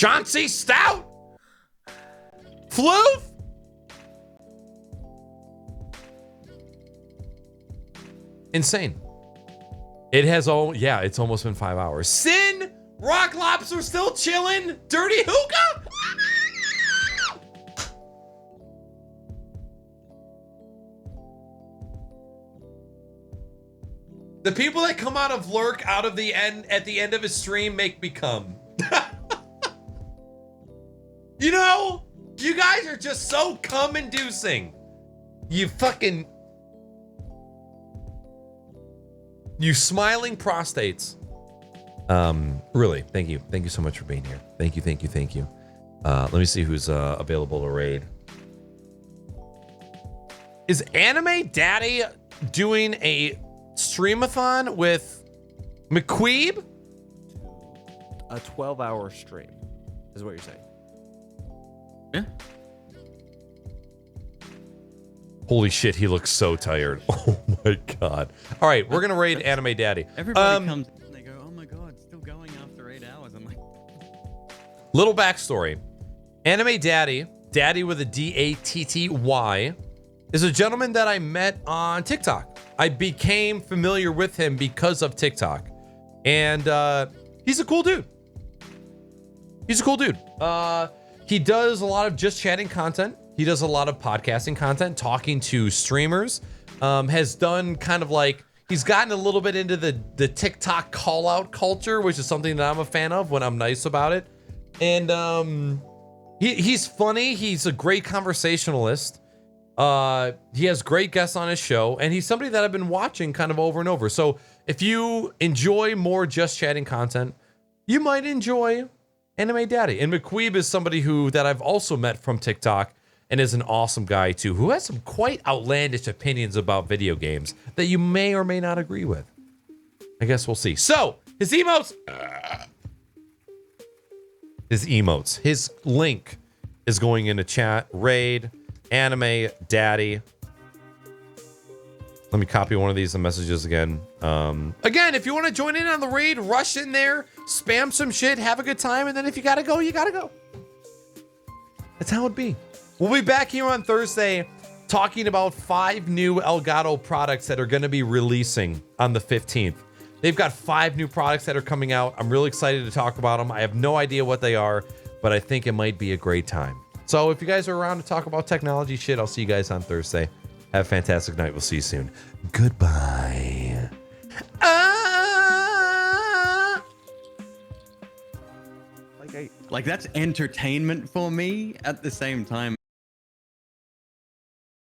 Chauncey Stout? Floof? Insane. It has it's almost been 5 hours. Sin, Rock Lobster still chilling. Dirty Hookah. The people that come out of lurk out of the end at the end of a stream make me come. You know, you guys are just so cum-inducing. You fucking... You smiling prostates. Really, thank you. Thank you so much for being here. Thank you, thank you, thank you. Let me see who's available to raid. Is Anime Daddy doing a streamathon with McQueeb? A 12-hour stream is what you're saying. Yeah. Holy shit, he looks so tired. Oh my god. All right, we're gonna raid Anime Daddy. Everybody comes and they go, "Oh my god, it's still going after 8 hours." I'm like, little backstory. Anime Daddy, Daddy with a D-A-T-T-Y, is a gentleman that I met on TikTok. I became familiar with him because of TikTok. And he's a cool dude. He's a cool dude. He does a lot of just chatting content. He does a lot of podcasting content, talking to streamers. Has done kind of like, he's gotten a little bit into the TikTok call out culture, which is something that I'm a fan of when I'm nice about it. And he's funny. He's a great conversationalist. He has great guests on his show, and he's somebody that I've been watching kind of over and over. So if you enjoy more just chatting content, you might enjoy Anime Daddy. And McQueeb is somebody that I've also met from TikTok and is an awesome guy too, who has some quite outlandish opinions about video games that you may or may not agree with. I guess we'll see. So his emotes, his link is going into chat. Raid Anime Daddy. Let me copy one of these messages again. Again, if you want to join in on the raid, rush in there, spam some shit, have a good time, and then if you gotta go, you gotta go. That's how it be. We'll be back here on Thursday talking about 5 new Elgato products that are going to be releasing on the 15th. They've got 5 new products that are coming out. I'm really excited to talk about them. I have no idea what they are, but I think it might be a great time. So if you guys are around to talk about technology shit, I'll see you guys on Thursday. Have a fantastic night. We'll see you soon. Goodbye. like that's entertainment for me at the same time.